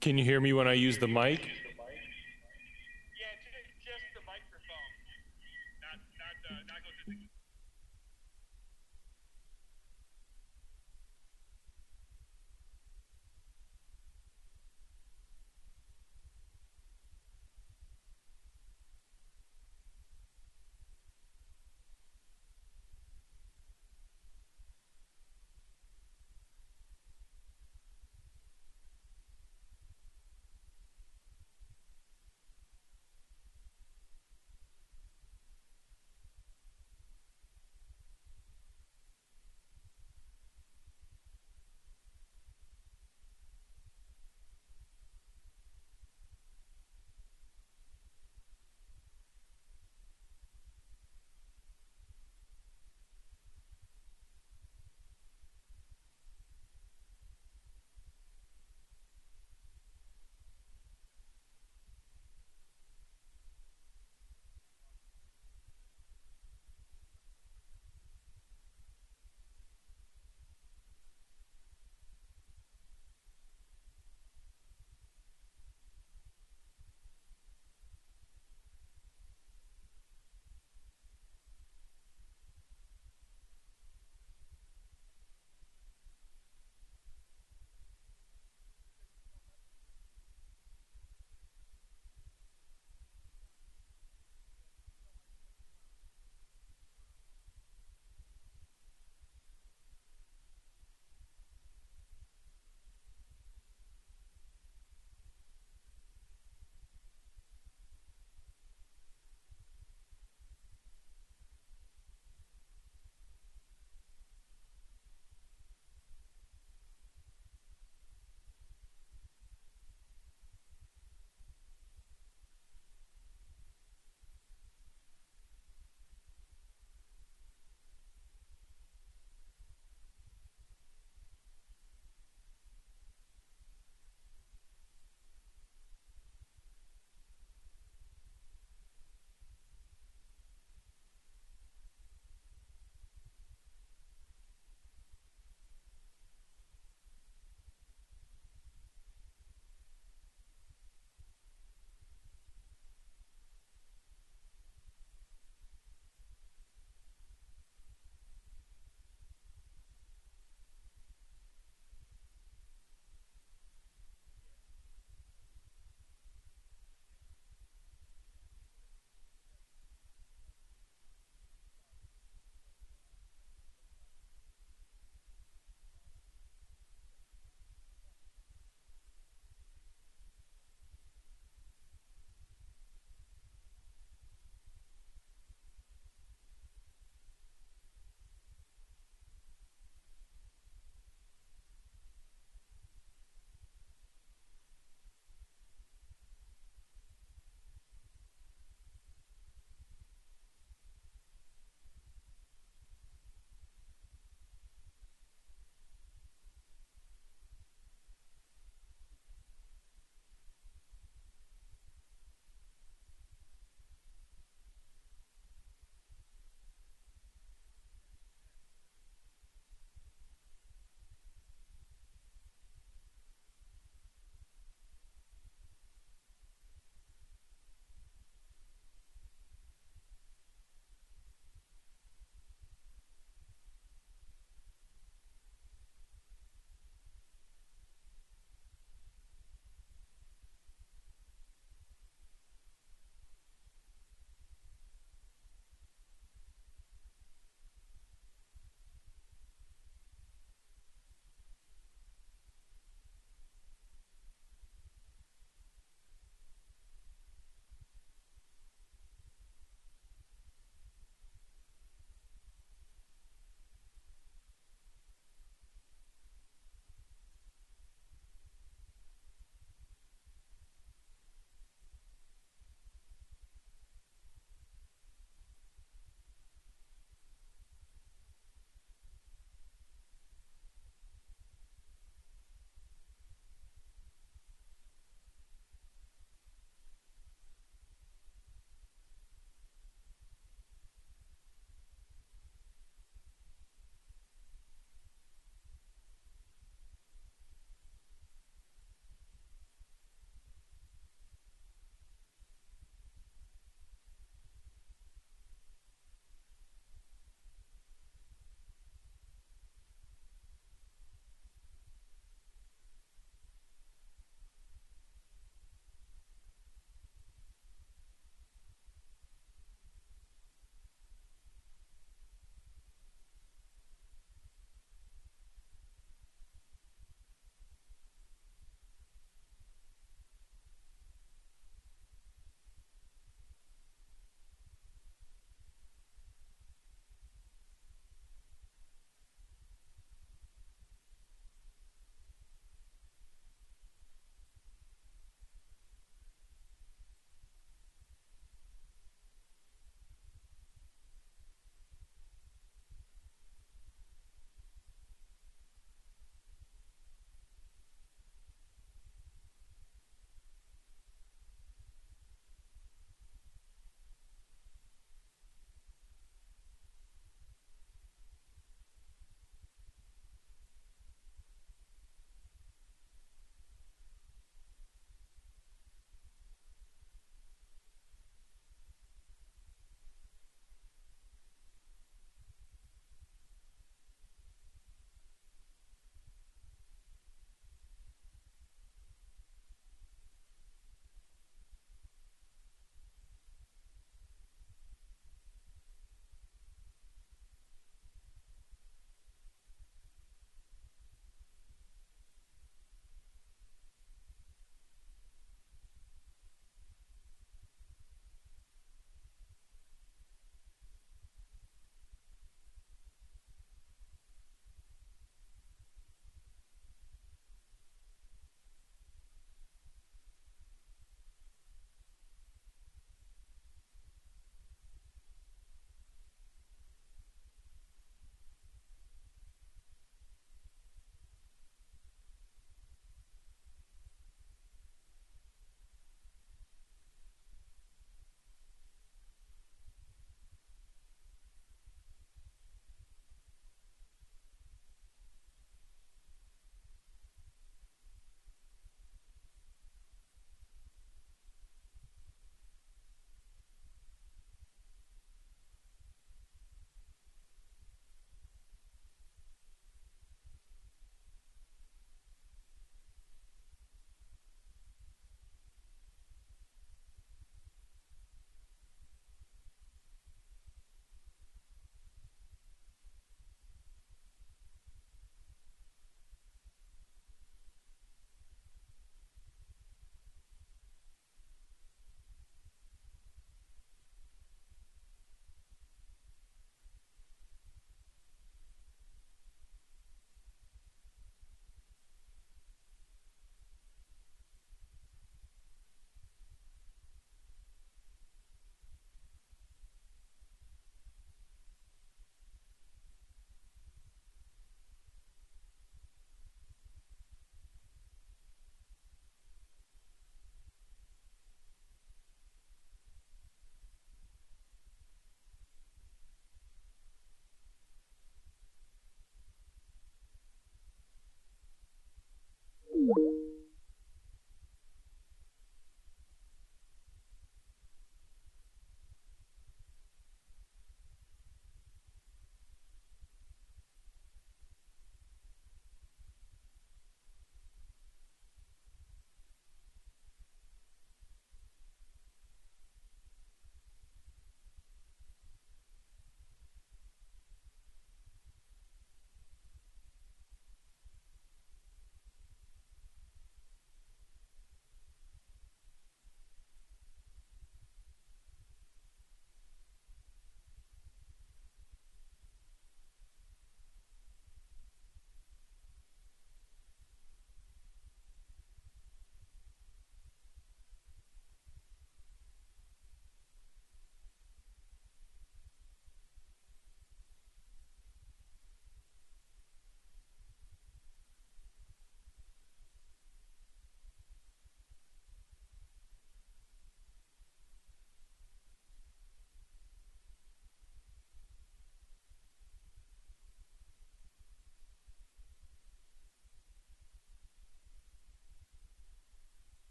Can you hear me when I use the mic? Yeah, just the microphone, not go through the.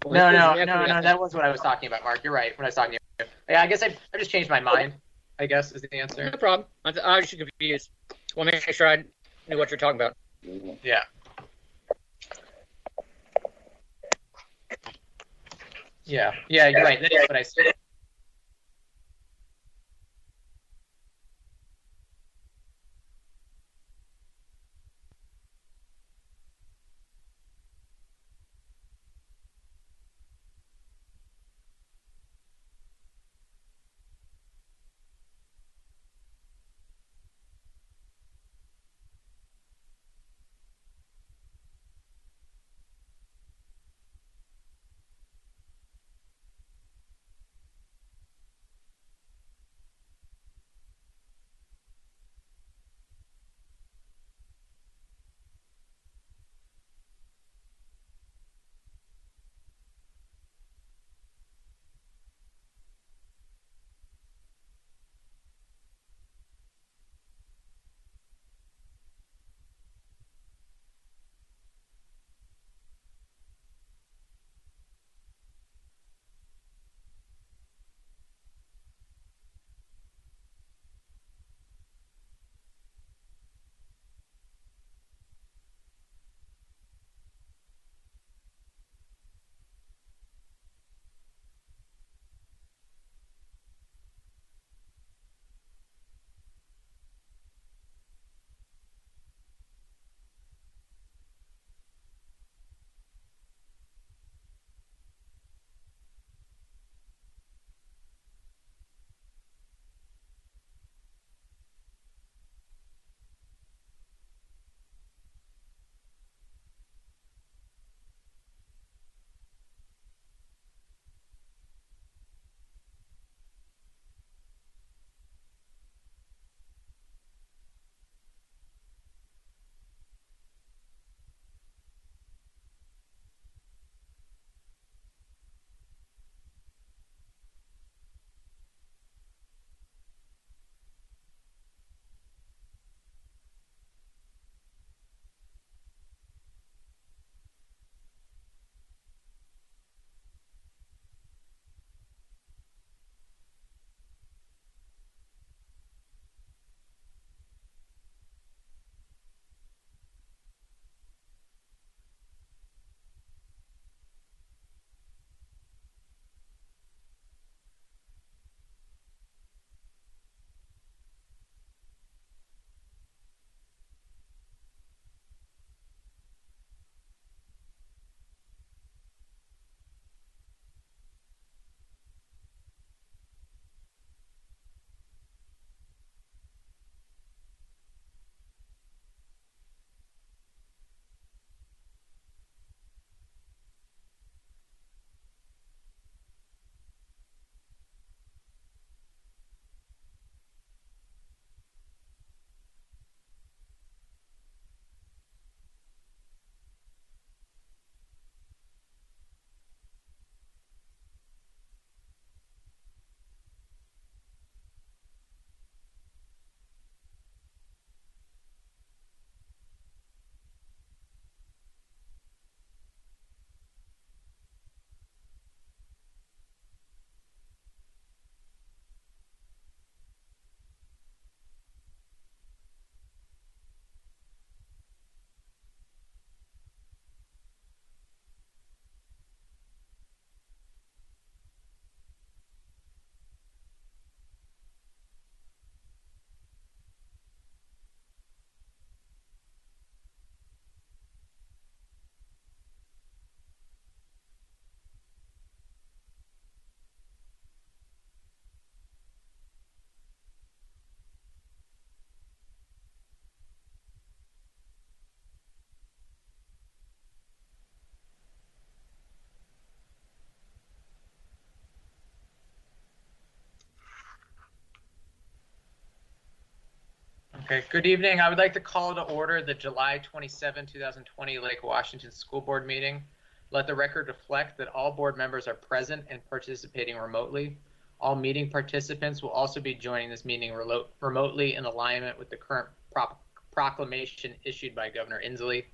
No, that was what I was talking about, Mark. You're right. When I was talking to you. Yeah, I guess I just changed my mind. I guess is the answer. No problem. I was just confused. Well, make sure I knew what you're talking about. Yeah. Yeah. Yeah, you're right. That's what I said. Okay, good evening. I would like to call to order the July 27, 2020 Lake Washington School Board meeting. Let the record reflect that all board members are present and participating remotely. All meeting participants will also be joining this meeting remotely in alignment with the current proclamation issued by Governor Inslee.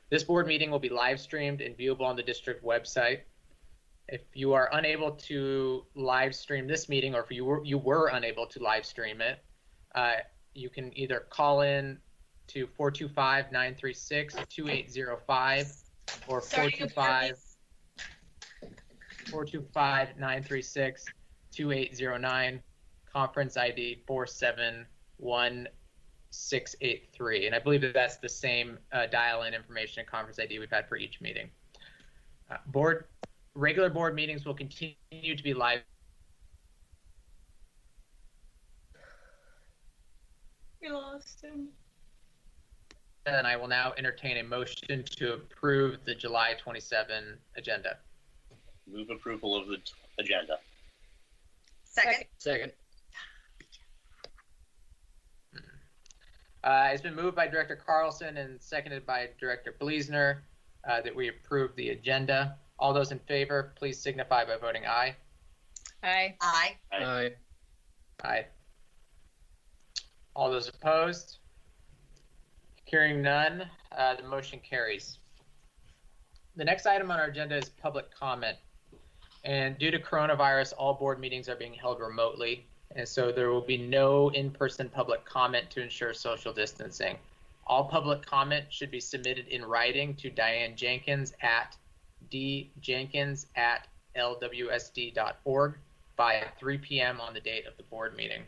This board meeting will be live streamed and viewable on the district website. If you are unable to live stream this meeting, or if you were unable to live stream it, you can either call in to 425-936-2805 or 425-936-2809, conference ID 471-683. And I believe that that's the same dial-in information and conference ID we've had for each meeting. Regular board meetings will continue to be live. We lost him. And I will now entertain a motion to approve the July 27 agenda. Move approval of the agenda. Second. Second. It's been moved by Director Carlson and seconded by Director Bleasner that we approve the agenda. All those in favor, please signify by voting aye. Aye. Aye. Aye. Aye. All those opposed? Hearing none, the motion carries. The next item on our agenda is public comment. And due to coronavirus, all board meetings are being held remotely. And so there will be no in-person public comment to ensure social distancing. All public comment should be submitted in writing to Diane Jenkins at djenkins@lwsd.org by 3 p.m. on the date of the board meeting.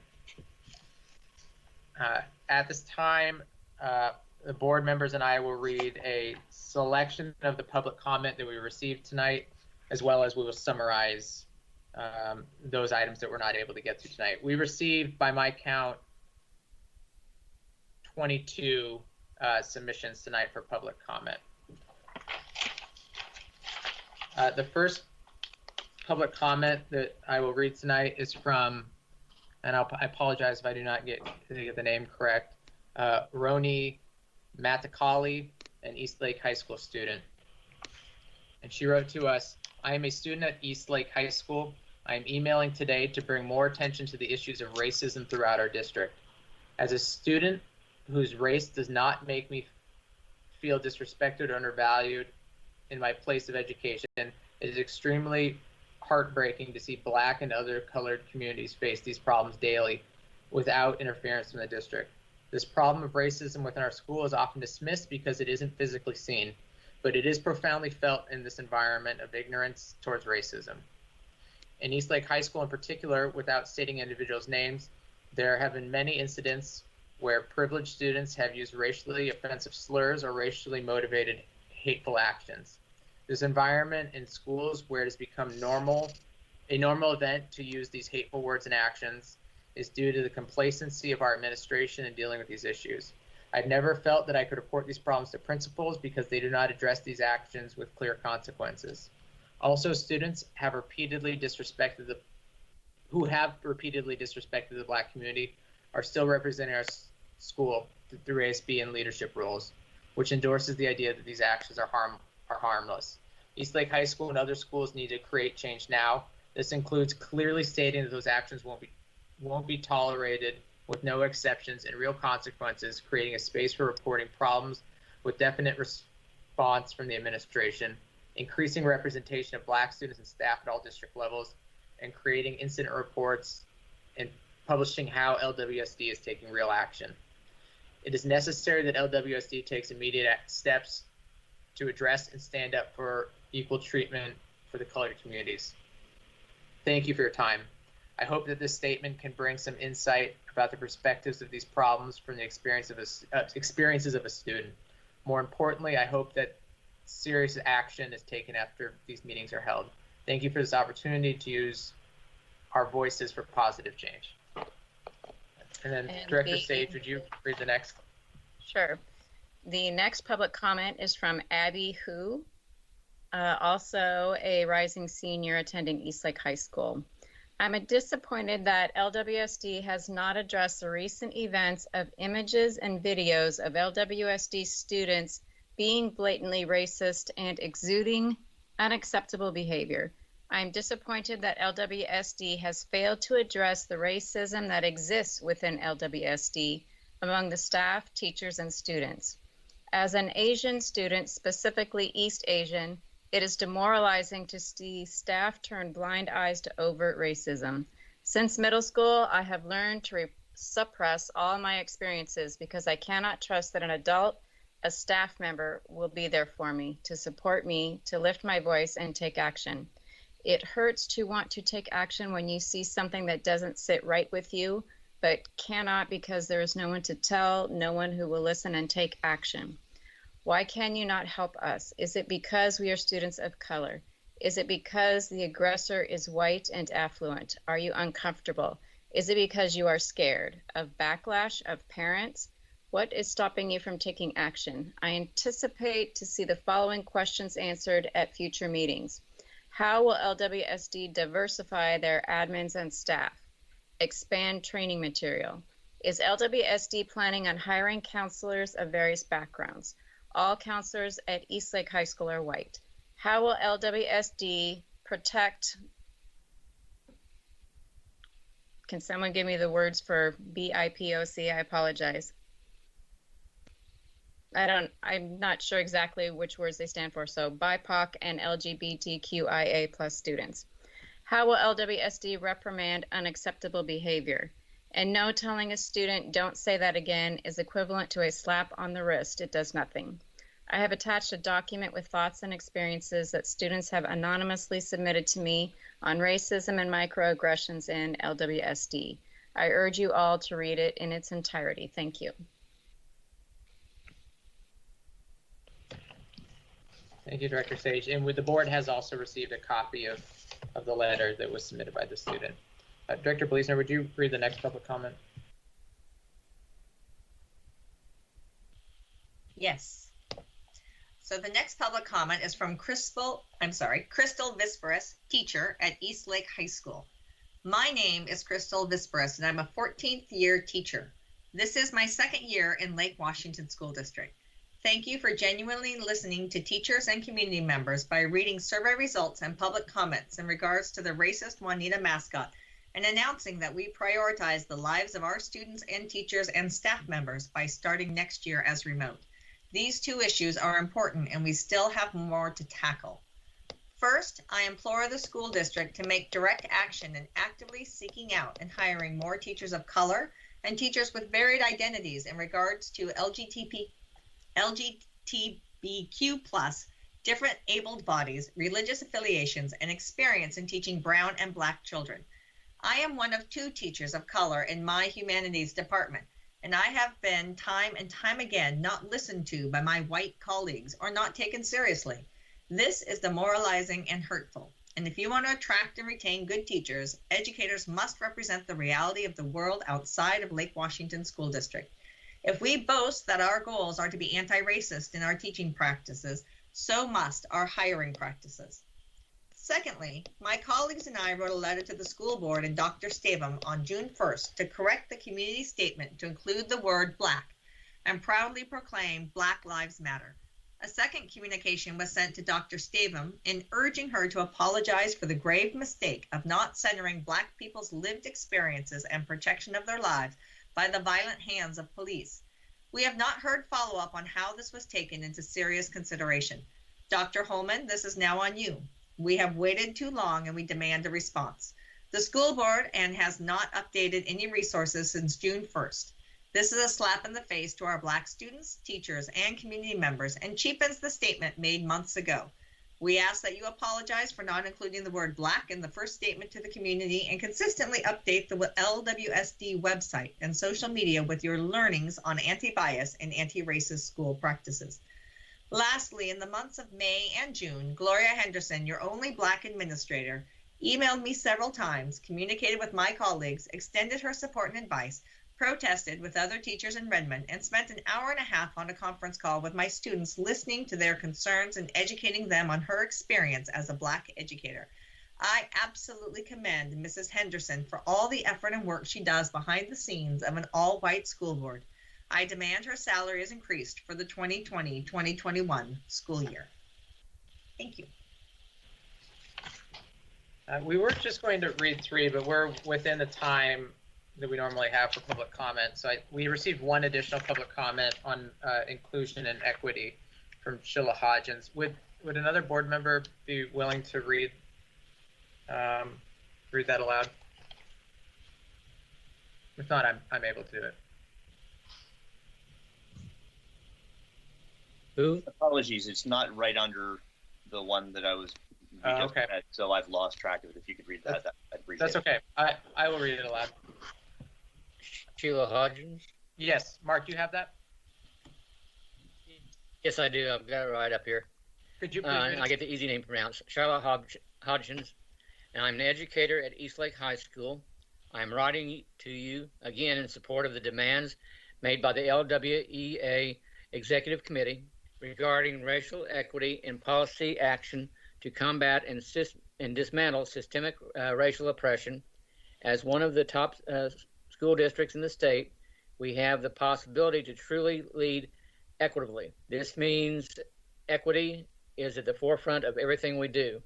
At this time, the board members and I will read a selection of the public comment that we received tonight, as well as we will summarize those items that we're not able to get to tonight. We received, by my count, 22 submissions tonight for public comment. The first public comment that I will read tonight is from, and I apologize if I do not get the name correct, Roni Matakali, an Eastlake High School student. And she wrote to us, I am a student at Eastlake High School. I am emailing today to bring more attention to the issues of racism throughout our district. As a student whose race does not make me feel disrespected or undervalued in my place of education, it is extremely heartbreaking to see Black and other colored communities face these problems daily without interference from the district. This problem of racism within our school is often dismissed because it isn't physically seen, but it is profoundly felt in this environment of ignorance towards racism. In Eastlake High School in particular, without stating individuals' names, there have been many incidents where privileged students have used racially offensive slurs or racially motivated hateful actions. This environment in schools where it has become a normal event to use these hateful words and actions is due to the complacency of our administration in dealing with these issues. I've never felt that I could report these problems to principals because they do not address these actions with clear consequences. Also, students have repeatedly disrespected the Black community are still representing our school through ASB and leadership roles, which endorses the idea that these actions are harmless. Eastlake High School and other schools need to create change now. This includes clearly stating that those actions won't be tolerated with no exceptions and real consequences, creating a space for reporting problems with definite response from the administration, increasing representation of Black students and staff at all district levels, and creating incident reports and publishing how LWSD is taking real action. It is necessary that LWSD takes immediate steps to address and stand up for equal treatment for the colored communities. Thank you for your time. I hope that this statement can bring some insight about the perspectives of these problems from the experiences of a student. More importantly, I hope that serious action is taken after these meetings are held. Thank you for this opportunity to use our voices for positive change. And then Director Sage, would you read the next? Sure. The next public comment is from Abby Hu, also a rising senior attending Eastlake High School. I'm disappointed that LWSD has not addressed the recent events of images and videos of LWSD students being blatantly racist and exuding unacceptable behavior. I'm disappointed that LWSD has failed to address the racism that exists within LWSD among the staff, teachers, and students. As an Asian student, specifically East Asian, It is demoralizing to see staff turn blind eyes to overt racism. Since middle school, I have learned to suppress all my experiences because I cannot trust that an adult, a staff member, will be there for me, to support me, to lift my voice and take action. It hurts to want to take action when you see something that doesn't sit right with you, but cannot because there is no one to tell, no one who will listen and take action. Why can you not help us? Is it because we are students of color? Is it because the aggressor is white and affluent? Are you uncomfortable? Is it because you are scared of backlash of parents? What is stopping you from taking action? I anticipate to see the following questions answered at future meetings. How will LWSD diversify their admins and staff? Expand training material. Is LWSD planning on hiring counselors of various backgrounds? All counselors at Eastlake High School are white. How will LWSD protect? Can someone give me the words for BIPOC? I apologize. I'm not sure exactly which words they stand for. So BIPOC and LGBTQIA plus students. How will LWSD reprimand unacceptable behavior? And no, telling a student, don't say that again, is equivalent to a slap on the wrist. It does nothing. I have attached a document with thoughts and experiences that students have anonymously submitted to me on racism and microaggressions in LWSD. I urge you all to read it in its entirety. Thank you. Thank you, Director Sage. And the board has also received a copy of the letter that was submitted by the student. Director Bleasner, would you read the next public comment? Yes. So the next public comment is from Crystal Visperis, teacher at Eastlake High School. My name is Crystal Visperis, and I'm a 14th year teacher. This is my second year in Lake Washington School District. Thank you for genuinely listening to teachers and community members by reading survey results and public comments in regards to the racist Juanita mascot and announcing that we prioritize the lives of our students and teachers and staff members by starting next year as remote. These two issues are important and we still have more to tackle. First, I implore the school district to make direct action in actively seeking out and hiring more teachers of color and teachers with varied identities in regards to LGBTQ+, different abled bodies, religious affiliations, and experience in teaching brown and black children. I am one of 2 teachers of color in my humanities department, and I have been time and time again not listened to by my white colleagues or not taken seriously. This is demoralizing and hurtful. And if you want to attract and retain good teachers, educators must represent the reality of the world outside of Lake Washington School District. If we boast that our goals are to be anti-racist in our teaching practices, so must our hiring practices. Secondly, my colleagues and I wrote a letter to the school board and Dr. Stavum on June 1st to correct the community statement to include the word Black and proudly proclaim Black Lives Matter. A second communication was sent to Dr. Stavum in urging her to apologize for the grave mistake of not centering Black people's lived experiences and protection of their lives by the violent hands of police. We have not heard follow-up on how this was taken into serious consideration. Dr. Holman, this is now on you. We have waited too long and we demand a response. The school board has not updated any resources since June 1st. This is a slap in the face to our Black students, teachers, and community members and cheapens the statement made months ago. We ask that you apologize for not including the word Black in the first statement to the community and consistently update the LWSD website and social media with your learnings on anti-bias and anti-racist school practices. Lastly, in the months of May and June, Gloria Henderson, your only Black administrator, emailed me several times, communicated with my colleagues, extended her support and advice, protested with other teachers in Redmond, and spent an hour and a half on a conference call with my students listening to their concerns and educating them on her experience as a Black educator. I absolutely commend Mrs. Henderson for all the effort and work she does behind the scenes of an all-white school board. I demand her salary is increased for the 2020-2021 school year. Thank you. We were just going to read 3, but we're within the time that we normally have for public comment. So we received one additional public comment on inclusion and equity from Sheila Hodgins. Would another board member be willing to read that aloud? If not, I'm able to do it. Who? Apologies, it's not right under the one that I was. Okay. So I've lost track of it. If you could read that, I'd appreciate That's okay. I will read it aloud. Sheila Hodgins? Yes, Mark, you have that? Yes, I do. I've got it right up here. Could you please read I it? get the easy name pronounced. Charlotte Hodgins, and I'm an educator at Eastlake High School. I'm writing to you again in support of the demands made by the LWEA Executive Committee regarding racial equity and policy action to combat and dismantle systemic racial oppression. As one of the top school districts in the state, we have the possibility to truly lead equitably. This means equity is at the forefront of everything we do.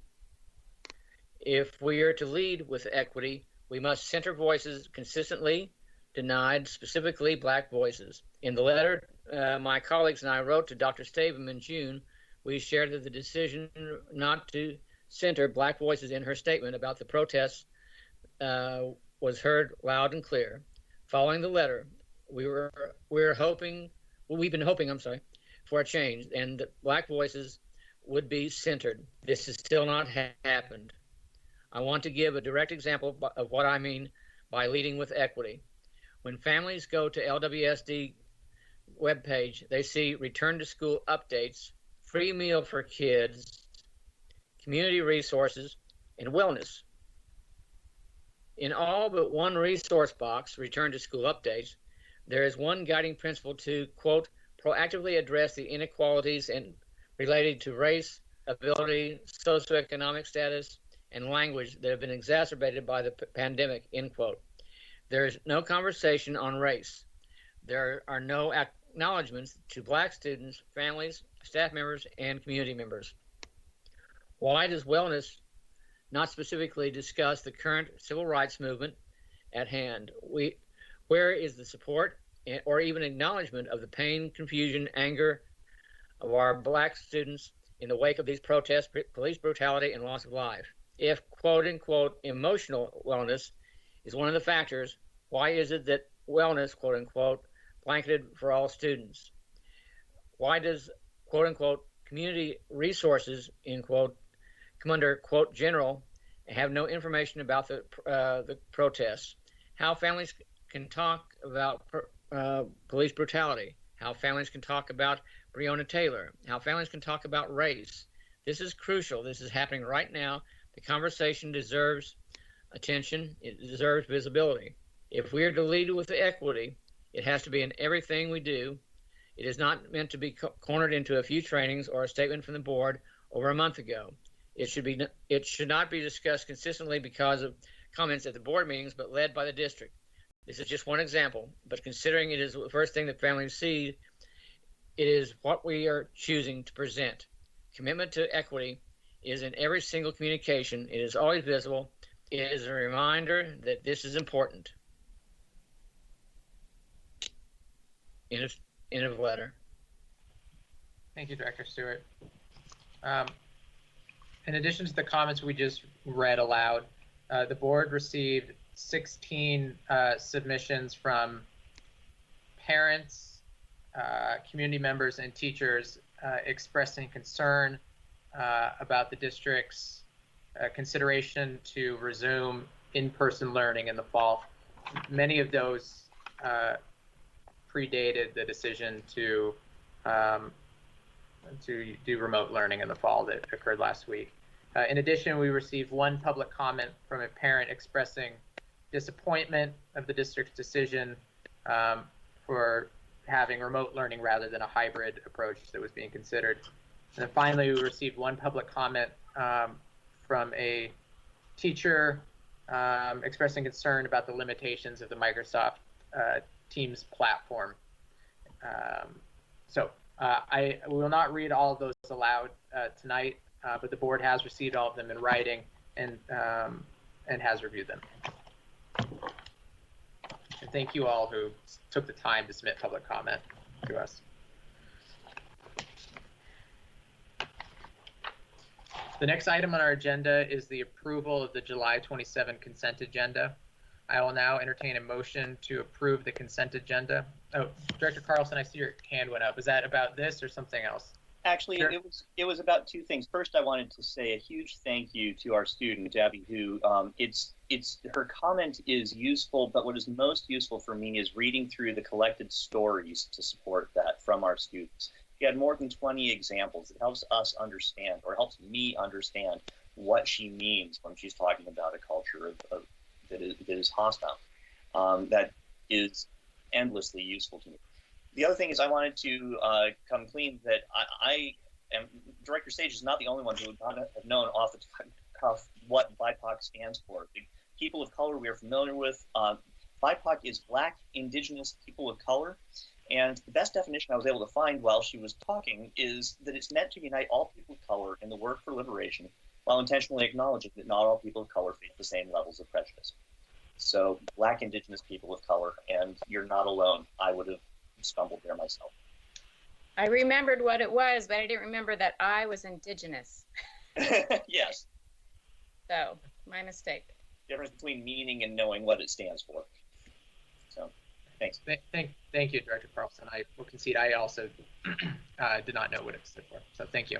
If we are to lead with equity, we must center voices consistently denied, specifically Black voices. In the letter my colleagues and I wrote to Dr. Stavum in June, we shared that the decision not to center Black voices in her statement about the protests was heard loud and clear. Following the letter, we've been hoping, for a change, and that Black voices would be centered. This has still not happened. I want to give a direct example of what I mean by leading with equity. When families go to LWSD webpage, they see return to school updates, free meal for kids, community resources, and wellness. In all but one resource box, return to school updates, there is one guiding principle to, quote, proactively address the inequalities and related to race, ability, socioeconomic status, and language that have been exacerbated by the pandemic, end quote. There is no conversation on race. There are no acknowledgments to Black students, families, staff members, and community members. Why does wellness not specifically discuss the current civil rights movement at hand? Where is the support or even acknowledgement of the pain, confusion, anger of our Black students in the wake of these protests, police brutality, and loss of life? If quote unquote emotional wellness is one of the factors, why is it that wellness, quote unquote, blanketed for all students? Why does quote unquote community resources, end quote, come under quote general and have no information about the protests? How families can talk about police brutality, how families can talk about Breonna Taylor, how families can talk about race. This is crucial. This is happening right now. The conversation deserves attention. It deserves visibility. If we are to lead with equity, it has to be in everything we do. It is not meant to be cornered into a few trainings or a statement from the board over a month ago. It should not be discussed consistently because of comments at the board meetings, but led by the district. This is just one example, but considering it is the first thing that families see, it is what we are choosing to present. Commitment to equity is in every single communication. It is always visible. It is a reminder that this is important. End of letter. Thank you, Director Stewart. In addition to the comments we just read aloud, the board received 16 submissions from parents, community members, and teachers expressing concern about the district's consideration to resume in-person learning in the fall. Many of those predated the decision to do remote learning in the fall that occurred last week. In addition, we received one public comment from a parent expressing disappointment of the district's decision for having remote learning rather than a hybrid approach that was being considered. And then finally, we received one public comment from a teacher expressing concern about the limitations of the Microsoft Teams platform. I will not read all of those aloud tonight, but the board has received all of them in writing and has reviewed them. And thank you all who took the time to submit public comment to us. The next item on our agenda is the approval of the July 27 consent agenda. I will now entertain a motion to approve the consent agenda. Oh, Director Carlson, I see your hand went up. Is that about this or something else? Actually, Sure. it was about two things. First, I wanted to say a huge thank you to our student Abby, who it's her comment is useful, but what is most useful for me is reading through the collected stories to support that from our students. She had more than 20 examples. It helps us understand, or helps me understand, what she means when she's talking about a culture that is hostile. That is endlessly useful to me. The other thing is I wanted to come clean that I am, Director Sage is not the only one who would not have known off the cuff what BIPOC stands for. The people of color we are familiar with. BIPOC is Black, Indigenous, People of Color. And the best definition I was able to find while she was talking is that it's meant to unite all people of color in the work for liberation while intentionally acknowledging that not all people of color face the same levels of prejudice. So Black, Indigenous, People of Color, and you're not alone. I would have stumbled there myself. I remembered what it was, but I didn't remember that I was Indigenous. Yes. So, my mistake. Difference between meaning and knowing what it stands for. So, thanks. Thank you, Director Carlson. I will concede I also did not know what it stood for, so thank you.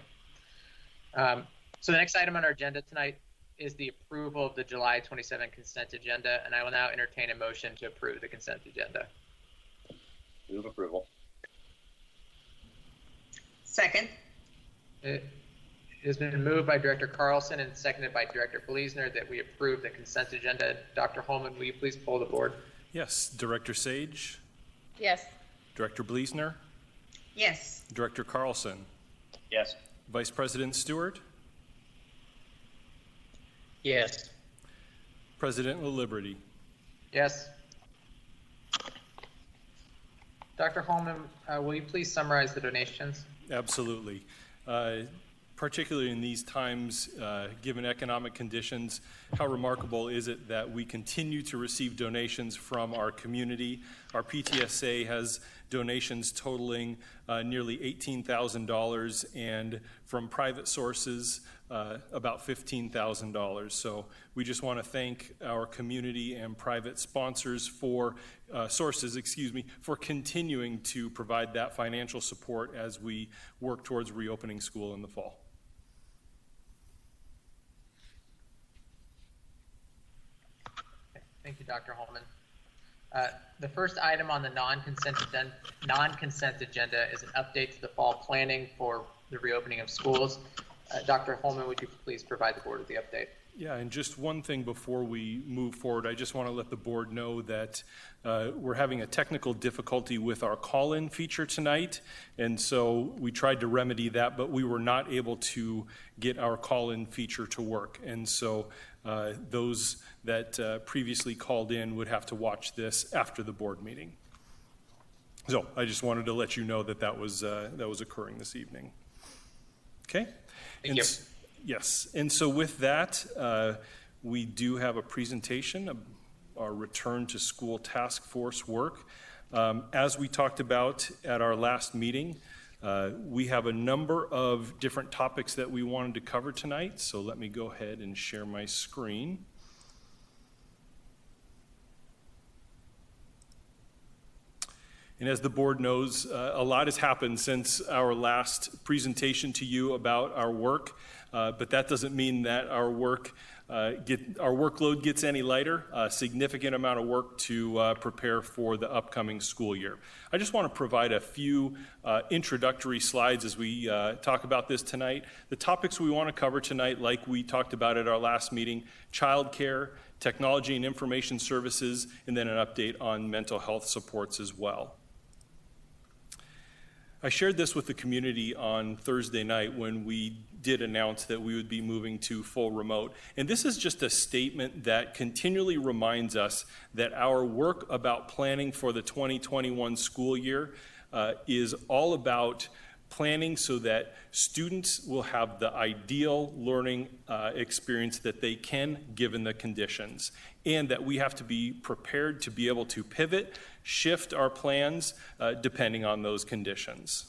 So the next item on our agenda tonight is the approval of the July 27 consent agenda, and I will now entertain a motion to approve the consent agenda. Move approval. Second. It has been moved by Director Carlson and seconded by Director Bleasner that we approve the consent agenda. Dr. Holman, will you please poll the board? Yes. Director Sage, Yes. Director Bleasner, Yes. Director Carlson, Yes. Vice President Stewart, Yes. President LaLiberty. Yes. Dr. Holman, will you please summarize the donations? Absolutely. Particularly in these times, given economic conditions, how remarkable is it that we continue to receive donations from our community? Our PTSA has donations totaling nearly $18,000, and from private sources, about $15,000. So we just want to thank our community and private sponsors for for continuing to provide that financial support as we work towards reopening school in the fall. Thank you, Dr. Holman. The first item on the non-consent agenda is an update to the fall planning for the reopening of schools. Dr. Holman, would you please provide the board with the update? Yeah, and just one thing before we move forward, I just want to let the board know that we're having a technical difficulty with our call-in feature tonight, and so we tried to remedy that, but we were not able to get our call-in feature to work, and so those that previously called in would have to watch this after the board meeting. So I just wanted to let you know that that was occurring this evening. Okay? Thank you. Yes, and so with that, we do have a presentation of our return to school task force work. As we talked about at our last meeting, we have a number of different topics that we wanted to cover tonight, so let me go ahead and share my screen. And as the board knows, a lot has happened since our last presentation to you about our work, but that doesn't mean that our workload gets any lighter. A significant amount of work to prepare for the upcoming school year. I just want to provide a few introductory slides as we talk about this tonight. The topics we want to cover tonight, like we talked about at our last meeting: childcare, technology and information services, and then an update on mental health supports as well. I shared this with the community on Thursday night when we did announce that we would be moving to full remote. And this is just a statement that continually reminds us that our work about planning for the 2021 school year is all about planning so that students will have the ideal learning experience that they can given the conditions, and that we have to be prepared to be able to pivot, shift our plans depending on those conditions.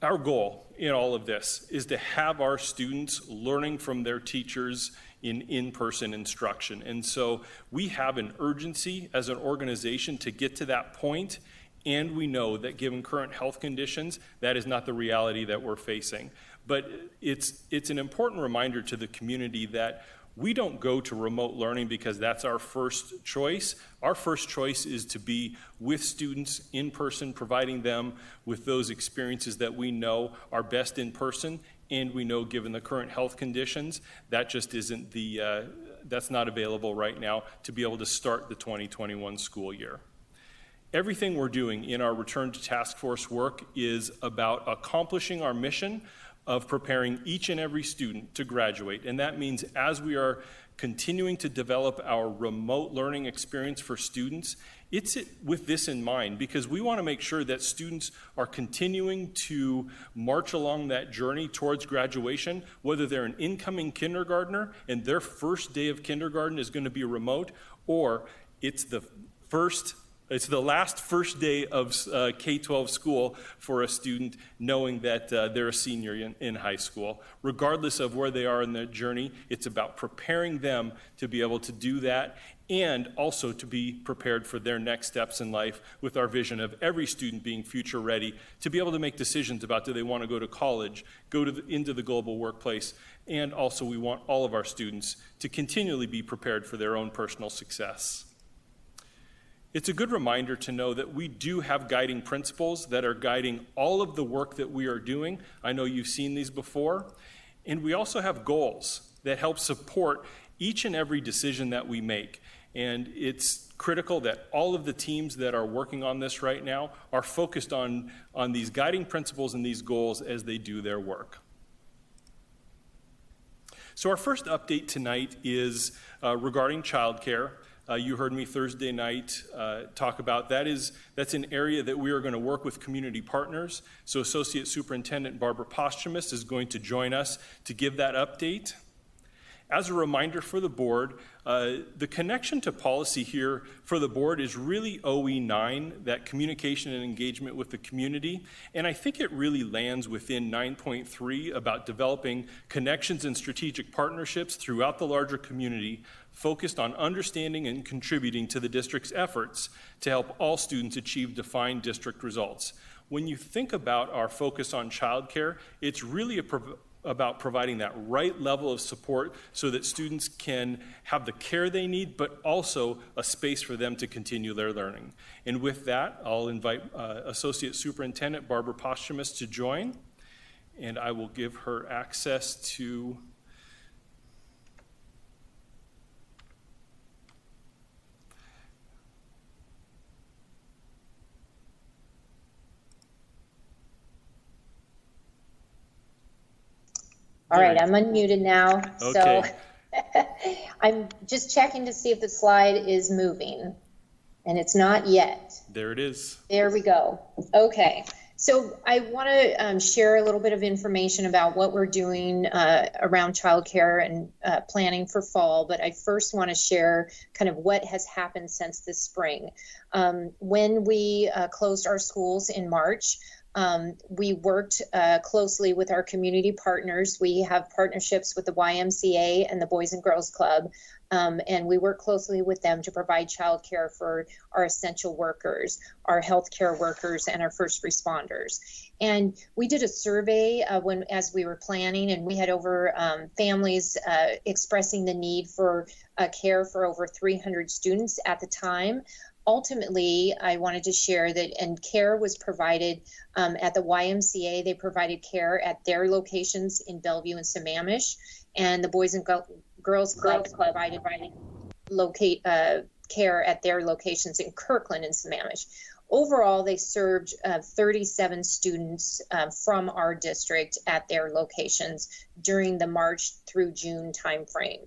Our goal in all of this is to have our students learning from their teachers in-person instruction. And so we have an urgency as an organization to get to that point, and we know that given current health conditions, that is not the reality that we're facing. But it's an important reminder to the community that we don't go to remote learning because that's our first choice. Our first choice is to be with students in person, providing them with those experiences that we know are best in person, and we know given the current health conditions, that just isn't that's not available right now to be able to start the 2021 school year. Everything we're doing in our return to task force work is about accomplishing our mission of preparing each and every student to graduate. And that means as we are continuing to develop our remote learning experience for students, it's with this in mind, because we want to make sure that students are continuing to march along that journey towards graduation, whether they're an incoming kindergartner and their first day of kindergarten is going to be remote, or it's the last first day of K-12 school for a student knowing that they're a senior in high school. Regardless of where they are in their journey, it's about preparing them to be able to do that, and also to be prepared for their next steps in life, with our vision of every student being future ready to be able to make decisions about, do they want to go to college, go into the global workplace, and also we want all of our students to continually be prepared for their own personal success. It's a good reminder to know that we do have guiding principles that are guiding all of the work that we are doing. I know you've seen these before. And we also have goals that help support each and every decision that we make. And it's critical that all of the teams that are working on this right now are focused on these guiding principles and these goals as they do their work. So our first update tonight is regarding childcare. You heard me Thursday night talk about that's an area that we are going to work with community partners. So Associate Superintendent Barbara Posthumus is going to join us to give that update. As a reminder for the board, the connection to policy here for the board is really OE9, that communication and engagement with the community. And I think it really lands within 9.3 about developing connections and strategic partnerships throughout the larger community, focused on understanding and contributing to the district's efforts to help all students achieve defined district results. When you think about our focus on childcare, it's really about providing that right level of support so that students can have the care they need, but also a space for them to continue their learning. And with that, I'll invite Associate Superintendent Barbara Posthumus to join, and I will give her access to All right, I'm unmuted now. Okay. So I'm just checking to see if the slide is moving, and it's not yet. There it is. There we go. Okay. So I want to share a little bit of information about what we're doing around childcare and planning for fall, but I first want to share kind of what has happened since this spring. When we closed our schools in March, we worked closely with our community partners. We have partnerships with the YMCA and the Boys and Girls Club, and we work closely with them to provide childcare for our essential workers, our healthcare workers, and our first responders. And we did a survey as we were planning, and we had over families expressing the need for care for over 300 students at the time. Ultimately, I wanted to share that, and care was provided at the YMCA. They provided care at their locations in Bellevue and Sammamish, and the Boys and Girls Club provided care at their locations in Kirkland and Sammamish. Overall, they served 37 students from our district at their locations during the March through June timeframe.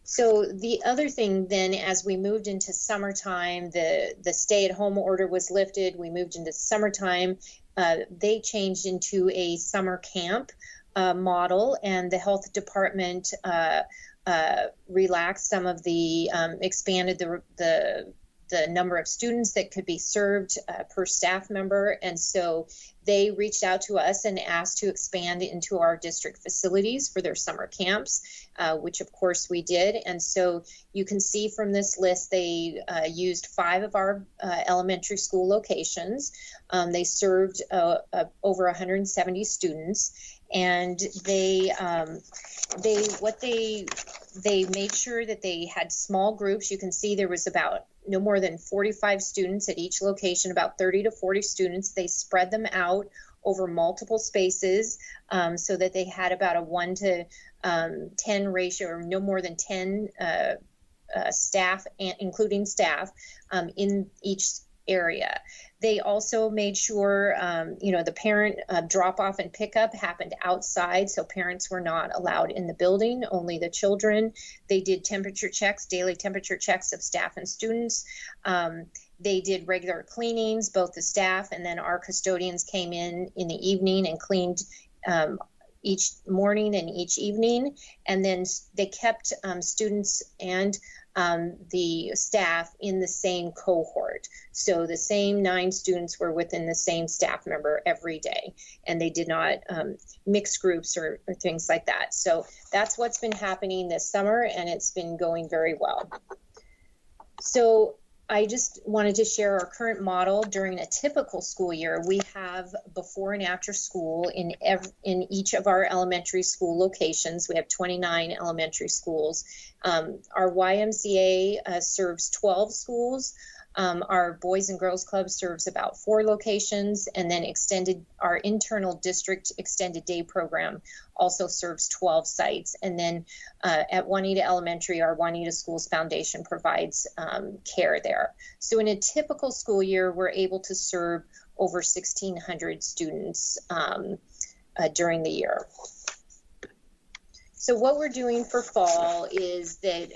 So the other thing then, as we moved into summertime, the stay-at-home order was lifted. We moved into summertime. They changed into a summer camp model, and the health department relaxed some of the, expanded the the number of students that could be served per staff member. And so they reached out to us and asked to expand into our district facilities for their summer camps, which of course we did. And so you can see from this list, they used 5 of our elementary school locations. They served over 170 students, and they made sure that they had small groups. You can see there was about no more than 45 students at each location, about 30 to 40 students. They spread them out over multiple spaces so that they had about a 1 to 10 ratio, or no more than 10 staff, including staff, in each area. They also made sure, the parent drop off and pickup happened outside, so parents were not allowed in the building, only the children. They did temperature checks, daily temperature checks of staff and students. They did regular cleanings, both the staff and then our custodians came in the evening and cleaned each morning and each evening. And then they kept students and the staff in the same cohort. So the same 9 students were within the same staff member every day, and they did not mix groups or things like that. So that's what's been happening this summer, and it's been going very well. So I just wanted to share our current model. During a typical school year, we have before and after school in each of our elementary school locations. We have 29 elementary schools. Our YMCA serves 12 schools. Our Boys and Girls Club serves about 4 locations, and then our internal district extended day program also serves 12 sites. And then at Juanita Elementary, our Juanita Schools Foundation provides care there. So in a typical school year, we're able to serve over 1,600 students during the year. So what we're doing for fall is that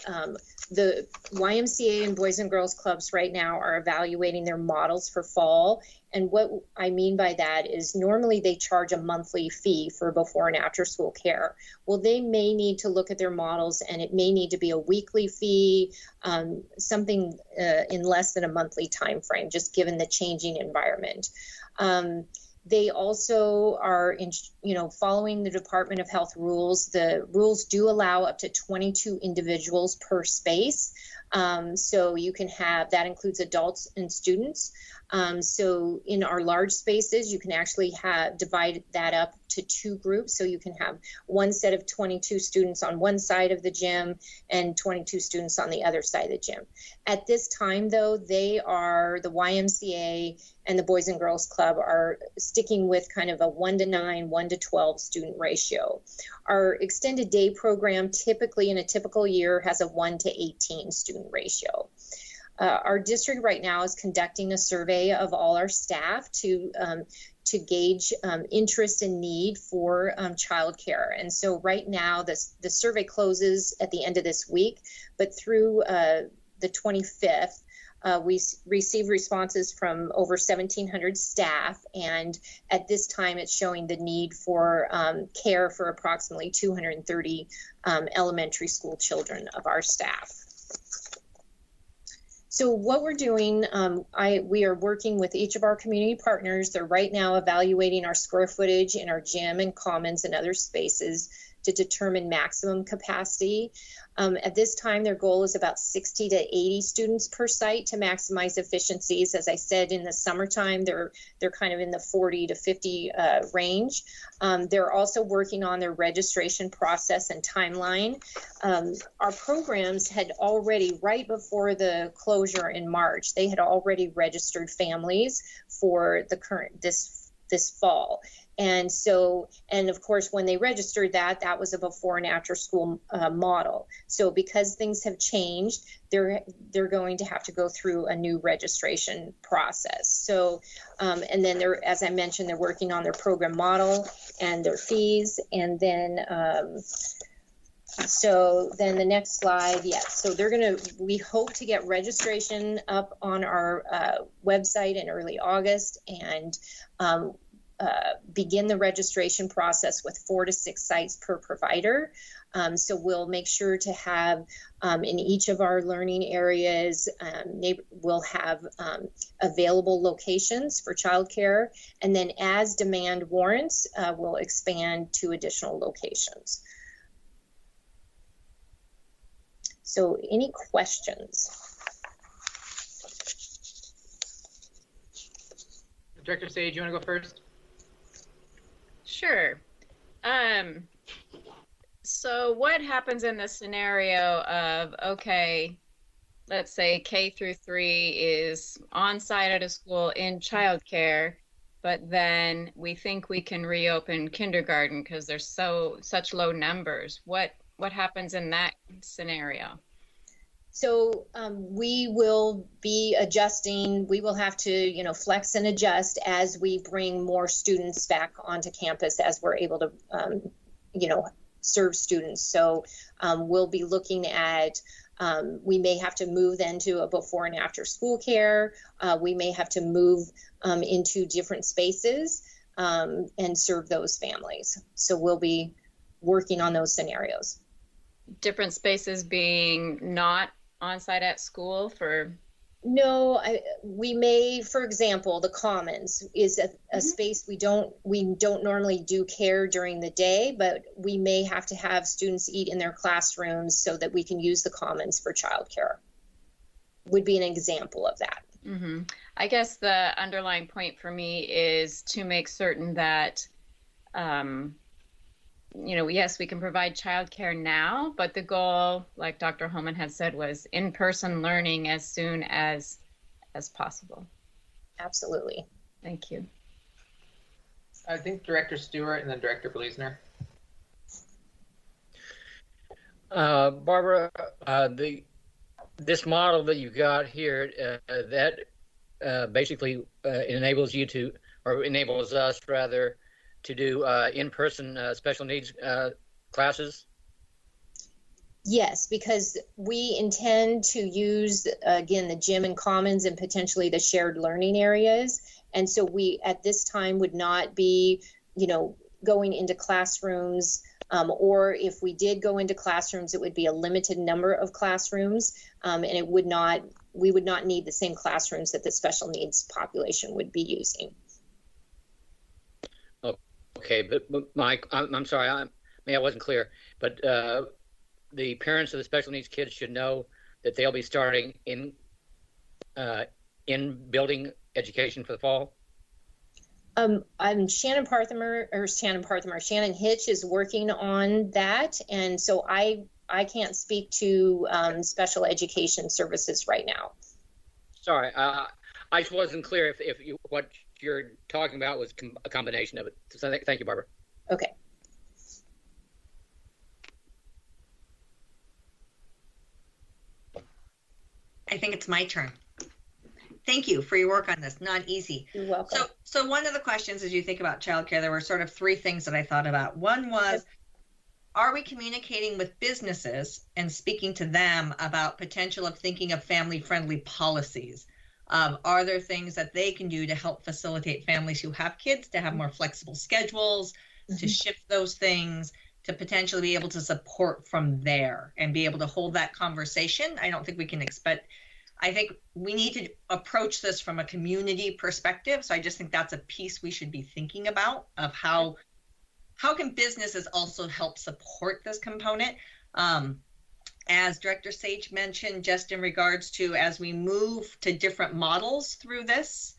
the YMCA and Boys and Girls Clubs right now are evaluating their models for fall. And what I mean by that is normally they charge a monthly fee for before and after school care. Well, they may need to look at their models, and it may need to be a weekly fee, something in less than a monthly time frame, just given the changing environment. They also are, following the Department of Health rules. The rules do allow up to 22 individuals per space. So you can have, that includes adults and students. So in our large spaces, you can actually divide that up to 2 groups. So you can have one set of 22 students on one side of the gym and 22 students on the other side of the gym. At this time, though, the YMCA and the Boys and Girls Club are sticking with kind of a 1-to-9, 1-to-12 student ratio. Our extended day program typically in a typical year has a 1-to-18 student ratio. Our district right now is conducting a survey of all our staff to gauge interest and need for childcare. And so right now the survey closes at the end of this week, but through the 25th, we received responses from over 1,700 staff, and at this time it's showing the need for care for approximately 230 elementary school children of our staff. So what we're doing, we are working with each of our community partners. They're right now evaluating our square footage in our gym and commons and other spaces to determine maximum capacity. At this time, their goal is about 60 to 80 students per site to maximize efficiencies. As I said, in the summertime, they're kind of in the 40 to 50 range. They're also working on their registration process and timeline. Our programs had already, right before the closure in March, they had already registered families for this fall. And so, and of course, when they registered that was a before and after school model. So because things have changed, they're going to have to go through a new registration process. So, and then as I mentioned, they're working on their program model and their fees. And then, so then the next slide, so we hope to get registration up on our website in early August, and begin the registration process with 4 to 6 sites per provider. So we'll make sure to have in each of our learning areas, we'll have available locations for childcare. And then as demand warrants, we'll expand to additional locations. So any questions? Director Sage, you want to go first? Sure. So what happens in the scenario of, okay, let's say K through 3 is on site at a school in childcare, but then we think we can reopen kindergarten because there's such low numbers. What happens in that scenario? So we will be adjusting. We will have to, flex and adjust as we bring more students back onto campus as we're able to, serve students. So we'll be looking at, we may have to move then to a before and after school care. We may have to move into different spaces and serve those families. So we'll be working on those scenarios. Different spaces being not on site at school for? No, we may, for example, the Commons is a space we don't normally do care during the day, but we may have to have students eat in their classrooms so that we can use the Commons for childcare. Would be an example of that. Mm-hmm. I guess the underlying point for me is to make certain that yes, we can provide childcare now, but the goal, like Dr. Holman had said, was in-person learning as soon as possible. Absolutely. Thank you. I think Director Stewart and then Director Bleasner. Barbara, this model that you got here, that basically enables you to, or enables us rather, to do in-person special needs classes? Yes, because we intend to use, again, the gym and commons and potentially the shared learning areas. And so we, at this time, would not be, going into classrooms, or if we did go into classrooms, it would be a limited number of classrooms, and we would not need the same classrooms that the special needs population would be using. Okay, but Mike, I'm sorry, I wasn't clear, but the parents of the special needs kids should know that they'll be starting in building education for the fall? Shannon Hitch is working on that, and so I can't speak to special education services right now. Sorry, I just wasn't clear if what you're talking about was a combination of it. So thank you, Barbara. Okay. I think it's my turn. Thank you for your work on this. Not easy. You're welcome. So one of the questions as you think about childcare, there were sort of 3 things that I thought about. One was, are we communicating with businesses and speaking to them about potential of thinking of family-friendly policies? Are there things that they can do to help facilitate families who have kids to have more flexible schedules, to shift those things, to potentially be able to support from there and be able to hold that conversation? I don't think we can expect, I think we need to approach this from a community perspective. So I just think that's a piece we should be thinking about, of how can businesses also help support this component? As Director Sage mentioned, just in regards to as we move to different models through this,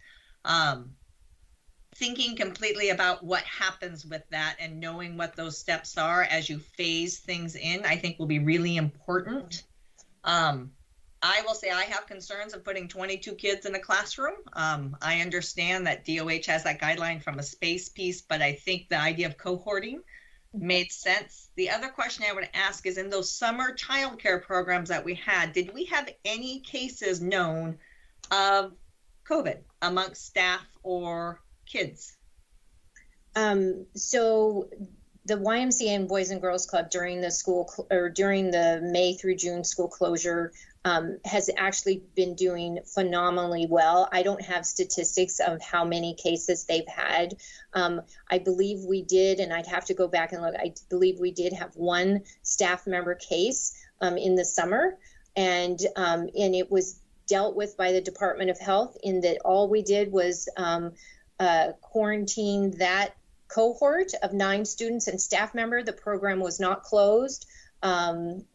thinking completely about what happens with that and knowing what those steps are as you phase things in, I think will be really important. I will say I have concerns of putting 22 kids in a classroom. I understand that DOH has that guideline from a space piece, but I think the idea of cohorting made sense. The other question I would ask is, in those summer childcare programs that we had, did we have any cases known of COVID amongst staff or kids? So the YMCA and Boys and Girls Club during the during the May through June school closure has actually been doing phenomenally well. I don't have statistics of how many cases they've had. I believe we did, and I'd have to go back and look, I believe we did have one staff member case in the summer, and it was dealt with by the Department of Health in that all we did was quarantine that cohort of 9 students and staff member. The program was not closed.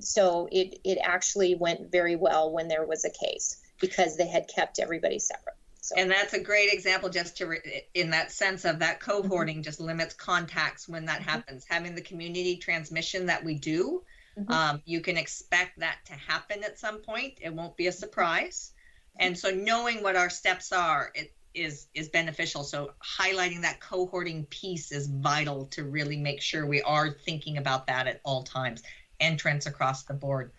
So it actually went very well when there was a case because they had kept everybody separate. So. And that's a great example just in that sense of that cohorting just limits contacts when that happens. Having the community transmission that we do, you can expect that to happen at some point. It won't be a surprise. And so knowing what our steps are, is beneficial. So highlighting that cohorting piece is vital to really make sure we are thinking about that at all times. Entrance across the board.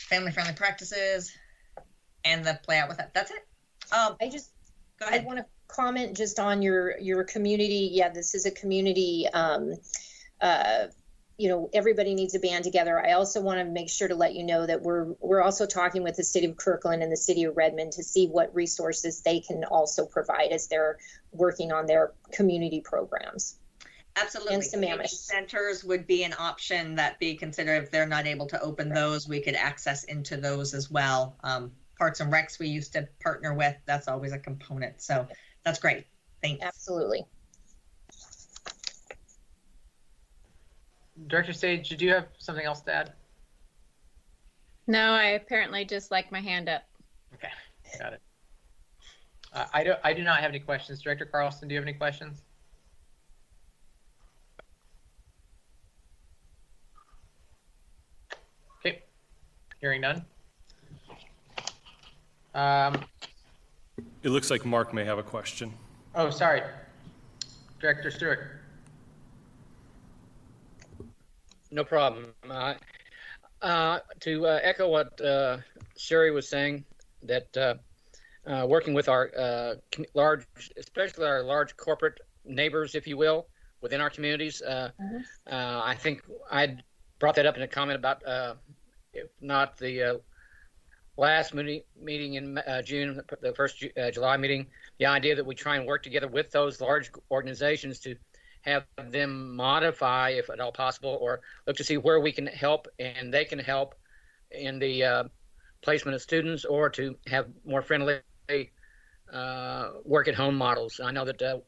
Family-friendly practices and the play out with that. That's it. Go ahead. I want to comment just on your community. Yeah, this is a community, everybody needs to band together. I also want to make sure to let you know that we're also talking with the city of Kirkland and the city of Redmond to see what resources they can also provide as they're working on their community programs. Absolutely. And Sammamish centers would be an option that be considered. If they're not able to open those, we could access into those as well. Parks and Recs we used to partner with, that's always a component. So that's great. Thanks. Absolutely. Director Sage, did you have something else to add? No, I apparently just like my hand up. Okay, got it. I do not have any questions. Director Carlson, do you have any questions? Okay, hearing none. It looks like Mark may have a question. Oh, sorry. Director Stewart. No problem. To echo what Sherry was saying, that working with our especially our large corporate neighbors, if you will, within our communities, I think I brought that up in a comment about, if not the last meeting in June, the first July meeting, the idea that we try and work together with those large organizations to have them modify, if at all possible, or look to see where we can help and they can help in the placement of students, or to have more friendly work at home models. I know that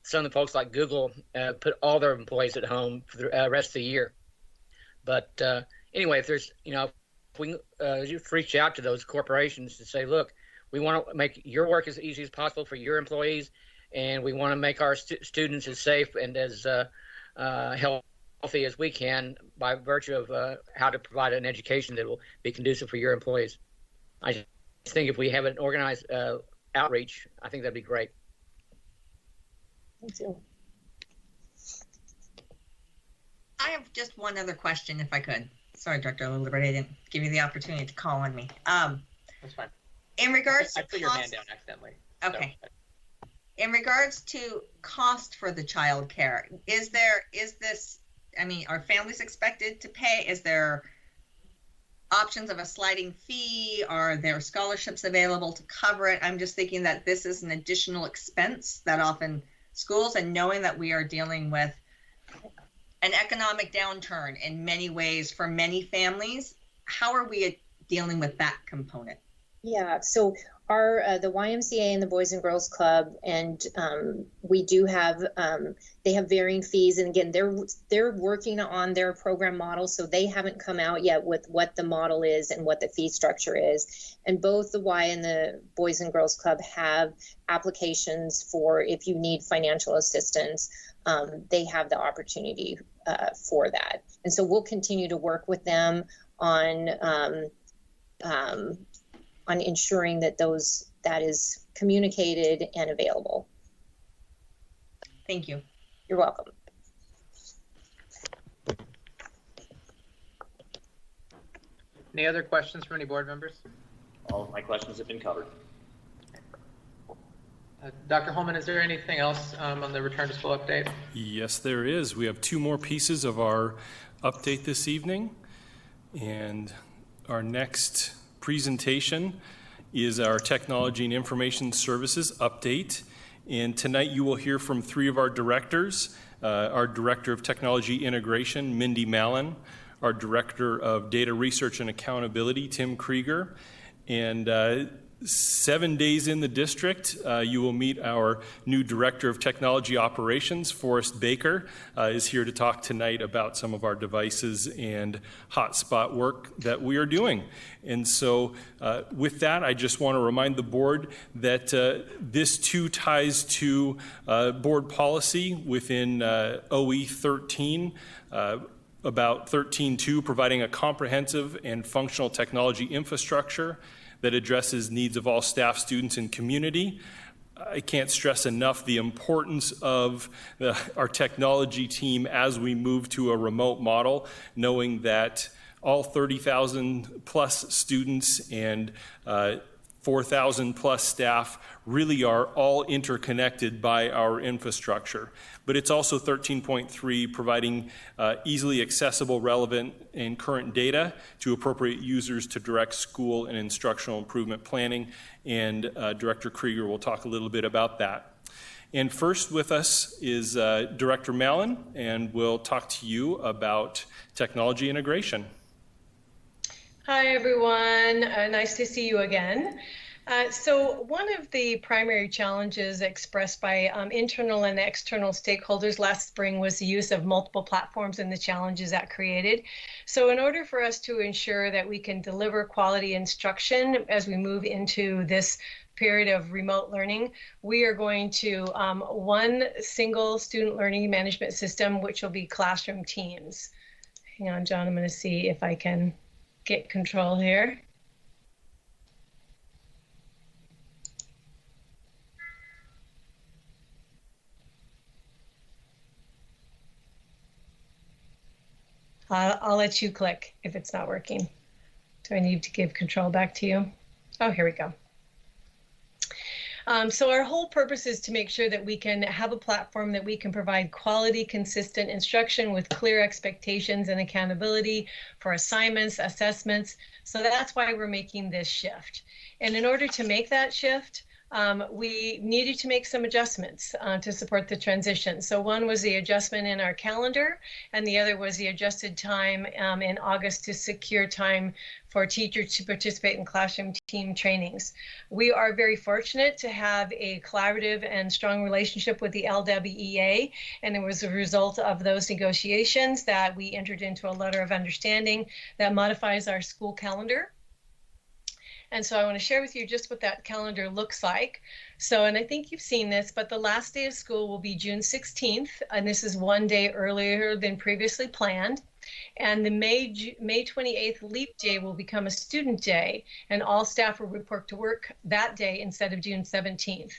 some of the folks like Google put all their employees at home for the rest of the year. But anyway, if there's, if we just reach out to those corporations to say, look, we want to make your work as easy as possible for your employees, and we want to make our students as safe and as healthy as we can by virtue of how to provide an education that will be conducive for your employees. I just think if we have an organized outreach, I think that'd be great. Thank you. I have just one other question, if I could. Sorry, Dr. Lillibert, I didn't give you the opportunity to call on me. That's fine. In regards to I put your hand down accidentally. Okay. So. In regards to cost for the child care, are families expected to pay? Is there options of a sliding fee? Are there scholarships available to cover it? I'm just thinking that this is an additional expense that often schools, and knowing that we are dealing with an economic downturn in many ways for many families, how are we dealing with that component? Yeah, so the YMCA and the Boys and Girls Club, and we do have they have varying fees, and again they're working on their program model, so they haven't come out yet with what the model is and what the fee structure is. And both the Y and the Boys and Girls Club have applications for if you need financial assistance. They have the opportunity for that, and so we'll continue to work with them on ensuring that that is communicated and available. Thank you. You're welcome. Any other questions from any board members? All of my questions have been covered. Dr. Holman, is there anything else on the return to school update? Yes, there is. We have two more pieces of our update this evening. And our next presentation is our Technology and Information Services update. And tonight you will hear from three of our directors. Our Director of Technology Integration, Mindy Mallon, our Director of Data Research and Accountability, Tim Krieger, and 7 days in the district, you will meet our new Director of Technology Operations, Forrest Baker, is here to talk tonight about some of our devices and hotspot work that we are doing. And so with that, I just want to remind the board that this too ties to board policy within OE 13, about 13.2, providing a comprehensive and functional technology infrastructure that addresses needs of all staff, students, and community. I can't stress enough the importance of our technology team as we move to a remote model, knowing that all 30,000 plus students and 4,000 plus staff really are all interconnected by our infrastructure. But it's also 13.3, providing easily accessible, relevant, and current data to appropriate users to direct school and instructional improvement planning. And Director Krieger will talk a little bit about that. And first with us is Director Mallon, and we'll talk to you about technology integration. Hi, everyone. Nice to see you again. So one of the primary challenges expressed by internal and external stakeholders last spring was the use of multiple platforms and the challenges that created. So in order for us to ensure that we can deliver quality instruction as we move into this period of remote learning, we are going to one single student learning management system, which will be Classroom Teams. Hang on, John, I'm going to see if I can get control here. I'll let you click if it's not working. Do I need to give control back to you? Oh, here we go. So our whole purpose is to make sure that we can have a platform that we can provide quality, consistent instruction with clear expectations and accountability for assignments, assessments. So that's why we're making this shift. And in order to make that shift, we needed to make some adjustments to support the transition. So one was the adjustment in our calendar, and the other was the adjusted time in August to secure time for teachers to participate in classroom team trainings. We are very fortunate to have a collaborative and strong relationship with the LWEA, and it was a result of those negotiations that we entered into a letter of understanding that modifies our school calendar. And so I want to share with you just what that calendar looks like. So, and I think you've seen this, but the last day of school will be June 16th, and this is one day earlier than previously planned. And the May 28th leap day will become a student day, and all staff will report to work that day instead of June 17th.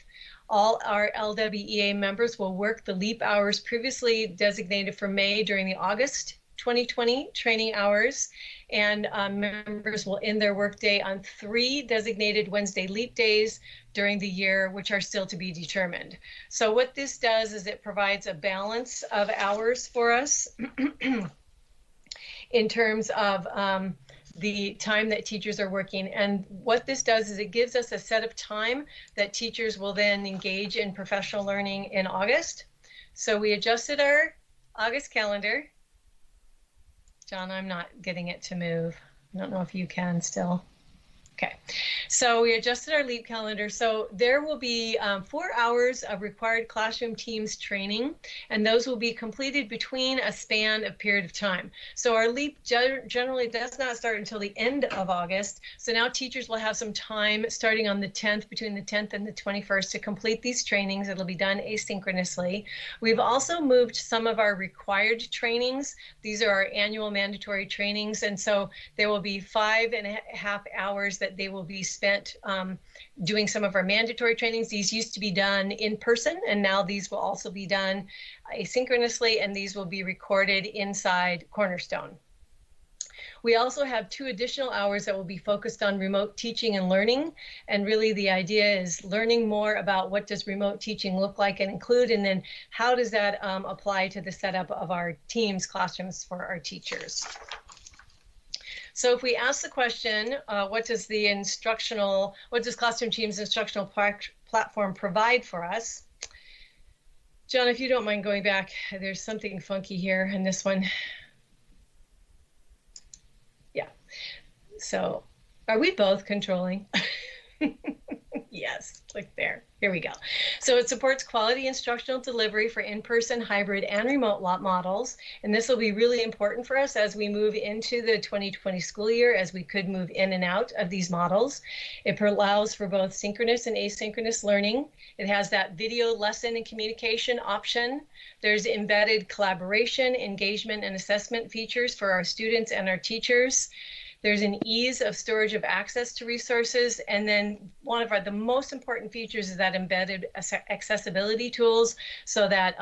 All our LWEA members will work the leap hours previously designated for May during the August 2020 training hours, and members will end their workday on 3 designated Wednesday leap days during the year, which are still to be determined. So what this does is it provides a balance of hours for us in terms of the time that teachers are working. And what this does is it gives us a set of time that teachers will then engage in professional learning in August. So we adjusted our August calendar. John, I'm not getting it to move. I don't know if you can still. Okay, so we adjusted our LEAP calendar. So there will be 4 hours of required classroom teams training, and those will be completed between a span of period of time. So our LEAP generally does not start until the end of August. So now teachers will have some time starting on the 10th, between the 10th and the 21st, to complete these trainings. It'll be done asynchronously. We've also moved some of our required trainings. These are our annual mandatory trainings, and so there will be 5.5 hours that they will be spent doing some of our mandatory trainings. These used to be done in person, and now these will also be done asynchronously, and these will be recorded inside Cornerstone. We also have 2 additional hours that will be focused on remote teaching and learning. And really the idea is learning more about what does remote teaching look like and include, and then how does that apply to the setup of our teams, classrooms for our teachers. So if we ask the question, what does Classroom Teams instructional platform provide for us? John, if you don't mind going back, there's something funky here in this one. Yeah. So are we both controlling? Yes, click there. Here we go. So it supports quality instructional delivery for in-person, hybrid, and remote models. And this will be really important for us as we move into the 2020 school year, as we could move in and out of these models. It allows for both synchronous and asynchronous learning. It has that video lesson and communication option. There's embedded collaboration, engagement, and assessment features for our students and our teachers. There's an ease of storage of access to resources. And then one of the most important features is that embedded accessibility tools, so that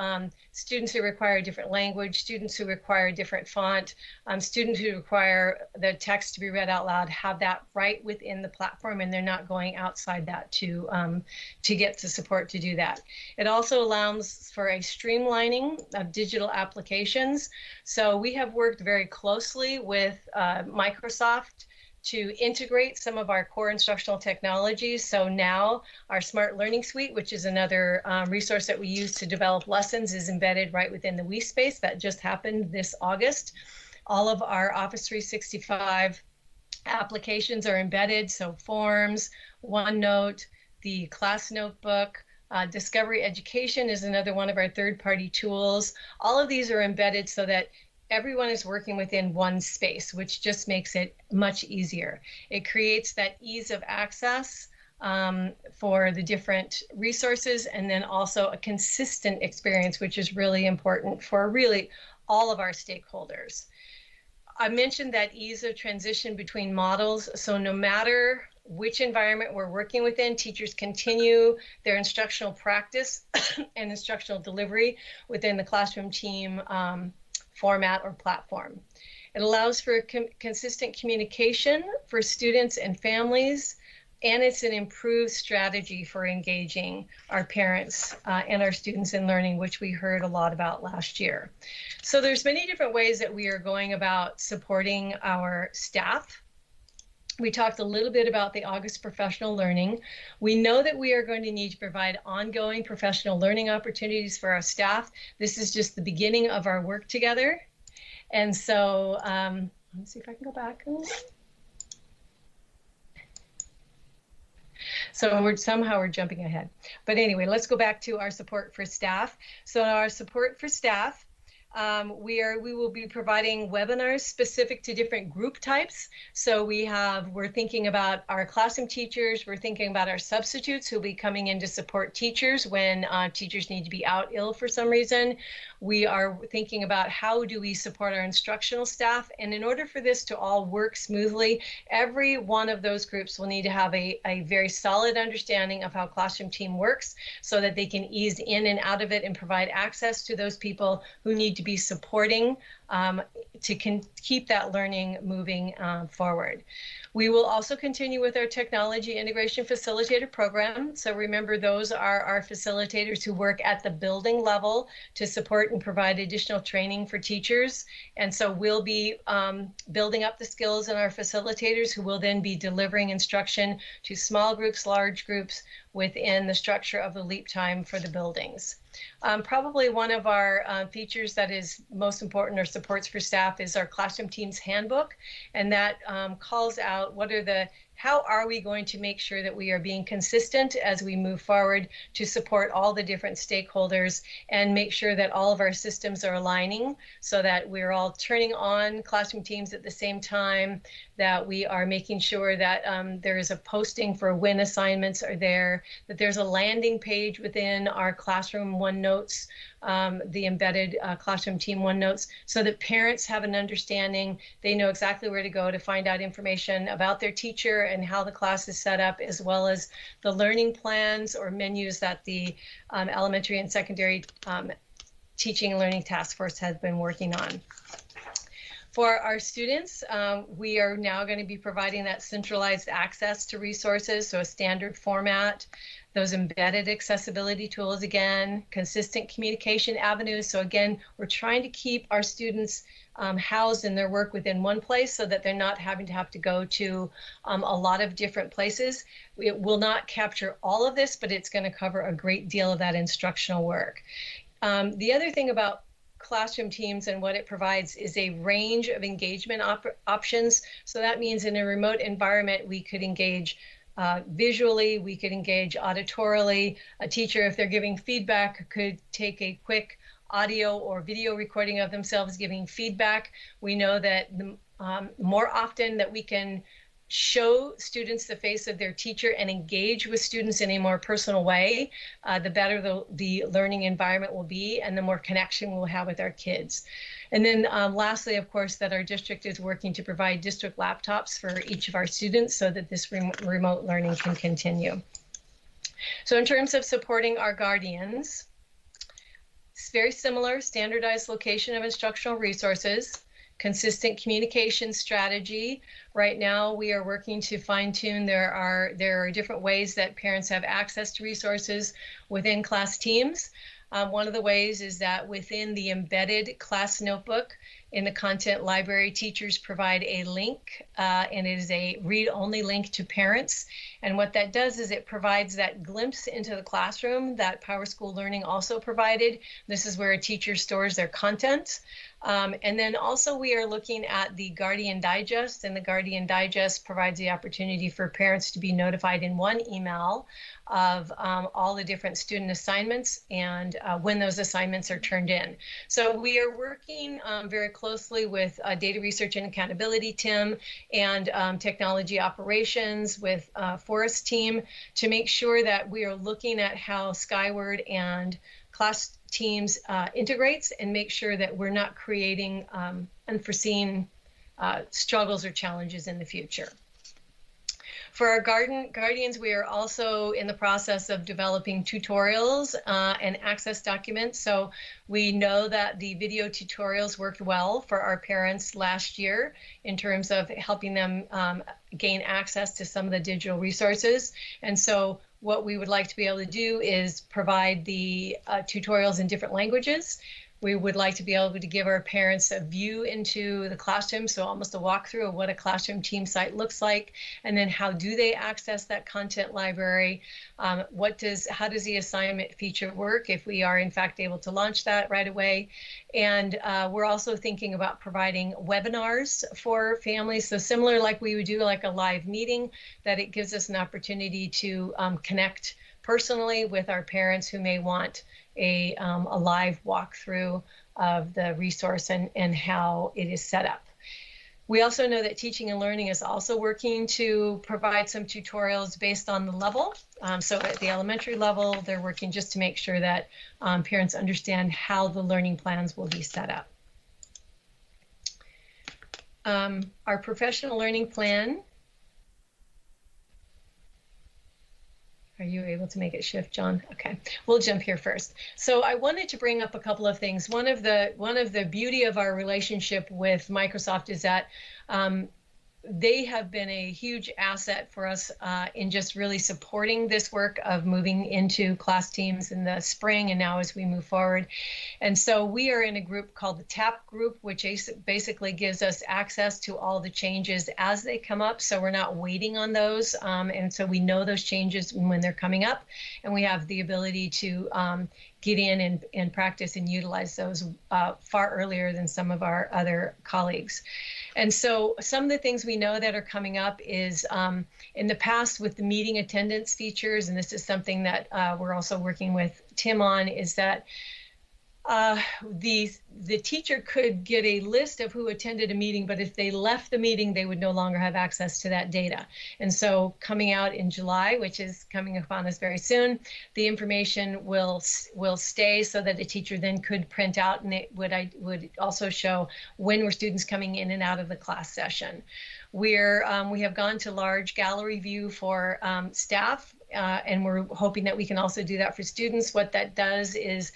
students who require a different language, students who require a different font, students who require the text to be read out loud have that right within the platform, and they're not going outside that to get the support to do that. It also allows for a streamlining of digital applications. So we have worked very closely with Microsoft to integrate some of our core instructional technologies. So now our Smart Learning Suite, which is another resource that we use to develop lessons, is embedded right within the WeSpace. That just happened this August. All of our Office 365 applications are embedded, so Forms, OneNote, the Class Notebook, Discovery Education is another one of our third-party tools. All of these are embedded so that everyone is working within one space, which just makes it much easier. It creates that ease of access for the different resources, and then also a consistent experience, which is really important for really all of our stakeholders. I mentioned that ease of transition between models. So no matter which environment we're working within, teachers continue their instructional practice and instructional delivery within the classroom team format or platform. It allows for consistent communication for students and families, and it's an improved strategy for engaging our parents and our students in learning, which we heard a lot about last year. So there's many different ways that we are going about supporting our staff. We talked a little bit about the August professional learning. We know that we are going to need to provide ongoing professional learning opportunities for our staff. This is just the beginning of our work together. And so let me see if I can go back. So we're jumping ahead. But anyway, let's go back to our support for staff. So our support for staff, we will be providing webinars specific to different group types. So we're thinking about our classroom teachers, we're thinking about our substitutes who'll be coming in to support teachers when teachers need to be out ill for some reason. We are thinking about how do we support our instructional staff. And in order for this to all work smoothly, every one of those groups will need to have a very solid understanding of how Classroom Team works, so that they can ease in and out of it and provide access to those people who need to be supporting to keep that learning moving forward. We will also continue with our technology integration facilitator program. So remember, those are our facilitators who work at the building level to support and provide additional training for teachers. And so we'll be building up the skills in our facilitators, who will then be delivering instruction to small groups, large groups within the structure of the LEAP time for the buildings. Probably one of our features that is most important or supports for staff is our Classroom Teams Handbook, and that calls out how are we going to make sure that we are being consistent as we move forward to support all the different stakeholders and make sure that all of our systems are aligning, so that we're all turning on Classroom Teams at the same time, that we are making sure that there is a posting for when assignments are there, that there's a landing page within our Classroom OneNotes, the embedded Classroom Team OneNotes, so that parents have an understanding. They know exactly where to go to find out information about their teacher and how the class is set up, as well as the learning plans or menus that the elementary and secondary teaching and learning task force has been working on. For our students, we are now going to be providing that centralized access to resources, so a standard format, those embedded accessibility tools again, consistent communication avenues. So again, we're trying to keep our students housed in their work within one place so that they're not having to go to a lot of different places. It will not capture all of this, but it's going to cover a great deal of that instructional work. The other thing about classroom teams and what it provides is a range of engagement options. So that means in a remote environment, we could engage visually, we could engage auditorily. A teacher, if they're giving feedback, could take a quick audio or video recording of themselves giving feedback. We know that the more often that we can show students the face of their teacher and engage with students in a more personal way, the better the learning environment will be and the more connection we'll have with our kids. And then lastly, of course, that our district is working to provide district laptops for each of our students so that this remote learning can continue. So in terms of supporting our guardians, it's very similar, standardized location of instructional resources, consistent communication strategy. Right now, we are working to fine-tune. There are different ways that parents have access to resources within class teams. One of the ways is that within the embedded class notebook in the content library, teachers provide a link, and it is a read-only link to parents. And what that does is it provides that glimpse into the classroom that PowerSchool Learning also provided. This is where a teacher stores their content. And then also we are looking at the Guardian Digest, and the Guardian Digest provides the opportunity for parents to be notified in one email of all the different student assignments and when those assignments are turned in. So we are working very closely with Data Research and Accountability, Tim, and Technology Operations with Forest team to make sure that we are looking at how Skyward and class teams integrates and make sure that we're not creating unforeseen struggles or challenges in the future. For our guardians, we are also in the process of developing tutorials and access documents. So we know that the video tutorials worked well for our parents last year in terms of helping them gain access to some of the digital resources. And so what we would like to be able to do is provide the tutorials in different languages. We would like to be able to give our parents a view into the classroom, so almost a walkthrough of what a classroom team site looks like, and then how do they access that content library? How does the assignment feature work if we are in fact able to launch that right away? And we're also thinking about providing webinars for families, so similar like we would do like a live meeting, that it gives us an opportunity to connect personally with our parents who may want a live walkthrough of the resource and how it is set up. We also know that Teaching and Learning is also working to provide some tutorials based on the level. So at the elementary level, they're working just to make sure that parents understand how the learning plans will be set up. Our professional learning plan. Are you able to make it shift, John? Okay, we'll jump here first. So I wanted to bring up a couple of things. One of the beauty of our relationship with Microsoft is that they have been a huge asset for us in just really supporting this work of moving into class teams in the spring and now as we move forward. And so we are in a group called the TAP group, which basically gives us access to all the changes as they come up. So we're not waiting on those. And so we know those changes when they're coming up, and we have the ability to get in and practice and utilize those far earlier than some of our other colleagues. And so some of the things we know that are coming up is in the past with the meeting attendance features, and this is something that we're also working with Tim on, is that the teacher could get a list of who attended a meeting, but if they left the meeting, they would no longer have access to that data. And so coming out in July, which is coming upon us very soon, the information will stay so that the teacher then could print out, and it would also show when were students coming in and out of the class session. We have gone to large gallery view for staff, and we're hoping that we can also do that for students. What that does is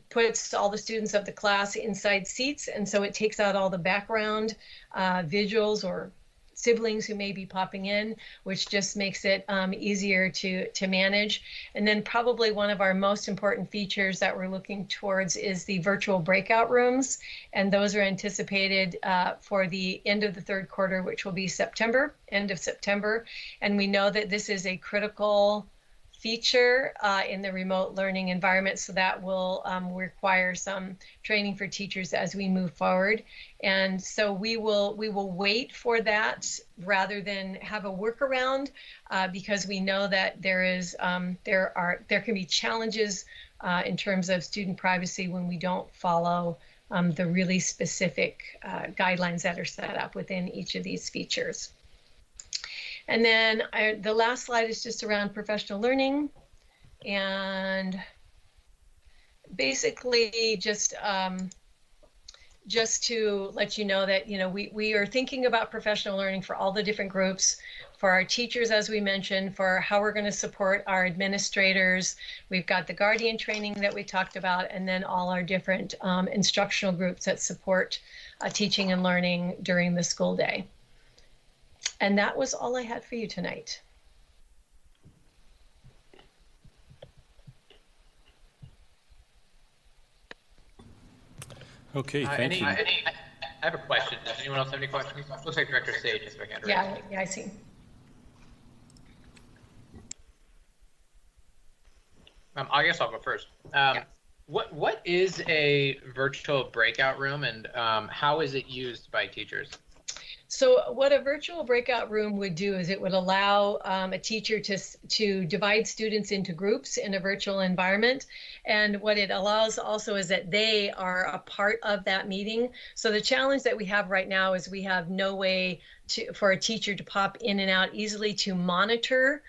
puts all the students of the class inside seats, and so it takes out all the background visuals or siblings who may be popping in, which just makes it easier to manage. And then probably one of our most important features that we're looking towards is the virtual breakout rooms. And those are anticipated for the end of the third quarter, which will be September, end of September. And we know that this is a critical feature in the remote learning environment, so that will require some training for teachers as we move forward. And so we will wait for that rather than have a workaround, because we know that there can be challenges in terms of student privacy when we don't follow the really specific guidelines that are set up within each of these features. And then the last slide is just around professional learning, and basically just to let you know that we are thinking about professional learning for all the different groups, for our teachers, as we mentioned, for how we're going to support our administrators. We've got the Guardian training that we talked about, and then all our different instructional groups that support teaching and learning during the school day. And that was all I had for you tonight. Okay, thank you. I have a question. Does anyone else have any questions? Looks like Director Sage has their hand raised. Yeah, I see. I guess I'll go first. What is a virtual breakout room, and how is it used by teachers? So what a virtual breakout room would do is it would allow a teacher to divide students into groups in a virtual environment. And what it allows also is that they are a part of that meeting. So the challenge that we have right now is we have no way for a teacher to pop in and out easily to monitor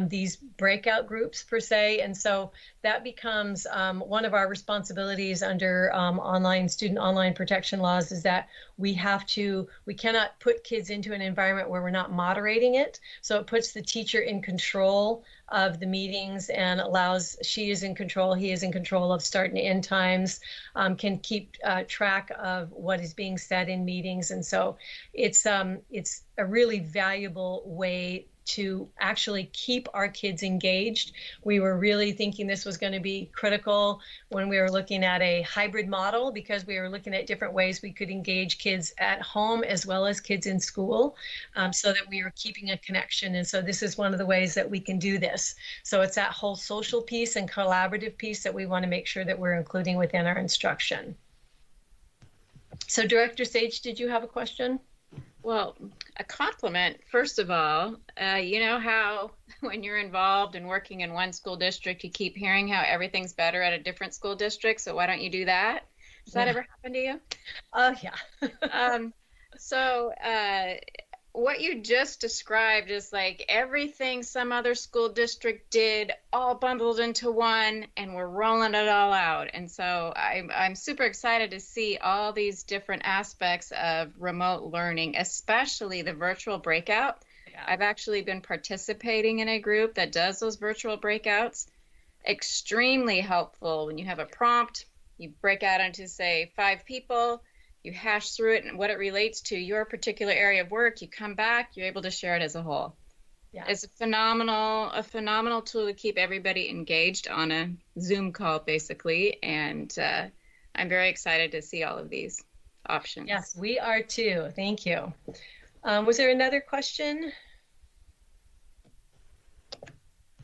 these breakout groups per se. And so that becomes one of our responsibilities under student online protection laws, is that we cannot put kids into an environment where we're not moderating it. So it puts the teacher in control of the meetings and allows, she is in control, he is in control of start and end times, can keep track of what is being said in meetings. And so it's a really valuable way to actually keep our kids engaged. We were really thinking this was going to be critical when we were looking at a hybrid model, because we were looking at different ways we could engage kids at home as well as kids in school, so that we were keeping a connection. And so this is one of the ways that we can do this. So it's that whole social piece and collaborative piece that we want to make sure that we're including within our instruction. So Director Sage, did you have a question? Well, a compliment, first of all. You know how when you're involved and working in one school district, you keep hearing how everything's better at a different school district, so why don't you do that? Does that ever happen to you? Oh, yeah. So what you just described is like everything some other school district did all bundled into one, and we're rolling it all out. And so I'm super excited to see all these different aspects of remote learning, especially the virtual breakout. Yeah. I've actually been participating in a group that does those virtual breakouts. Extremely helpful when you have a prompt, you break out into, say, 5 people, you hash through it and what it relates to your particular area of work, you come back, you're able to share it as a whole. Yeah. It's a phenomenal tool to keep everybody engaged on a Zoom call, basically. And I'm very excited to see all of these options. Yes, we are too. Thank you. Was there another question?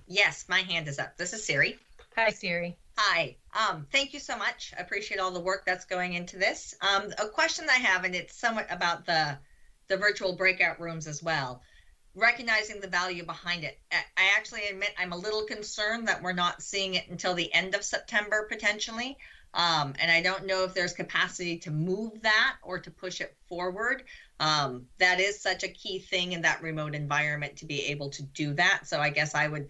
Yes, my hand is up. This is Siri. Hi, Siri. Hi. Thank you so much. I appreciate all the work that's going into this. A question I have, and it's somewhat about the virtual breakout rooms as well, recognizing the value behind it. I actually admit I'm a little concerned that we're not seeing it until the end of September potentially. And I don't know if there's capacity to move that or to push it forward. That is such a key thing in that remote environment to be able to do that. So I guess I would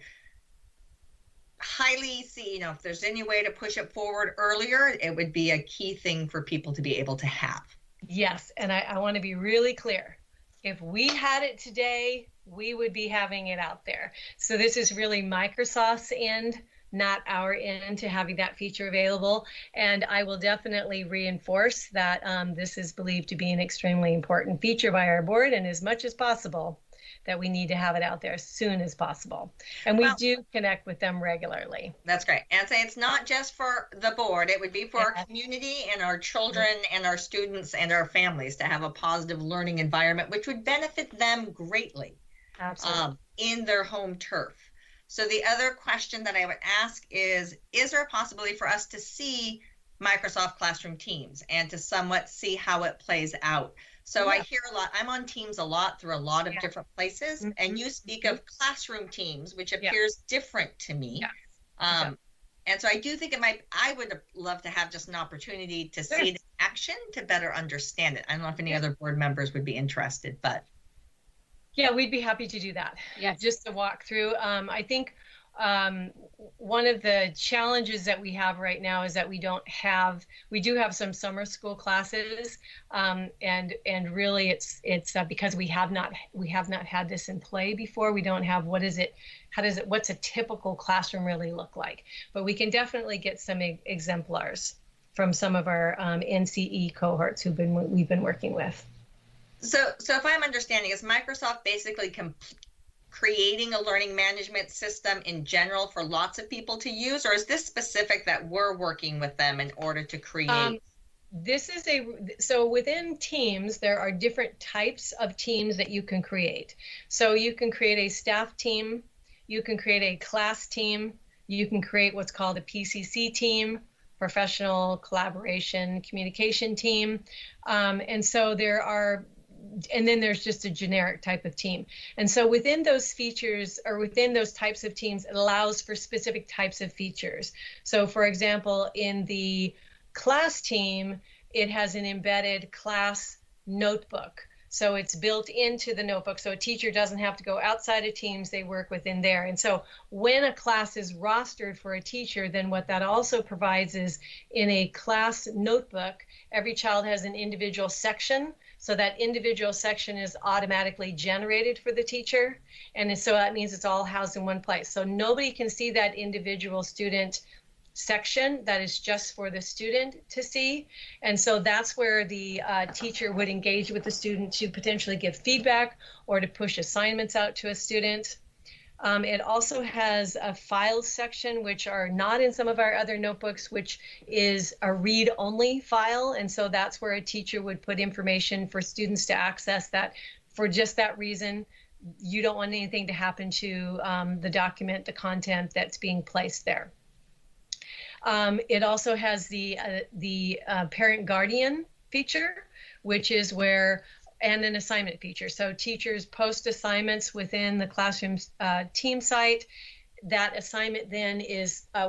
highly see, if there's any way to push it forward earlier, it would be a key thing for people to be able to have. Yes, and I want to be really clear. If we had it today, we would be having it out there. So this is really Microsoft's end not our end to having that feature available. And I will definitely reinforce that this is believed to be an extremely important feature by our board, and as much as possible, that we need to have it out there as soon as possible. And we do connect with them regularly. That's great. And say it's not just for the board, it would be for our community and our children and our students and our families to have a positive learning environment, which would benefit them greatly. Absolutely. In their home turf. So the other question that I would ask is there a possibility for us to see Microsoft Classroom Teams and to somewhat see how it plays out? So I hear a lot, I'm on Teams a lot through a lot of different places, and you speak of Classroom Teams, which appears different to me. And so I do think I would love to have just an opportunity to see it in action to better understand it. I don't know if any other board members would be interested, but. Yeah, we'd be happy to do that. Yeah, just to walk through. I think one of the challenges that we have right now is that we do have some summer school classes, and really it's because we have not had this in play before. We don't have what's a typical classroom really look like. But we can definitely get some exemplars from some of our NCE cohorts we've been working with. So if I'm understanding, is Microsoft basically creating a learning management system in general for lots of people to use, or is this specific that we're working with them in order to create? So within Teams, there are different types of teams that you can create. So you can create a staff team, you can create a class team, you can create what's called a PCC team, professional collaboration communication team, and so and then there's just a generic type of team. And so within those features, or within those types of teams, it allows for specific types of features. So for example, in the class team, it has an embedded class notebook. So it's built into the notebook. So a teacher doesn't have to go outside of Teams, they work within there. And so when a class is rostered for a teacher, then what that also provides is in a class notebook, every child has an individual section. So that individual section is automatically generated for the teacher. And so that means it's all housed in one place. So nobody can see that individual student section that is just for the student to see. And so that's where the teacher would engage with the student to potentially give feedback or to push assignments out to a student. It also has a files section, which are not in some of our other notebooks, which is a read-only file. And so that's where a teacher would put information for students to access that for just that reason. You don't want anything to happen to the document, the content that's being placed there. It also has the parent-guardian feature, which is where, and an assignment feature. So teachers post assignments within the classroom team site. That assignment then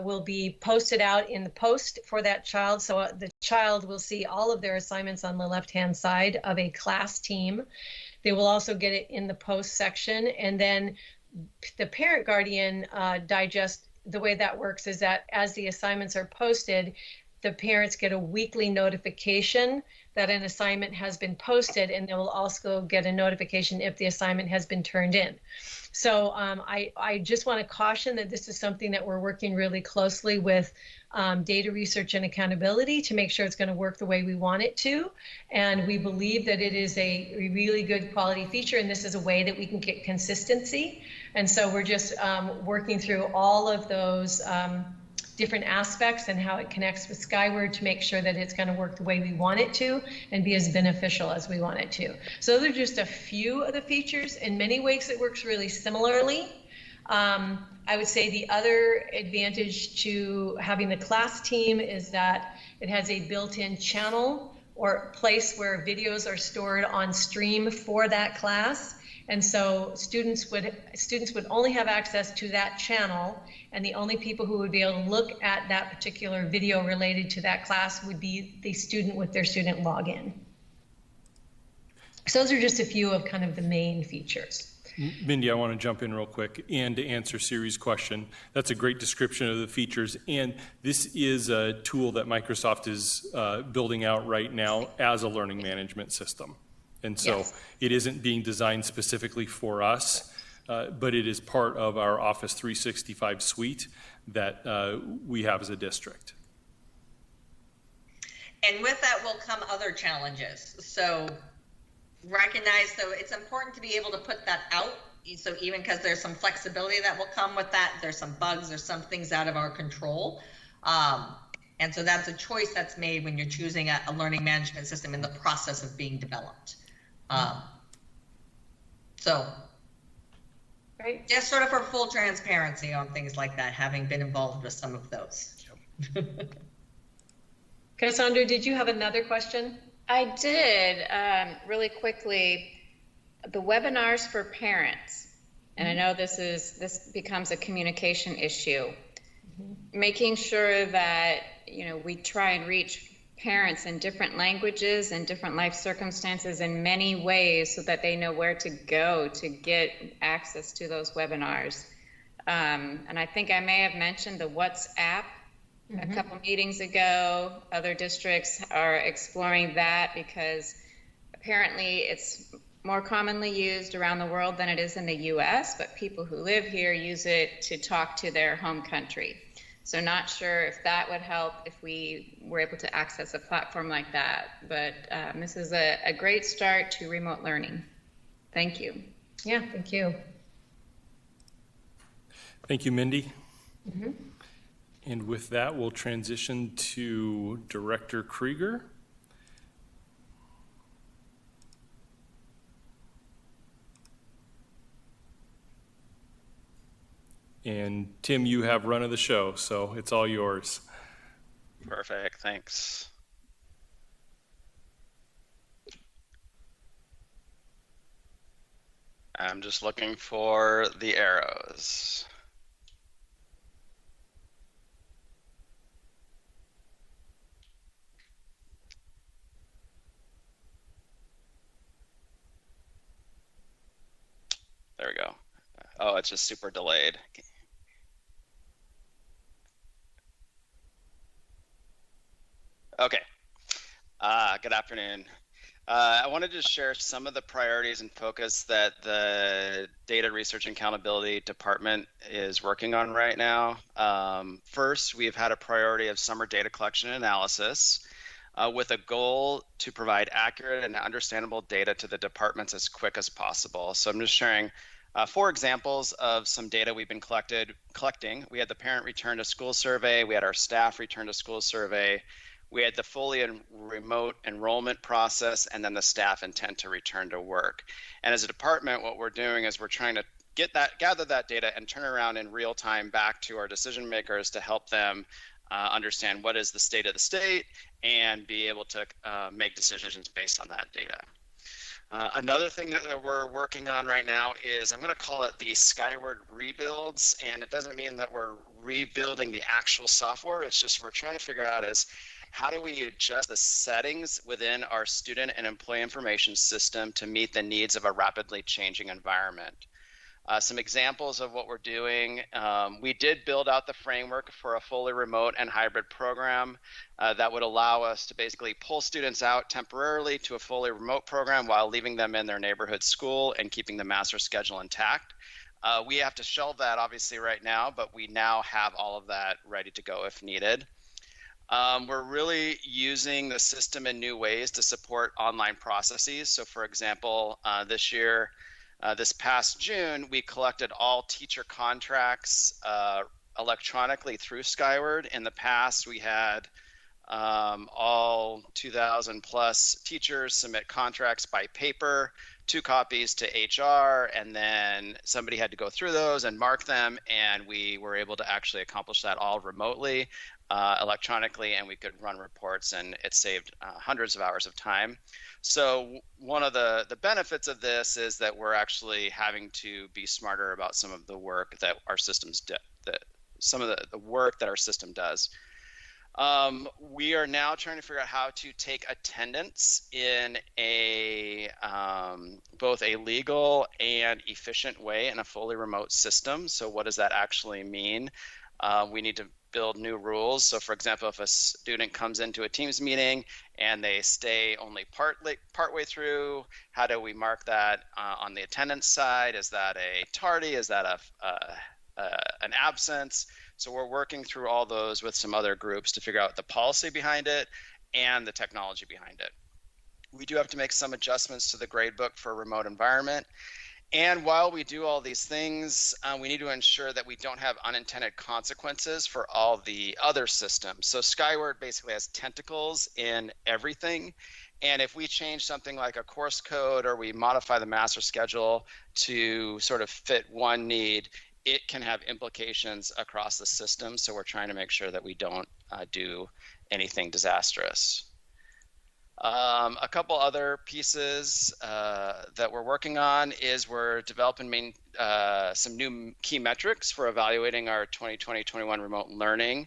will be posted out in the post for that child. So the child will see all of their assignments on the left-hand side of a class team. They will also get it in the post section. And then the parent-guardian digest. The way that works is that as the assignments are posted, the parents get a weekly notification that an assignment has been posted, and they will also get a notification if the assignment has been turned in. So I just want to caution that this is something that we're working really closely with data research and accountability to make sure it's going to work the way we want it to. And we believe that it is a really good quality feature, and this is a way that we can get consistency. And so we're just working through all of those different aspects and how it connects with Skyward to make sure that it's going to work the way we want it to and be as beneficial as we want it to. So those are just a few of the features. In many ways, it works really similarly. I would say the other advantage to having the class team is that it has a built-in channel or place where videos are stored on stream for that class. And so students would only have access to that channel, and the only people who would be able to look at that particular video related to that class would be the student with their student login. So those are just a few of kind of the main features. Mindy, I want to jump in real quick and to answer Siri's question. That's a great description of the features, and this is a tool that Microsoft is building out right now as a learning management system. And so it isn't being designed specifically for us. but it is part of our Office 365 suite that we have as a district. And with that will come other challenges. So recognize, though, it's important to be able to put that out. So even because there's some flexibility that will come with that, there's some bugs, there's some things out of our control. And so that's a choice that's made when you're choosing a learning management system in the process of being developed. So Right. just sort of for full transparency on things like that, having been involved with some of those. Cassandra, did you have another question? I did, really quickly, the webinars for parents, and I know this becomes a communication issue. Making sure that, we try and reach parents in different languages and different life circumstances in many ways so that they know where to go to get access to those webinars. And I think I may have mentioned the WhatsApp a couple meetings ago. Other districts are exploring that because apparently it's more commonly used around the world than it is in the US, but people who live here use it to talk to their home country. So not sure if that would help if we were able to access a platform like that. But this is a great start to remote learning. Thank you. Yeah, thank you. Thank you, Mindy. And with that, we'll transition to Director Krieger. And Tim, you have run of the show, so it's all yours. Perfect, thanks. I'm just looking for the arrows. There we go. Oh, it's just super delayed. Okay. Good afternoon. I wanted to share some of the priorities and focus that the Data Research and Accountability Department is working on right now. First, we've had a priority of summer data collection and analysis with a goal to provide accurate and understandable data to the departments as quick as possible. So I'm just sharing 4 examples of some data we've been collecting. We had the parent return to school survey, we had our staff return to school survey, we had the fully remote enrollment process, and then the staff intent to return to work. And as a department, what we're doing is we're trying to gather that data and turn around in real time back to our decision makers to help them understand what is the state of the state and be able to make decisions based on that data. Another thing that we're working on right now is, I'm going to call it the Skyward rebuilds, and it doesn't mean that we're rebuilding the actual software. It's just we're trying to figure out is how do we adjust the settings within our student and employee information system to meet the needs of a rapidly changing environment. Some examples of what we're doing, we did build out the framework for a fully remote and hybrid program that would allow us to basically pull students out temporarily to a fully remote program while leaving them in their neighborhood school and keeping the master schedule intact. We have to shelve that obviously right now, but we now have all of that ready to go if needed. We're really using the system in new ways to support online processes. So for example, this past June, we collected all teacher contracts electronically through Skyward. In the past, we had all 2,000 plus teachers submit contracts by paper, 2 copies to HR, and then somebody had to go through those and mark them, and we were able to actually accomplish that all remotely, electronically, and we could run reports, and it saved hundreds of hours of time. So one of the benefits of this is that we're actually having to be smarter about some of the work that our systems do, some of the work that our system does. We are now trying to figure out how to take attendance in a both a legal and efficient way in a fully remote system. So what does that actually mean? We need to build new rules. So for example, if a student comes into a Teams meeting and they stay only partway through, how do we mark that on the attendance side? Is that a tardy? Is that an absence? So we're working through all those with some other groups to figure out the policy behind it and the technology behind it. We do have to make some adjustments to the gradebook for a remote environment. And while we do all these things, we need to ensure that we don't have unintended consequences for all the other systems. So Skyward basically has tentacles in everything. And if we change something like a course code or we modify the master schedule to sort of fit one need, it can have implications across the system. So we're trying to make sure that we don't do anything disastrous. A couple other pieces that we're working on is we're developing some new key metrics for evaluating our 2020-21 remote learning.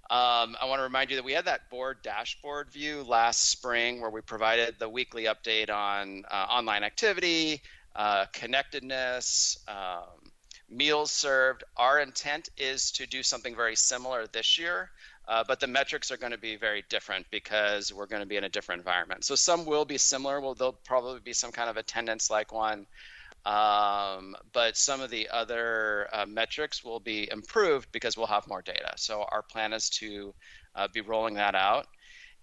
I want to remind you that we had that board dashboard view last spring where we provided the weekly update on online activity, connectedness, meals served. Our intent is to do something very similar this year. But the metrics are going to be very different because we're going to be in a different environment. So some will be similar. Well, there'll probably be some kind of attendance like one. But some of the other metrics will be improved because we'll have more data. So our plan is to be rolling that out.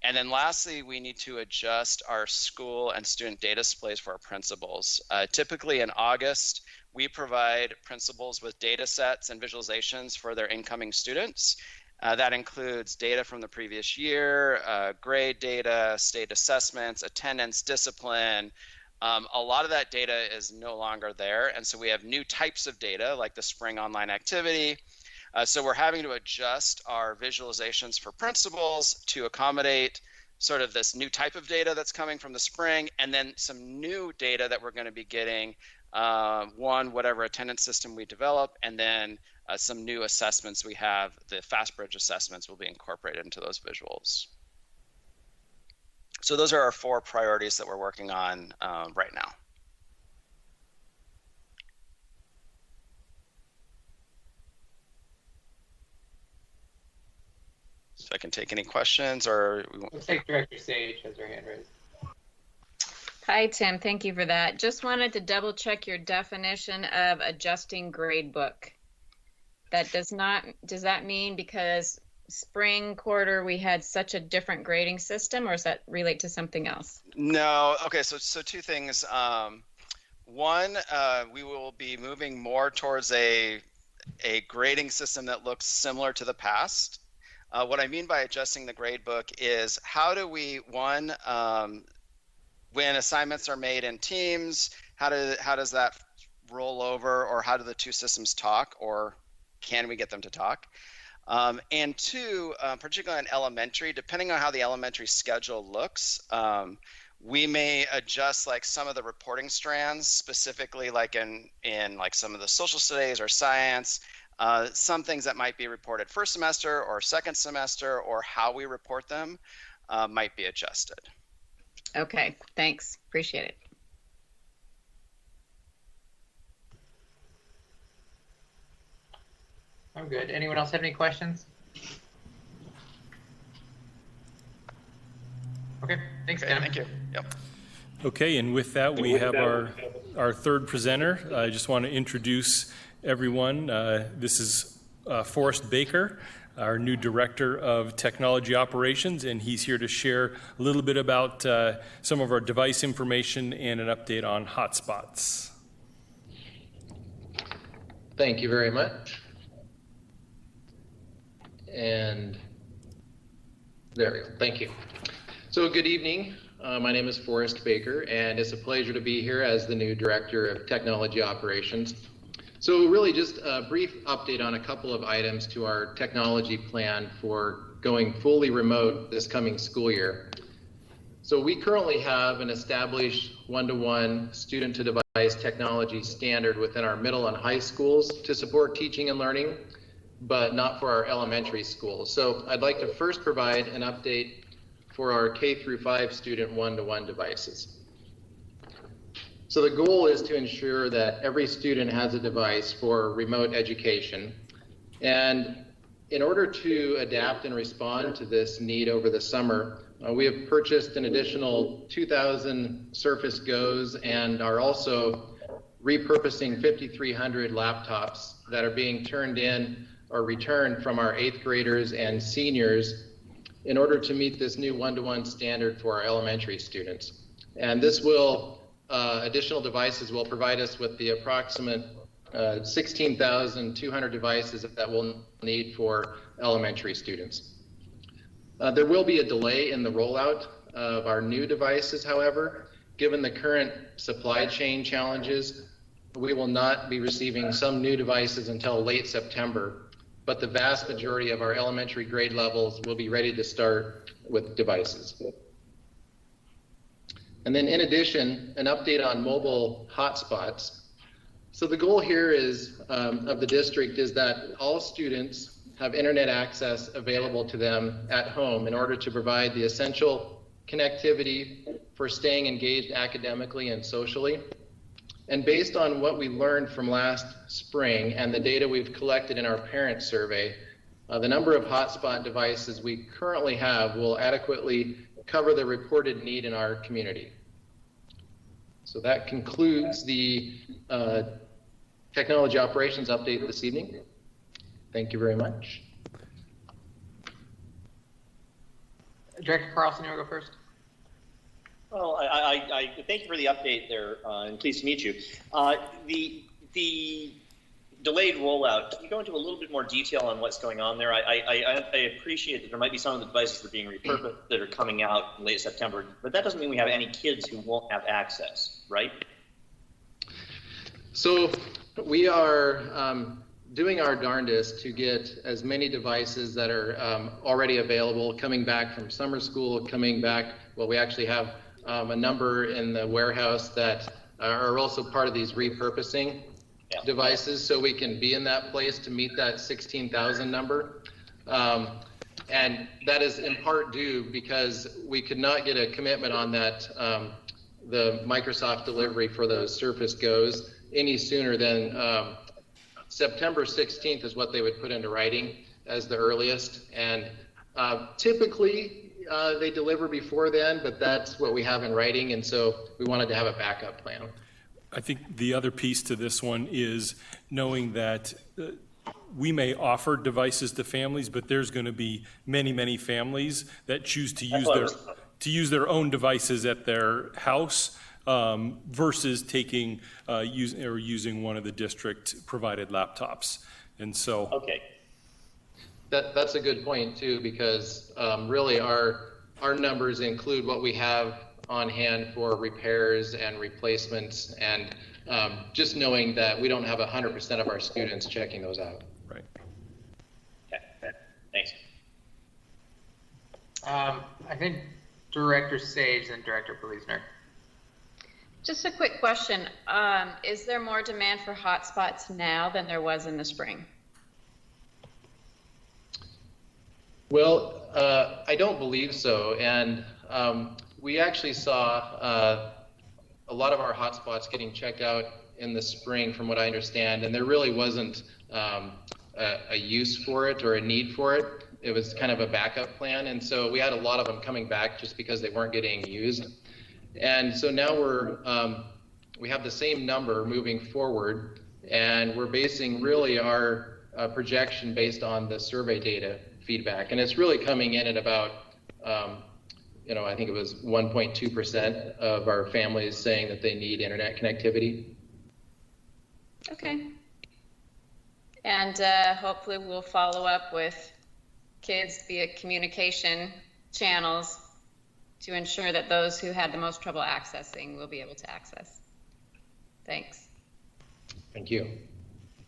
And then lastly, we need to adjust our school and student data displays for our principals. Typically in August, we provide principals with data sets and visualizations for their incoming students. That includes data from the previous year, grade data, state assessments, attendance, discipline. A lot of that data is no longer there. And so we have new types of data like the spring online activity. So we're having to adjust our visualizations for principals to accommodate sort of this new type of data that's coming from the spring, and then some new data that we're going to be getting, whatever attendance system we develop, and then some new assessments we have, the FastBridge assessments will be incorporated into those visuals. So those are our 4 priorities that we're working on right now. So I can take any questions or... Looks like Director Sage has her hand raised. Hi, Tim. Thank you for that. Just wanted to double check your definition of adjusting gradebook. That does that mean because spring quarter we had such a different grading system, or does that relate to something else? No. Okay, so 2 things. One, we will be moving more towards a grading system that looks similar to the past. What I mean by adjusting the gradebook is how do we, one, when assignments are made in teams, how does that roll over, or how do the 2 systems talk, or can we get them to talk? And 2, particularly in elementary, depending on how the elementary schedule looks, we may adjust like some of the reporting strands, specifically like in like some of the social studies or science, some things that might be reported first semester or second semester, or how we report them might be adjusted. Okay, thanks. Appreciate it. I'm good. Anyone else have any questions? Okay, thanks, Okay, Tim. thank you. Yep. Okay, and with that, we have our third presenter. I just want to introduce everyone. This is Forrest Baker, our new Director of Technology Operations, and he's here to share a little bit about some of our device information and an update on hotspots. Thank you very much. And there we go. Thank you. So good evening. My name is Forrest Baker, and it's a pleasure to be here as the new Director of Technology Operations. So really just a brief update on a couple of items to our technology plan for going fully remote this coming school year. So we currently have an established one-to-one student-to-device technology standard within our middle and high schools to support teaching and learning, but not for our elementary schools. So I'd like to first provide an update for our K-5 student one-to-one devices. So the goal is to ensure that every student has a device for remote education. And in order to adapt and respond to this need over the summer, we have purchased an additional 2,000 Surface Go's and are also repurposing 5,300 laptops that are being turned in or returned from our 8th graders and seniors in order to meet this new one-to-one standard for our elementary students. And this will, additional devices will provide us with the approximate 16,200 devices that we'll need for elementary students. There will be a delay in the rollout of our new devices, however. Given the current supply chain challenges, we will not be receiving some new devices until late September, but the vast majority of our elementary grade levels will be ready to start with devices. And then in addition, an update on mobile hotspots. So the goal here is, of the district, is that all students have internet access available to them at home in order to provide the essential connectivity for staying engaged academically and socially. And based on what we learned from last spring and the data we've collected in our parent survey, the number of hotspot devices we currently have will adequately cover the reported need in our community. So that concludes the technology operations update this evening. Thank you very much. Director Carlson, you want to go first? Well, I thank you for the update there, and pleased to meet you. The delayed rollout, can you go into a little bit more detail on what's going on there? I appreciate that there might be some of the devices that are being repurposed that are coming out in late September, but that doesn't mean we have any kids who won't have access, right? So we are doing our darndest to get as many devices that are already available, coming back from summer school, coming back, well, we actually have a number in the warehouse that are also part of these repurposing devices, so we can be in that place to meet that 16,000 number. And that is in part due because we could not get a commitment on that, the Microsoft delivery for those Surface Go's any sooner than September 16th is what they would put into writing as the earliest. And typically they deliver before then, but that's what we have in writing. And so we wanted to have a backup plan. I think the other piece to this one is knowing that we may offer devices to families, but there's going to be many, many families that choose to use their own devices at their house versus taking using one of the district provided laptops. And so okay, that's a good point too, because really our numbers include what we have on hand for repairs and replacements, and just knowing that we don't have 100% of our students checking those out. Right. Okay. Thanks. I think Director Sage and Director Bleasner. Just a quick question. Is there more demand for hotspots now than there was in the spring? Well, I don't believe so. And we actually saw a lot of our hotspots getting checked out in the spring, from what I understand, and there really wasn't a use for it or a need for it. It was kind of a backup plan, and so we had a lot of them coming back just because they weren't getting used. And so now we have the same number moving forward, and we're basing really our projection based on the survey data feedback, and it's really coming in at about I think it was 1.2% of our families saying that they need internet connectivity. Okay. And hopefully we'll follow up with kids via communication channels to ensure that those who had the most trouble accessing will be able to access. Thanks. Thank you.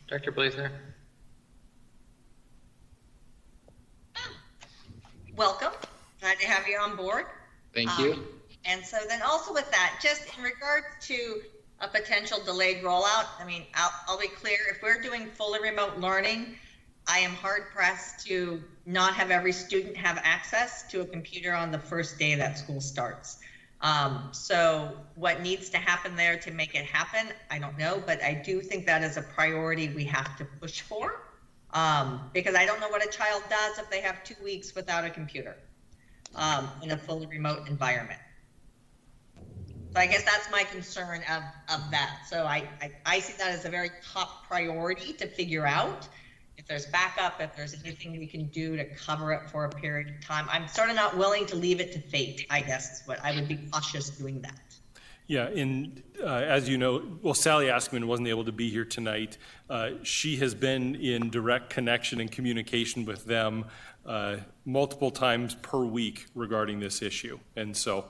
Dr. Bleasner. Welcome. Glad to have you on board. Thank you. And so then also with that, just in regards to a potential delayed rollout, I mean, I'll be clear, if we're doing fully remote learning, I am hard pressed to not have every student have access to a computer on the first day that school starts. So what needs to happen there to make it happen, I don't know, but I do think that is a priority we have to push for. because I don't know what a child does if they have 2 weeks without a computer in a fully remote environment. So I guess that's my concern of that. So I see that as a very top priority to figure out if there's backup, if there's anything we can do to cover it for a period of time. I'm sort of not willing to leave it to fate, I guess, but I would be cautious doing that. Yeah, and as you know, well, Sally Askman wasn't able to be here tonight. She has been in direct connection and communication with them multiple times per week regarding this issue. And so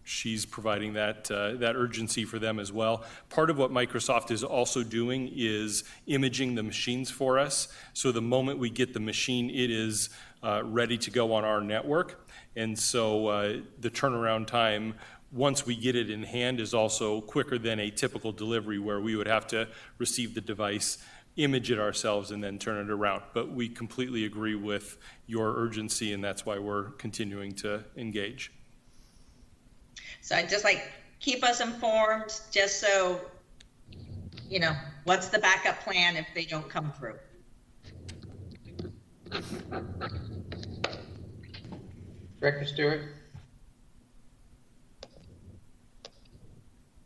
she's providing that urgency for them as well. Part of what Microsoft is also doing is imaging the machines for us. So the moment we get the machine, it is ready to go on our network. And so the turnaround time, once we get it in hand, is also quicker than a typical delivery where we would have to receive the device, image it ourselves, and then turn it around. But we completely agree with your urgency, and that's why we're continuing to engage. So I just like keep us informed, just so, you know, what's the backup plan if they don't come through? Director Stewart?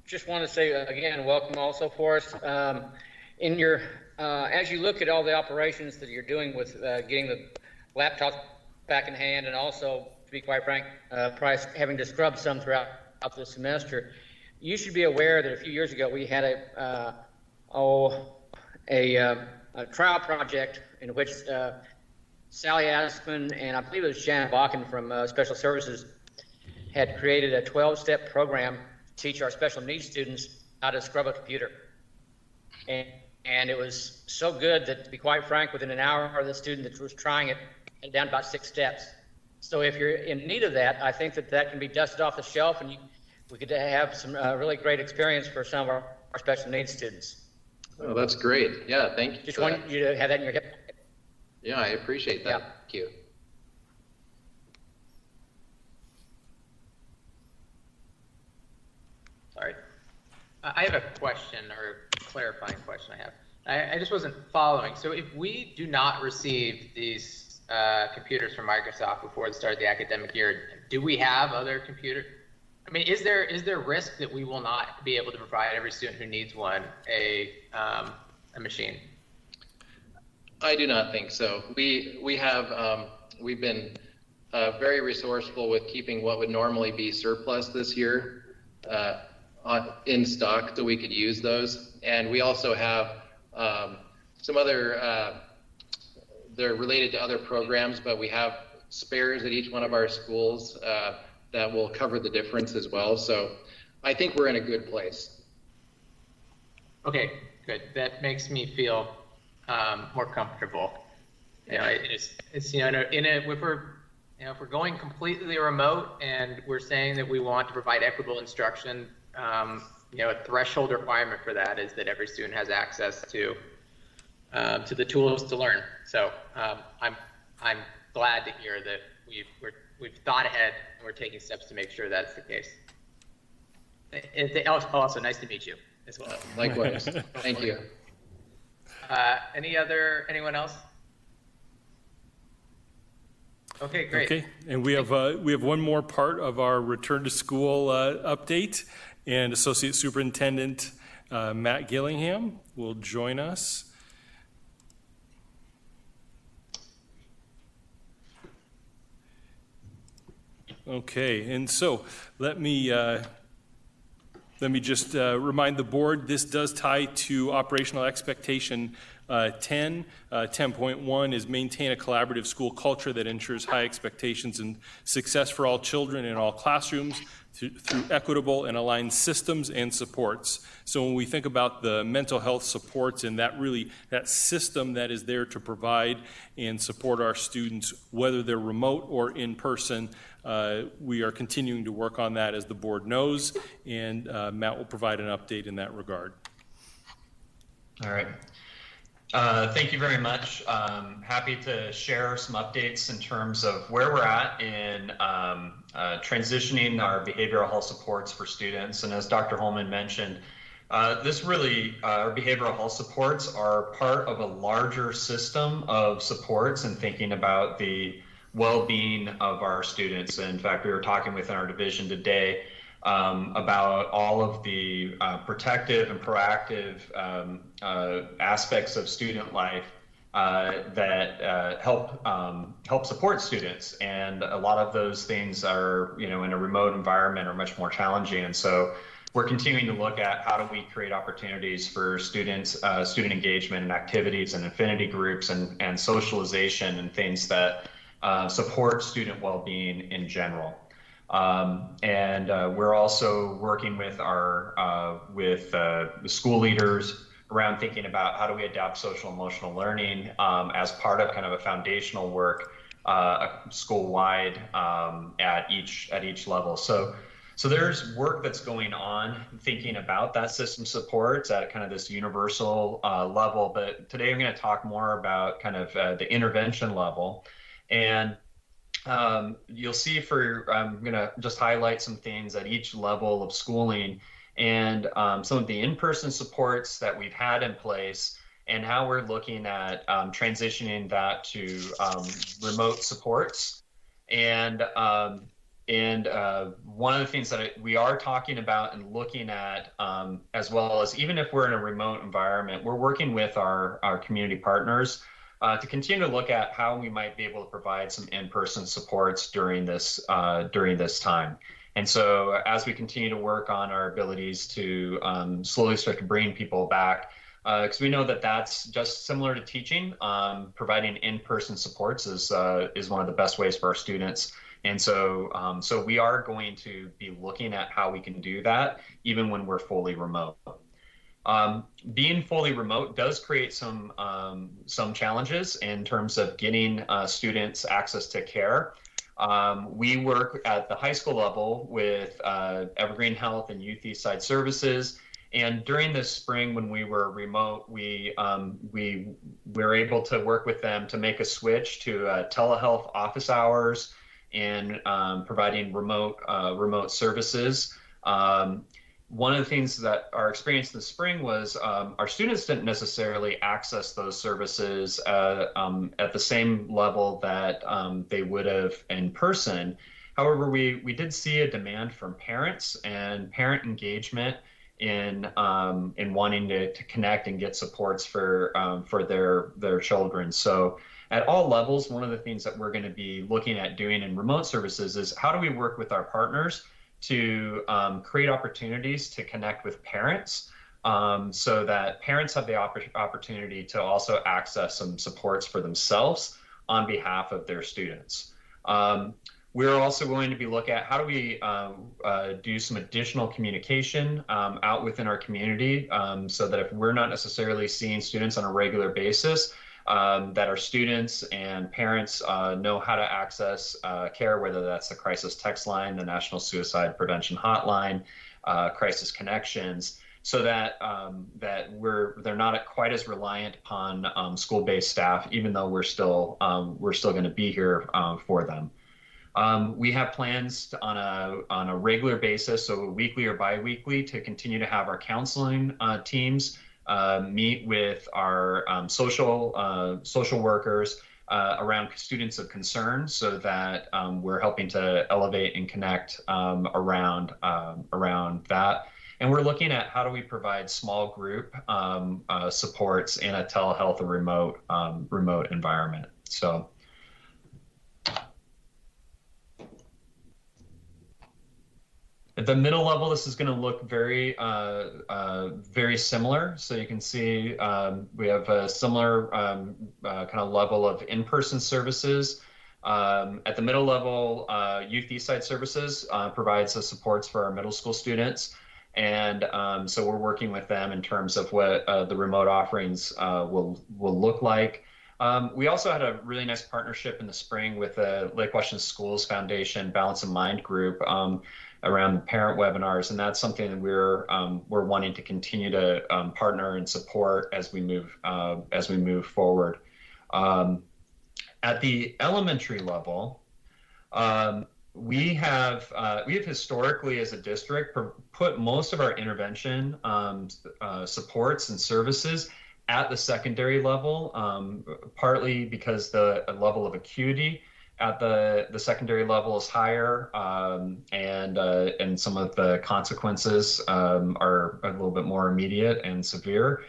Just want to say again, welcome also, Forrest. In your, as you look at all the operations that you're doing with getting the laptops back in hand, and also, to be quite frank, Price having to scrub some throughout the semester, you should be aware that a few years ago we had a trial project in which Sally Askman and I believe it was Shannon Bakken from Special Services had created a 12-step program to teach our special needs students how to scrub a computer. And it was so good that, to be quite frank, within an hour, the student that was trying it had down about 6 steps. So if you're in need of that, I think that can be dusted off the shelf, and we could have some really great experience for some of our special needs students. Oh, that's great. Yeah, thank you. Just want you to have that in your hip. Yeah, I appreciate that. Yeah. Thank you. Sorry. I have a question, or a clarifying question I have. I just wasn't following. So if we do not receive these computers from Microsoft before the start of the academic year, do we have other computers? I mean, is there risk that we will not be able to provide every student who needs one a machine? I do not think so. We have we've been very resourceful with keeping what would normally be surplus this year in stock, so we could use those. And we also have some other they're related to other programs, but we have spares at each one of our schools that will cover the difference as well. So I think we're in a good place. Okay, good. That makes me feel more comfortable. You know, it's you know, if we're going completely remote and we're saying that we want to provide equitable instruction, you know, a threshold requirement for that is that every student has access to the tools to learn. So I'm glad to hear that we've thought ahead and we're taking steps to make sure that's the case. Also, nice to meet you as well. Likewise. Thank you. Anyone else? Okay, great. Okay, and we have one more part of our return to school update, and Associate Superintendent Matt Gillingham will join us. Okay, and so let me just remind the board, this does tie to operational expectation 10. 10.1 is maintain a collaborative school culture that ensures high expectations and success for all children in all classrooms through equitable and aligned systems and supports. So when we think about the mental health supports and that system that is there to provide and support our students, whether they're remote or in person, we are continuing to work on that, as the board knows, and Matt will provide an update in that regard. All right. Thank you very much. Happy to share some updates in terms of where we're at in transitioning our behavioral health supports for students. And as Dr. Holman mentioned, This really, our behavioral health supports are part of a larger system of supports and thinking about the well-being of our students. In fact, we were talking within our division today about all of the protective and proactive aspects of student life that help support students, and a lot of those things are, in a remote environment, are much more challenging. And so we're continuing to look at how do we create opportunities for students, student engagement and activities and affinity groups and socialization and things that support student well-being in general. We're also working with the school leaders around thinking about how do we adapt social emotional learning as part of kind of a foundational work school-wide at each level. So there's work that's going on thinking about that system supports at kind of this universal level, but today I'm going to talk more about kind of the intervention level. And you'll see I'm going to just highlight some things at each level of schooling and some of the in-person supports that we've had in place and how we're looking at transitioning that to remote supports. And one of the things that we are talking about and looking at, as well as even if we're in a remote environment, we're working with our community partners to continue to look at how we might be able to provide some in-person supports during this time. And so as we continue to work on our abilities to slowly start to bring people back, because we know that that's just similar to teaching, providing in-person supports is one of the best ways for our students. And so, so we are going to be looking at how we can do that, even when we're fully remote. Being fully remote does create some challenges in terms of getting students access to care. We work at the high school level with Evergreen Health and Youth Eastside Services. And during this spring, when we were remote, we were able to work with them to make a switch to telehealth office hours and providing remote services. One of the things that our experience in the spring was our students didn't necessarily access those services at the same level that they would have in person. However, we did see a demand from parents and parent engagement in wanting to connect and get supports for their children. So at all levels, one of the things that we're going to be looking at doing in remote services is how do we work with our partners to create opportunities to connect with parents so that parents have the opportunity to also access some supports for themselves on behalf of their students. We're also going to be looking at how do we do some additional communication out within our community so that if we're not necessarily seeing students on a regular basis, that our students and parents know how to access care, whether that's the crisis text line, the National Suicide Prevention Hotline, Crisis Connections, so that they're not quite as reliant upon school-based staff, even though we're still going to be here for them. We have plans on a regular basis, so weekly or biweekly, to continue to have our counseling teams meet with our social workers around students of concern, so that we're helping to elevate and connect around that. And we're looking at how do we provide small group supports in a telehealth or remote environment. So. At the middle level, this is going to look very similar. So you can see we have a similar kind of level of in-person services. At the middle level, Youth Eastside Services provides the supports for our middle school students. And so we're working with them in terms of what the remote offerings will look like. We also had a really nice partnership in the spring with the Lake Washington Schools Foundation Balance of Mind group around parent webinars, and that's something that we're wanting to continue to partner and support as we move forward. At the elementary level, we have historically as a district put most of our intervention supports and services at the secondary level, partly because the level of acuity at the secondary level is higher, and some of the consequences are a little bit more immediate and severe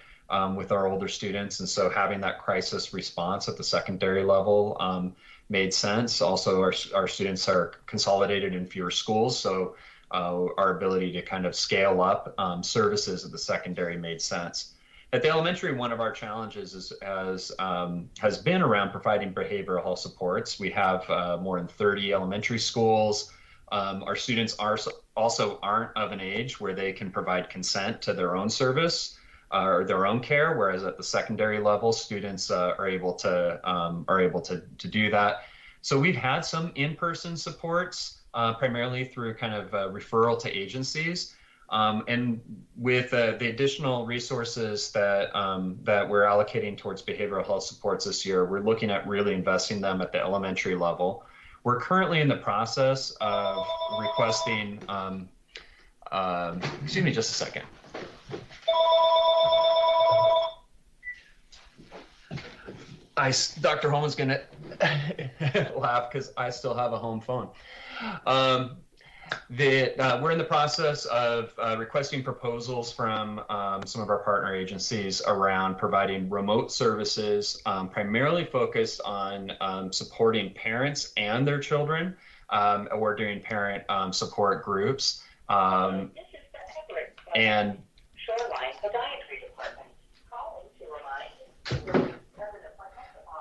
with our older students. And so having that crisis response at the secondary level made sense. Also, our students are consolidated in fewer schools, so our ability to kind of scale up services at the secondary made sense. At the elementary, one of our challenges has been around providing behavioral health supports. We have more than 30 elementary schools. Our students also aren't of an age where they can provide consent to their own service or their own care, whereas at the secondary level, students are able to do that. So we've had some in-person supports, primarily through kind of referral to agencies. And with the additional resources that we're allocating towards behavioral health supports this year, we're looking at really investing them at the elementary level. We're currently in the process of requesting, excuse me just a second. Dr. Holman's gonna laugh because I still have a home phone. We're in the process of requesting proposals from some of our partner agencies around providing remote services, primarily focused on supporting parents and their children. We're doing parent support groups. And Shoreline Podiatry Department. Calling Shoreline.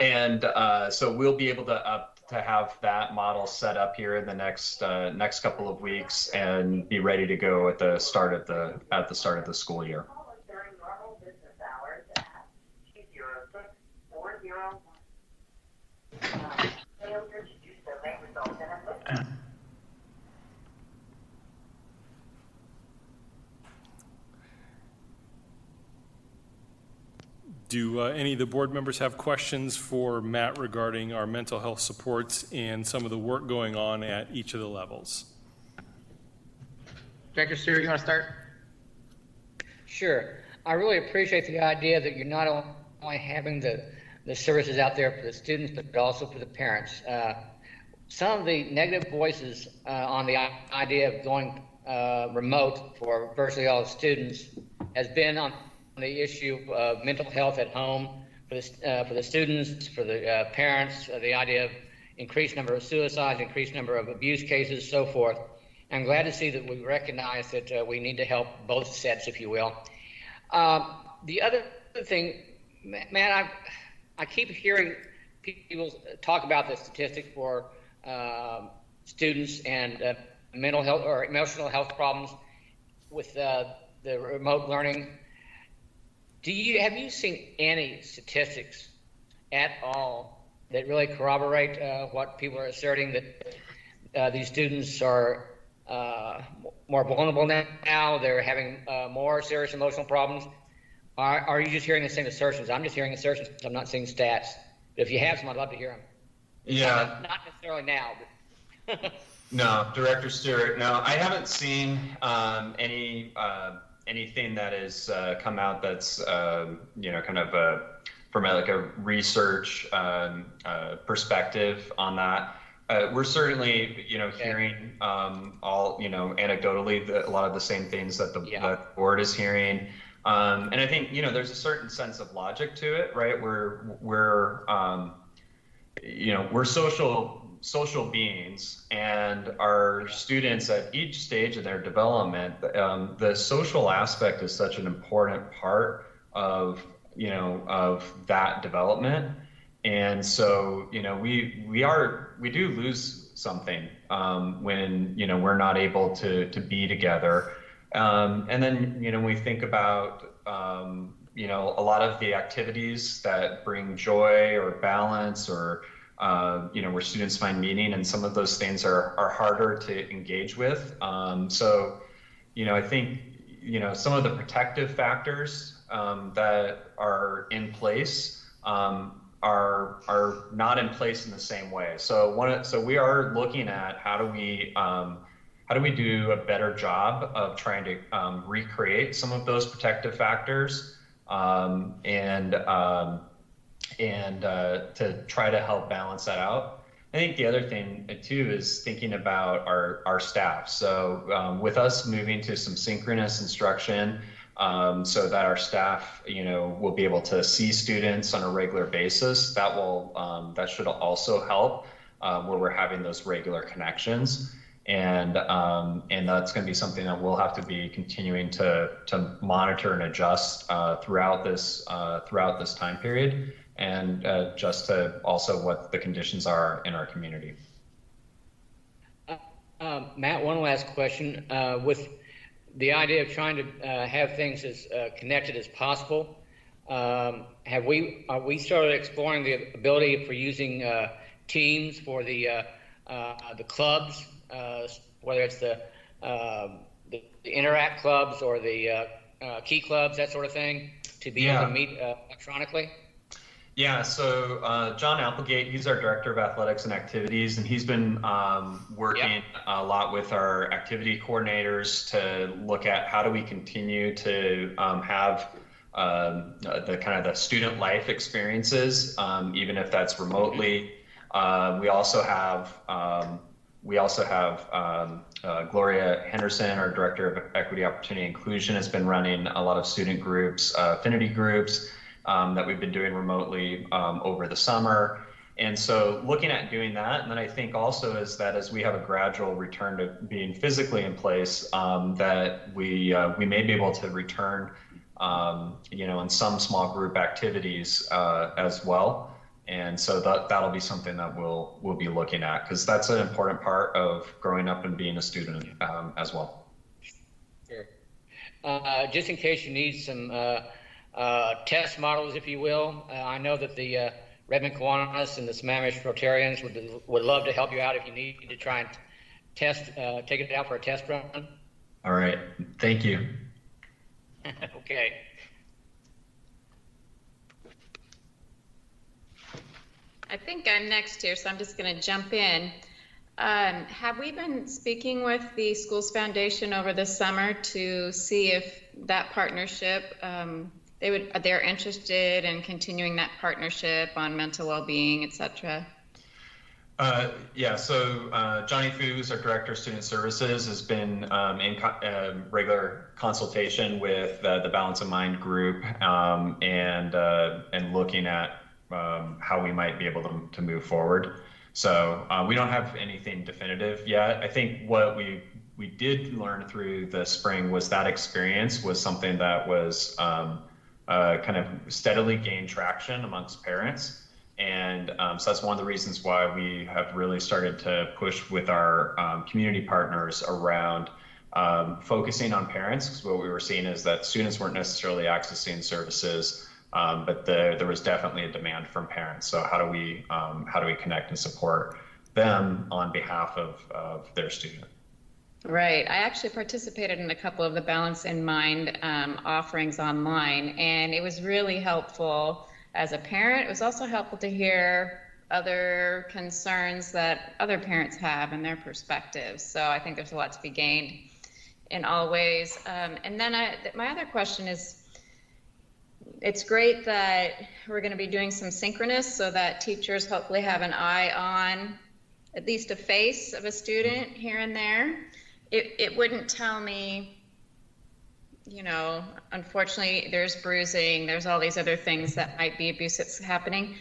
And so we'll be able to have that model set up here in the next couple of weeks and be ready to go at the start of the school year. During normal business hours at 206-401. Failure to do so may result in a missed. Do any of the board members have questions for Matt regarding our mental health supports and some of the work going on at each of the levels? Director Stewart, you want to start? Sure. I really appreciate the idea that you're not only having the services out there for the students, but also for the parents. Some of the negative voices on the idea of going remote for virtually all students has been on the issue of mental health at home for the students, for the parents, the idea of increased number of suicides, increased number of abuse cases, so forth. I'm glad to see that we recognize that we need to help both sets, if you will. The other thing, Matt, I keep hearing people talk about the statistics for students and mental health or emotional health problems with the remote learning. Have you seen any statistics at all that really corroborate what people are asserting, that these students are more vulnerable now, they're having more serious emotional problems? Are you just hearing the same assertions? I'm just hearing assertions. I'm not seeing stats. But if you have some, I'd love to hear them. Yeah. Not necessarily now, but No, Director Stewart, no, I haven't seen anything that has come out that's kind of from a research perspective on that. We're certainly hearing anecdotally a lot of the same things that the board is hearing, and I think there's a certain sense of logic to it, right? We're social beings, and our students at each stage of their development, the social aspect is such an important part of that development. And so we do lose something when we're not able to be together, and then we think about a lot of the activities that bring joy or balance or where students find meaning, and some of those things are harder to engage with. So, I think, some of the protective factors that are in place are not in place in the same way. So we are looking at how do we do a better job of trying to recreate some of those protective factors and to try to help balance that out. I think the other thing too is thinking about our staff. So with us moving to some synchronous instruction, so that our staff, will be able to see students on a regular basis, that should also help where we're having those regular connections. And that's going to be something that we'll have to be continuing to monitor and adjust throughout this time period, and just to also what the conditions are in our community. Matt, one last question. With the idea of trying to have things as connected as possible, are we started exploring the ability for using Teams for the clubs, whether it's the Interact clubs or the Key clubs, that sort of thing, to be able to meet electronically? Yeah, so John Applegate, he's our Director of Athletics and Activities, and he's been working a lot with our activity coordinators to look at how do we continue to have the kind of the student life experiences, even if that's remotely. We also have Gloria Henderson, our Director of Equity, Opportunity, Inclusion, has been running a lot of student groups, affinity groups, that we've been doing remotely over the summer. And so looking at doing that, and then I think also is that as we have a gradual return to being physically in place, that we may be able to return, in some small group activities as well. And so that'll be something that we'll be looking at, because that's an important part of growing up and being a student as well. Sure. Just in case you need some test models, if you will, I know that the Redmond Kiwanis and the Sammamish Rotarians would love to help you out if you need to try and take it out for a test run. All right, thank you. Okay. I think I'm next here, so I'm just going to jump in. Have we been speaking with the Schools Foundation over the summer to see if that partnership, they're interested in continuing that partnership on mental well-being, et cetera? Yeah, so Johnny Fu, who's our Director of Student Services, has been in regular consultation with the Balance of Mind group and looking at how we might be able to move forward. So we don't have anything definitive yet. I think what we did learn through the spring was that experience was something that was kind of steadily gained traction amongst parents. And so that's one of the reasons why we have really started to push with our community partners around focusing on parents, because what we were seeing is that students weren't necessarily accessing services, but there was definitely a demand from parents. So how do we connect and support them on behalf of their student? Right. I actually participated in a couple of the Balance in Mind offerings online, and it was really helpful as a parent. It was also helpful to hear other concerns that other parents have and their perspectives. So I think there's a lot to be gained in all ways. And then my other question is, it's great that we're going to be doing some synchronous so that teachers hopefully have an eye on at least a face of a student here and there. It wouldn't tell me, unfortunately there's bruising, there's all these other things that might be abuse that's happening.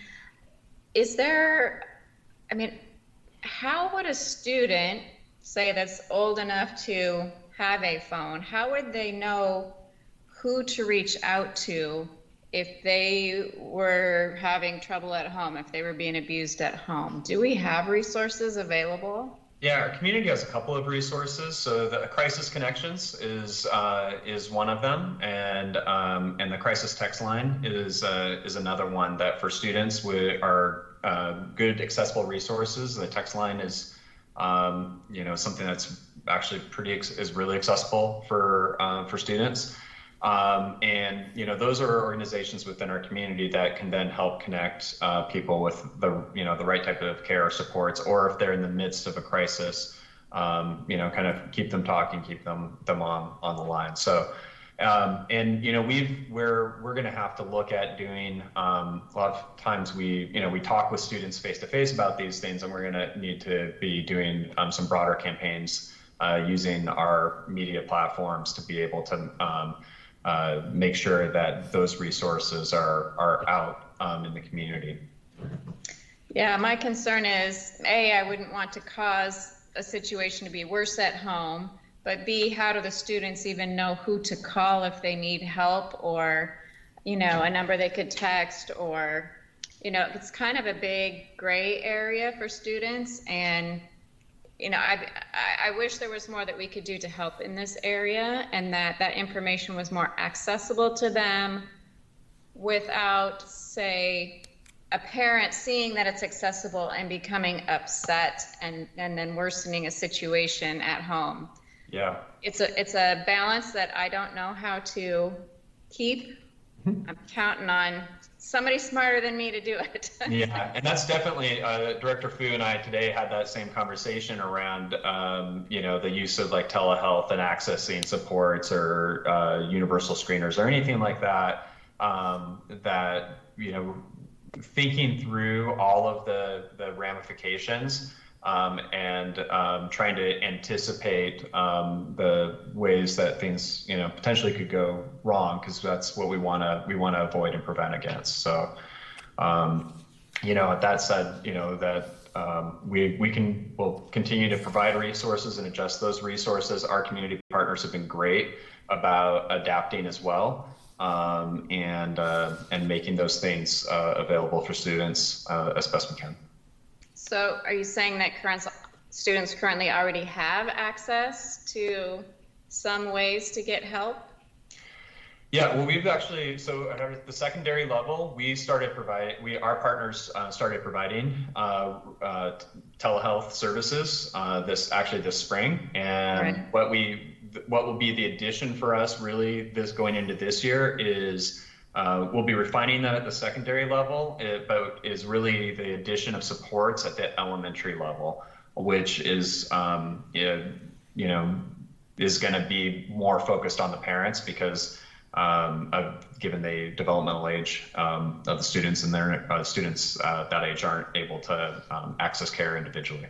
How would a student, say that's old enough to have a phone, how would they know who to reach out to if they were having trouble at home, if they were being abused at home? Do we have resources available? Yeah, our community has a couple of resources. So the Crisis Connections is one of them, and the Crisis Text Line is another one that for students are good accessible resources. The text line is something that's actually is really accessible for students. And those are organizations within our community that can then help connect people with the right type of care or supports, or if they're in the midst of a crisis, kind of keep them talking, keep them on the line. So, we're going to have to look at doing a lot of times we talk with students face to face about these things, and we're going to need to be doing some broader campaigns using our media platforms to be able to make sure that those resources are out in the community. Yeah, my concern is, A, I wouldn't want to cause a situation to be worse at home, but B, how do the students even know who to call if they need help, or, a number they could text, or, it's kind of a big gray area for students. And, I wish there was more that we could do to help in this area, and that information was more accessible to them without, say, a parent seeing that it's accessible and becoming upset and then worsening a situation at home. Yeah. It's a balance that I don't know how to keep. I'm counting on somebody smarter than me to do it. Yeah, and that's definitely, Director Fu and I today had that same conversation around, the use of like telehealth and accessing supports or universal screeners or anything like that, thinking through all of the ramifications and trying to anticipate the ways that things potentially could go wrong, because that's what we want to avoid and prevent against. So that said, we'll continue to provide resources and adjust those resources. Our community partners have been great about adapting as well, and making those things available for students as best we can. So are you saying that students currently already have access to some ways to get help? Yeah, well, we've actually, so at the secondary level, our partners started providing telehealth services this spring. And right. What will be the addition for us really going into this year is we'll be refining that at the secondary level, but is really the addition of supports at the elementary level, which is, is going to be more focused on the parents because given the developmental age of the students, and their students that age aren't able to access care individually.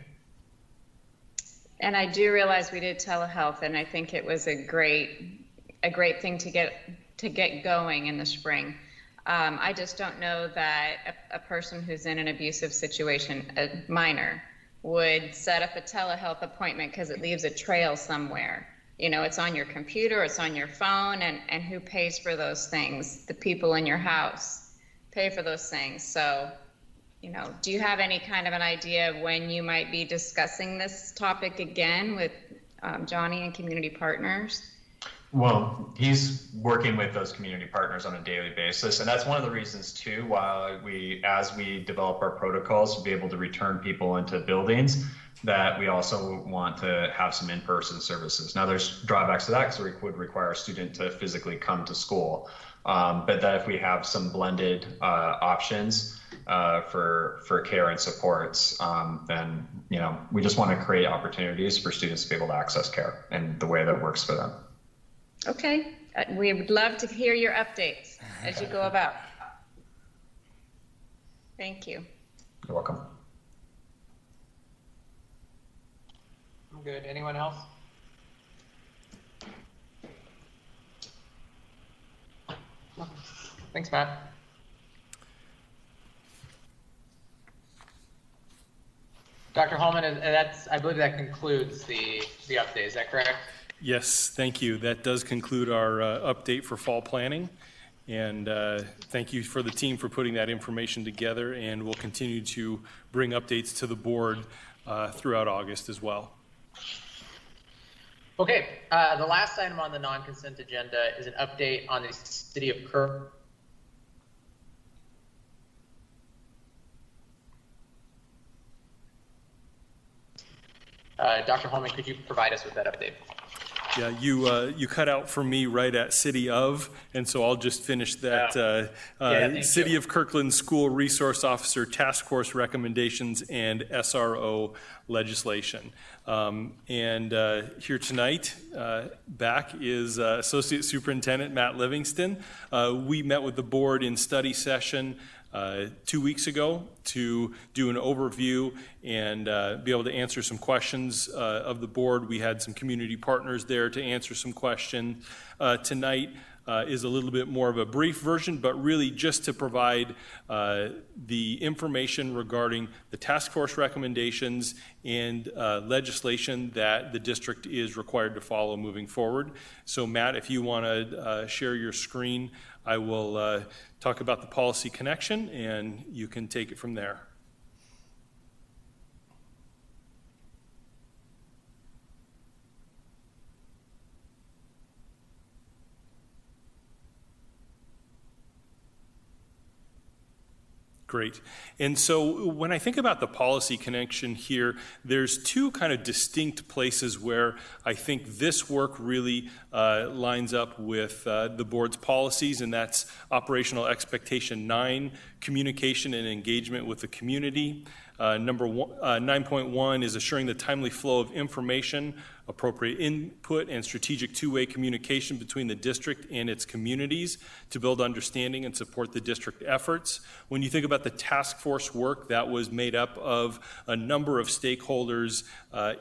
And I do realize we did telehealth, and I think it was a great thing to get going in the spring. I just don't know that a person who's in an abusive situation, a minor, would set up a telehealth appointment because it leaves a trail somewhere. It's on your computer, it's on your phone, and who pays for those things? The people in your house pay for those things. So, do you have any kind of an idea of when you might be discussing this topic again with Johnny and community partners? Well, he's working with those community partners on a daily basis. And that's one of the reasons too, as we develop our protocols to be able to return people into buildings, that we also want to have some in-person services. Now there's drawbacks to that because we would require a student to physically come to school. But that if we have some blended options for care and supports, then, we just want to create opportunities for students to be able to access care in the way that works for them. Okay, we would love to hear your updates as you go about. Thank you. You're welcome. I'm good. Anyone else? Thanks, Matt. Dr. Holman, I believe that concludes the update. Is that correct? Yes, thank you. That does conclude our update for fall planning. And thank you for the team for putting that information together. And we'll continue to bring updates to the board throughout August as well. Okay, the last item on the non-consent agenda is an update on the City of Kerr. Dr. Holman, could you provide us with that update? Yeah, you cut out for me right at City of, and so I'll just finish that. City of Kirkland School Resource Officer Task Force recommendations and SRO legislation. Here tonight, back is Associate Superintendent Matt Livingston. We met with the board in study session 2 weeks ago to do an overview and be able to answer some questions of the board. We had some community partners there to answer some questions. Tonight is a little bit more of a brief version, but really just to provide the information regarding the task force recommendations and legislation that the district is required to follow moving forward. So Matt, if you want to share your screen, I will talk about the policy connection and you can take it from there. Great. And so when I think about the policy connection here, there's two kind of distinct places where I think this work really lines up with the board's policies, and that's operational expectation 9, communication and engagement with the community. 9.1 is assuring the timely flow of information, appropriate input, and strategic two-way communication between the district and its communities to build understanding and support the district efforts. When you think about the task force work, that was made up of a number of stakeholders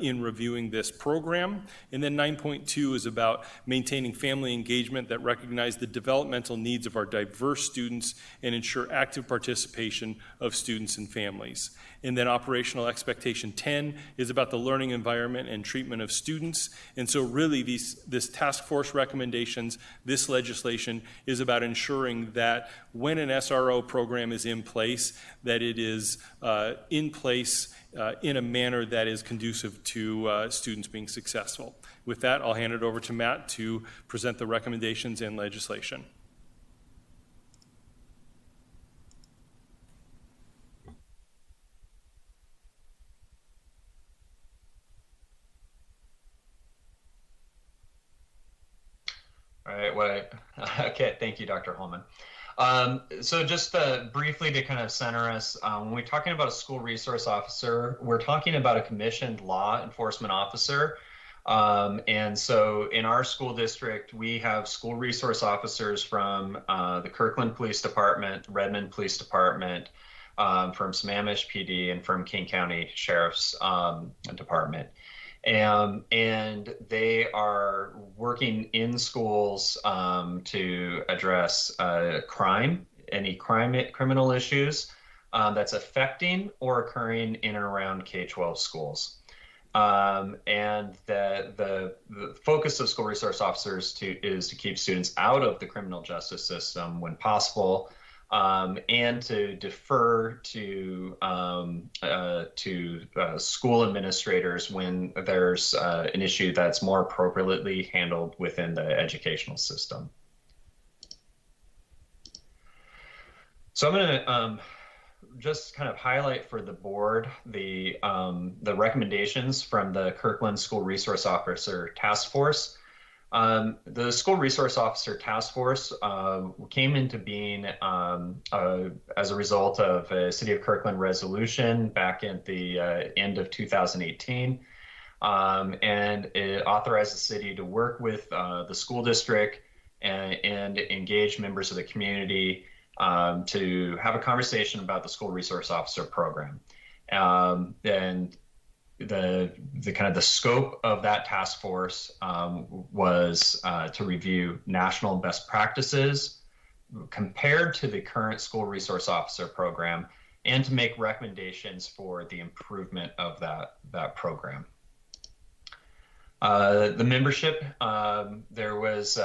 in reviewing this program. And then 9.2 is about maintaining family engagement that recognize the developmental needs of our diverse students and ensure active participation of students and families. And then operational expectation 10 is about the learning environment and treatment of students. And so really this task force recommendations, this legislation is about ensuring that when an SRO program is in place, that it is in place in a manner that is conducive to students being successful. With that, I'll hand it over to Matt to present the recommendations and legislation. All right, okay, thank you, Dr. Holman. So just briefly to kind of center us, when we're talking about a school resource officer, we're talking about a commissioned law enforcement officer. And so in our school district, we have school resource officers from the Kirkland Police Department, Redmond Police Department, from Sammamish PD, and from King County Sheriff's Department. And they are working in schools to address crime, any criminal issues that's affecting or occurring in and around K-12 schools. And the focus of school resource officers is to keep students out of the criminal justice system when possible, and to defer to school administrators when there's an issue that's more appropriately handled within the educational system. So I'm going to just kind of highlight for the board the recommendations from the Kirkland School Resource Officer Task Force. The School Resource Officer Task Force came into being as a result of a City of Kirkland resolution back at the end of 2018. And it authorized the city to work with the school district and engage members of the community to have a conversation about the School Resource Officer program. And the kind of the scope of that task force was to review national best practices compared to the current School Resource Officer program, and to make recommendations for the improvement of that program. The membership, there was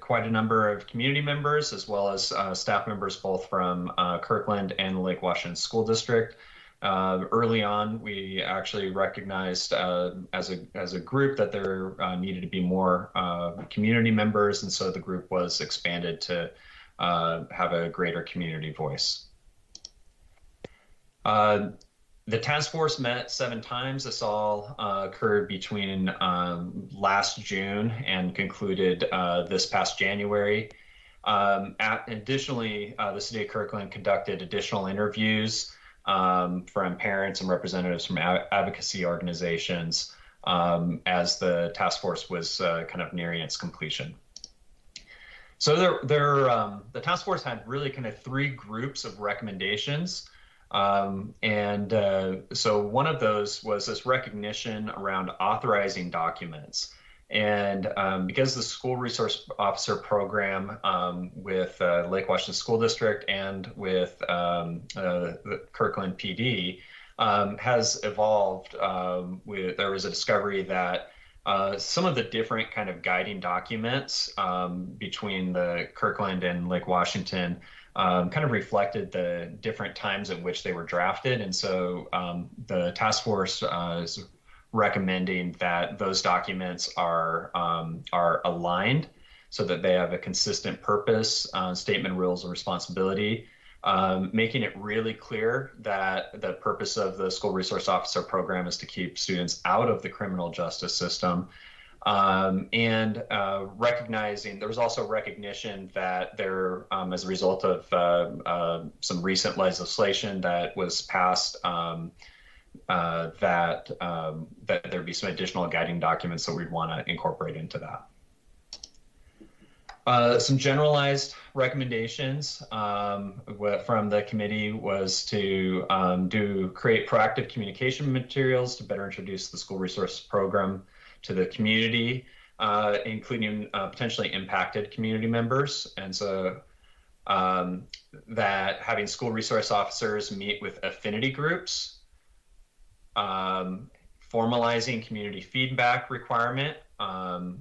quite a number of community members as well as staff members both from Kirkland and the Lake Washington School District. Early on, we actually recognized as a group that there needed to be more community members, and so the group was expanded to have a greater community voice. The task force met 7 times. This all occurred between last June and concluded this past January. Additionally, the City of Kirkland conducted additional interviews from parents and representatives from advocacy organizations as the task force was kind of nearing its completion. So the task force had really kind of 3 groups of recommendations. So one of those was this recognition around authorizing documents. And because the school resource officer program with Lake Washington School District and with the Kirkland PD has evolved, there was a discovery that some of the different kind of guiding documents between the Kirkland and Lake Washington kind of reflected the different times at which they were drafted. And so the task force is recommending that those documents are aligned so that they have a consistent purpose, statement, rules, and responsibility, making it really clear that the purpose of the school resource officer program is to keep students out of the criminal justice system. And recognizing, there was also recognition that there, as a result of some recent legislation that was passed, that there'd be some additional guiding documents that we'd want to incorporate into that. Some generalized recommendations from the committee was to create proactive communication materials to better introduce the school resource program to the community, including potentially impacted community members. And so that having school resource officers meet with affinity groups, formalizing community feedback requirement,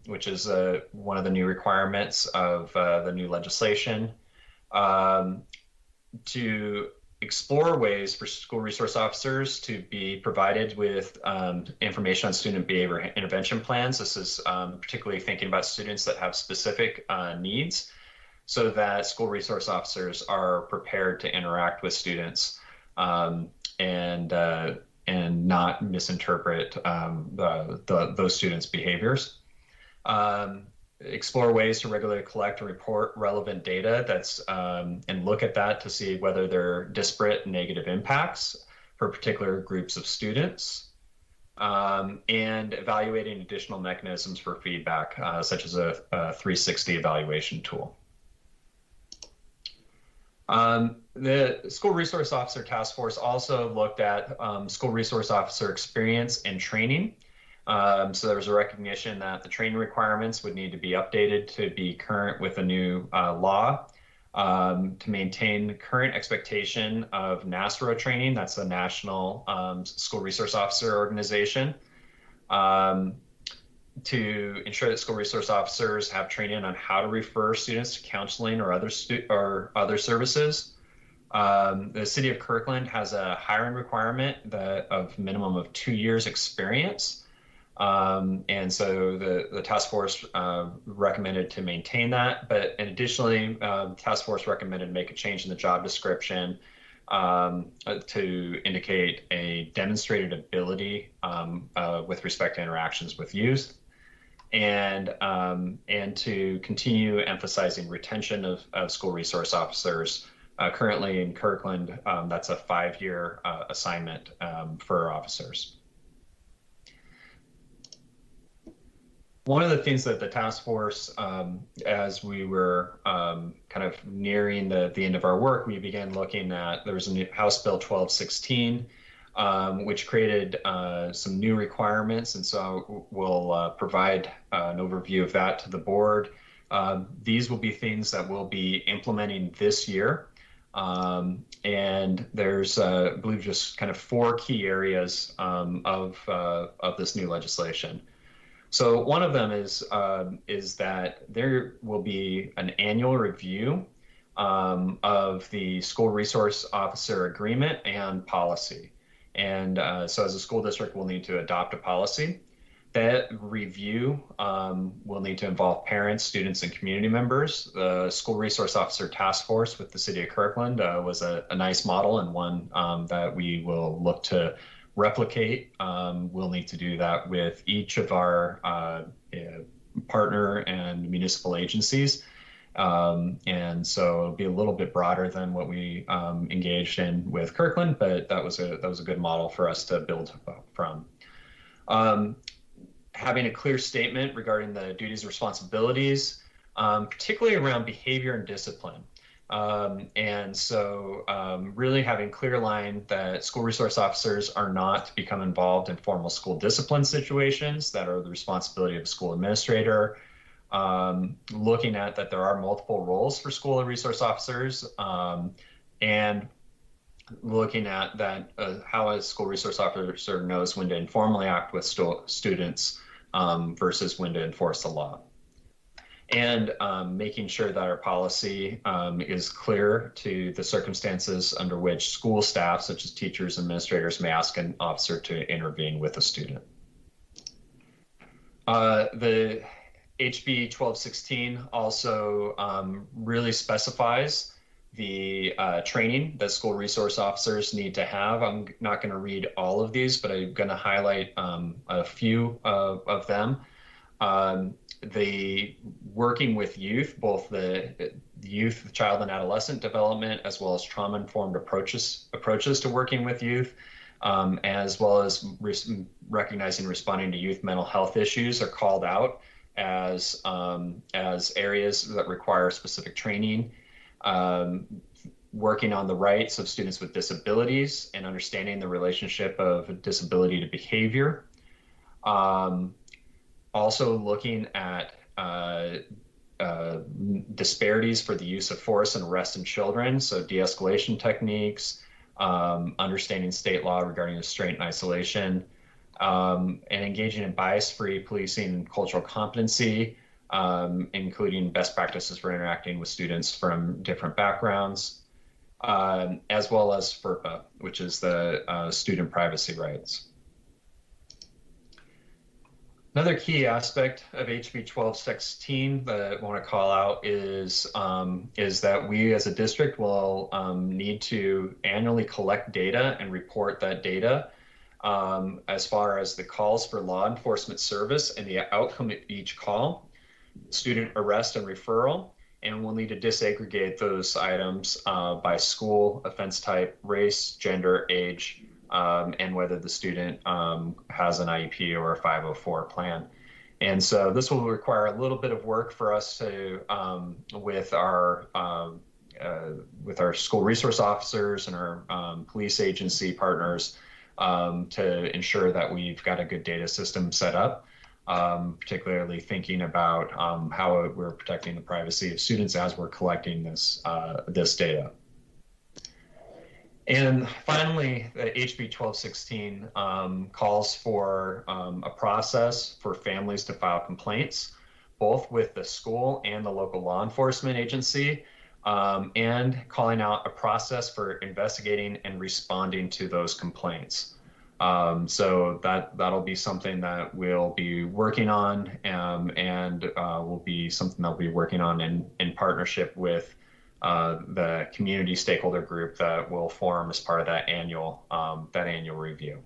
which is one of the new requirements of the new legislation, to explore ways for school resource officers to be provided with information on student behavior intervention plans. This is particularly thinking about students that have specific needs, so that school resource officers are prepared to interact with students and not misinterpret those students' behaviors. Explore ways to regularly collect and report relevant data and look at that to see whether there are disparate negative impacts for particular groups of students, and evaluating additional mechanisms for feedback, such as a 360 evaluation tool. The School Resource Officer Task Force also looked at school resource officer experience and training. So there was a recognition that the training requirements would need to be updated to be current with a new law, to maintain current expectation of NASRO training, that's the National School Resource Officer Organization, to ensure that school resource officers have training on how to refer students to counseling or other services. The City of Kirkland has a hiring requirement of minimum of 2 years experience. And so the task force recommended to maintain that, but additionally, the task force recommended to make a change in the job description to indicate a demonstrated ability with respect to interactions with youth, and to continue emphasizing retention of school resource officers. Currently in Kirkland, that's a 5-year assignment for officers. One of the things that the task force, as we were kind of nearing the end of our work, we began looking at, there was a new House Bill 1216, which created some new requirements. And so we'll provide an overview of that to the board. These will be things that we'll be implementing this year. And there's, I believe, just kind of 4 key areas of this new legislation. So one of them is that there will be an annual review of the school resource officer agreement and policy. And so as a school district, we'll need to adopt a policy. That review will need to involve parents, students, and community members. The School Resource Officer Task Force with the City of Kirkland was a nice model and one that we will look to replicate. We'll need to do that with each of our partner and municipal agencies. And so it'll be a little bit broader than what we engaged in with Kirkland, but that was a good model for us to build from. Having a clear statement regarding the duties and responsibilities, particularly around behavior and discipline. And so really having clear line that school resource officers are not to become involved in formal school discipline situations that are the responsibility of the school administrator. Looking at that there are multiple roles for school resource officers, and looking at that how a school resource officer knows when to informally act with students versus when to enforce the law. And making sure that our policy is clear to the circumstances under which school staff, such as teachers and administrators, may ask an officer to intervene with a student. The HB 1216 also really specifies the training that school resource officers need to have. I'm not going to read all of these, but I'm going to highlight a few of them. The working with youth, both the youth, child and adolescent development, as well as trauma-informed approaches to working with youth, as well as recognizing and responding to youth mental health issues are called out as areas that require specific training. Working on the rights of students with disabilities and understanding the relationship of disability to behavior. Also looking at disparities for the use of force and arrest in children, so de-escalation techniques, understanding state law regarding restraint and isolation, and engaging in bias-free policing and cultural competency, including best practices for interacting with students from different backgrounds, as well as FERPA, which is the student privacy rights. Another key aspect of HB 1216 that I want to call out is that we as a district will need to annually collect data and report that data as far as the calls for law enforcement service and the outcome of each call, student arrest and referral, and we'll need to disaggregate those items by school, offense type, race, gender, age, and whether the student has an IEP or a 504 plan. And so this will require a little bit of work for us to, with our school resource officers and our police agency partners, to ensure that we've got a good data system set up, particularly thinking about how we're protecting the privacy of students as we're collecting this data. And finally, the HB 1216 calls for a process for families to file complaints, both with the school and the local law enforcement agency, and calling out a process for investigating and responding to those complaints. So that'll be something that we'll be working on, and will be something that we'll be working on in partnership with the community stakeholder group that will form as part of that annual review.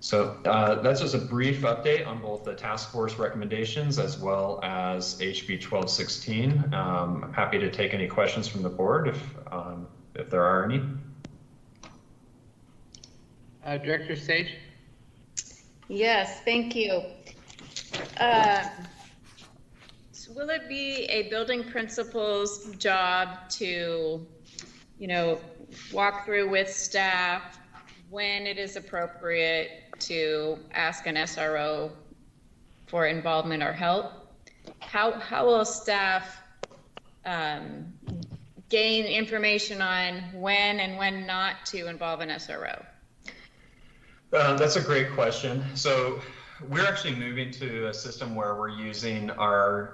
So that's just a brief update on both the task force recommendations as well as HB 1216. I'm happy to take any questions from the board if there are any. Director Sage? Yes, thank you. Will it be a building principal's job to, walk through with staff when it is appropriate to ask an SRO for involvement or help? How will staff gain information on when and when not to involve an SRO? That's a great question. So we're actually moving to a system where we're using our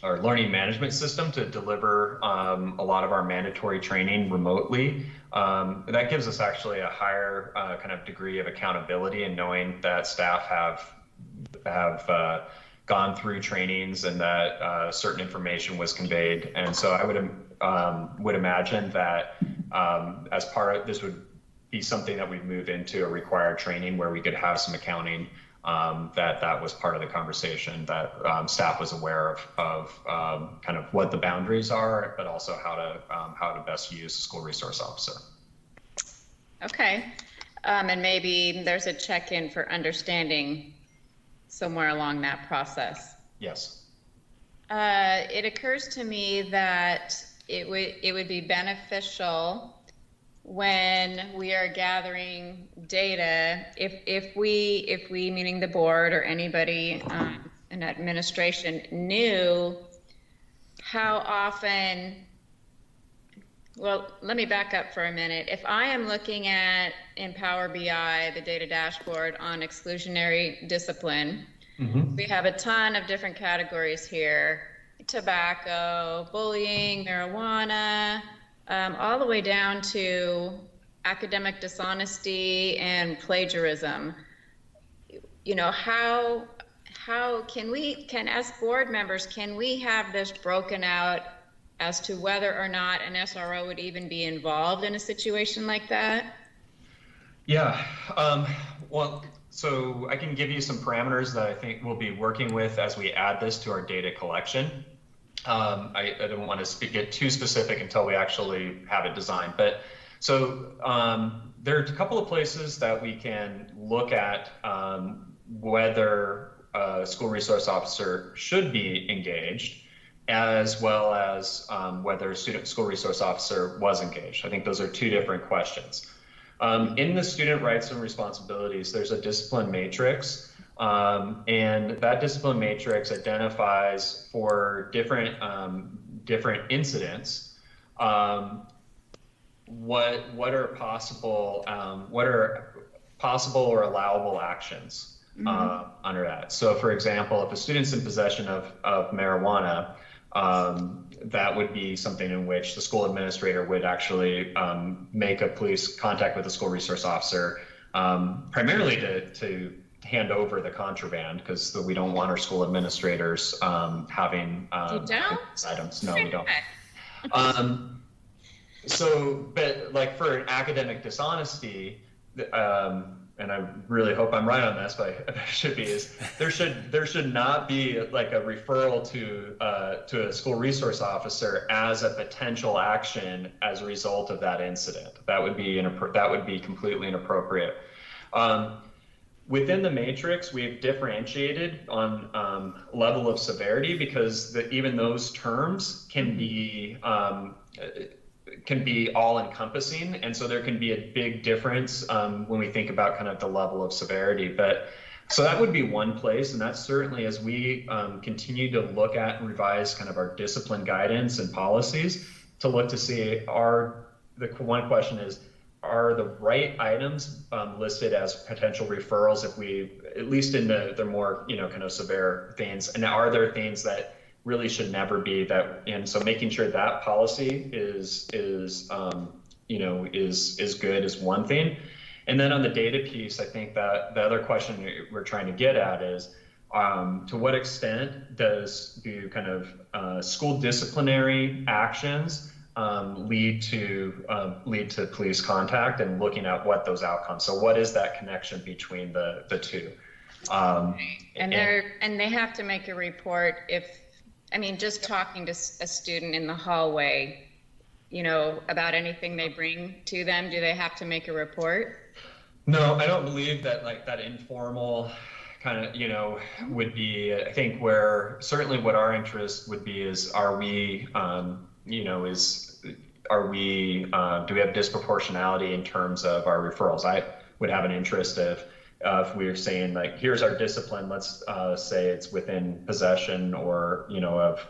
our learning management system to deliver a lot of our mandatory training remotely. That gives us actually a higher kind of degree of accountability in knowing that staff have gone through trainings and that certain information was conveyed. And so I would imagine that as part of this would be something that we'd move into a required training where we could have some accounting, that was part of the conversation, that staff was aware of kind of what the boundaries are, but also how to best use the school resource officer. Okay, and maybe there's a check-in for understanding somewhere along that process. Yes. It occurs to me that it would be beneficial when we are gathering data, if we meaning the board or anybody in administration knew how often. Well, let me back up for a minute. If I am looking at in Power BI, the data dashboard on exclusionary discipline, we have a ton of different categories here: tobacco, bullying, marijuana, all the way down to academic dishonesty and plagiarism. You know, how can as board members, can we have this broken out as to whether or not an SRO would even be involved in a situation like that? Yeah, well, so I can give you some parameters that I think we'll be working with as we add this to our data collection. I don't want to get too specific until we actually have it designed, but so there are a couple of places that we can look at whether a school resource officer should be engaged, as well as whether a school resource officer was engaged. I think those are two different questions. In the student rights and responsibilities, there's a discipline matrix. And that discipline matrix identifies for different incidents what are possible or allowable actions under that. So, for example, if a student's in possession of marijuana, that would be something in which the school administrator would actually make a police contact with the school resource officer, primarily to hand over the contraband, because we don't want our school administrators having items. No, we don't. So, but like for an academic dishonesty, and I really hope I'm right on this, but it should be, is there should not be like a referral to a school resource officer as a potential action as a result of that incident. That would be completely inappropriate. Within the matrix, we've differentiated on level of severity, because even those terms can be all-encompassing, and so there can be a big difference when we think about kind of the level of severity. But so that would be one place, and that's certainly as we continue to look at and revise kind of our discipline guidance and policies to look to see one question is, are the right items listed as potential referrals if we, at least in the more, kind of severe things, and are there things that really should never be that? And so making sure that policy is good is one thing. And then on the data piece, I think that the other question we're trying to get at is, to what extent do kind of school disciplinary actions lead to police contact, and looking at what those outcomes. So what is that connection between the two? And they have to make a report just talking to a student in the hallway, about anything they bring to them, do they have to make a report? No, I don't believe that that informal kind of, would be, I think where certainly what our interest would be is, do we have disproportionality in terms of our referrals? I would have an interest if we were saying here's our discipline, let's say it's within possession or,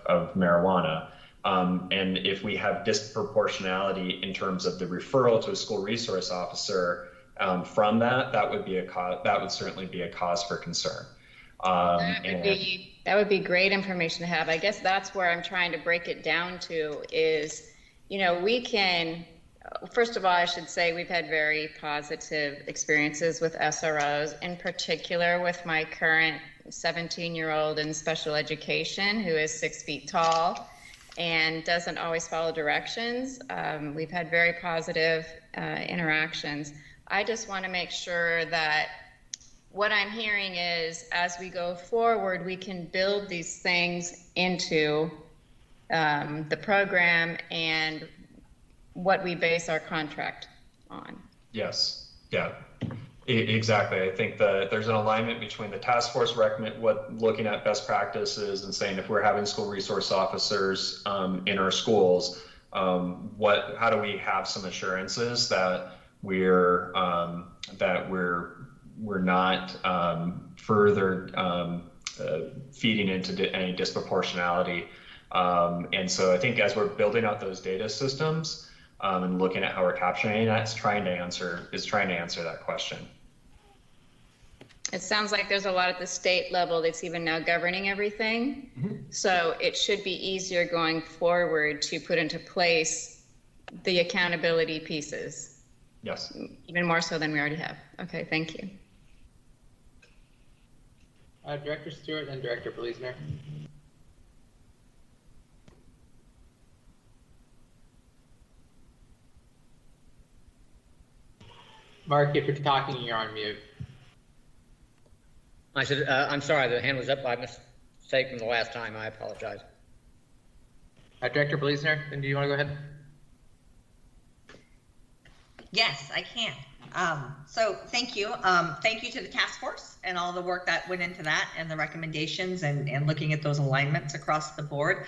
of marijuana. And if we have disproportionality in terms of the referral to a school resource officer from that would certainly be a cause for concern. That would be great information to have. I guess that's where I'm trying to break it down to is, we can, first of all, I should say we've had very positive experiences with SROs, in particular with my current 17-year-old in special education who is 6 feet tall and doesn't always follow directions. We've had very positive interactions. I just want to make sure that what I'm hearing is as we go forward, we can build these things into the program and what we base our contract on. Yes, yeah, exactly. I think that there's an alignment between the task force looking at best practices and saying if we're having school resource officers in our schools, how do we have some assurances that we're not further feeding into any disproportionality. And so I think as we're building out those data systems and looking at how we're capturing that, is trying to answer that question. It sounds like there's a lot at the state level that's even now governing everything. Mm-hmm. So it should be easier going forward to put into place the accountability pieces. Yes. Even more so than we already have. Okay, thank you. Director Stewart and Director Bleasner. Mark, if you're talking, you're on mute. I said, I'm sorry, the hand was up by mistake from the last time. I apologize. Director Bleasner, then do you want to go ahead? Yes, I can. So thank you. Thank you to the task force and all the work that went into that and the recommendations and looking at those alignments across the board.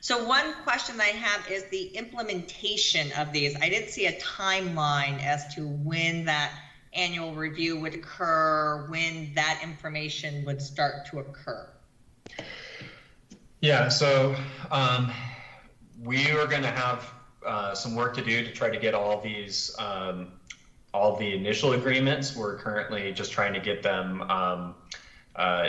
So one question I have is the implementation of these. I didn't see a timeline as to when that annual review would occur, when that information would start to occur. Yeah, so we are going to have some work to do to try to get all these, all the initial agreements. We're currently just trying to get them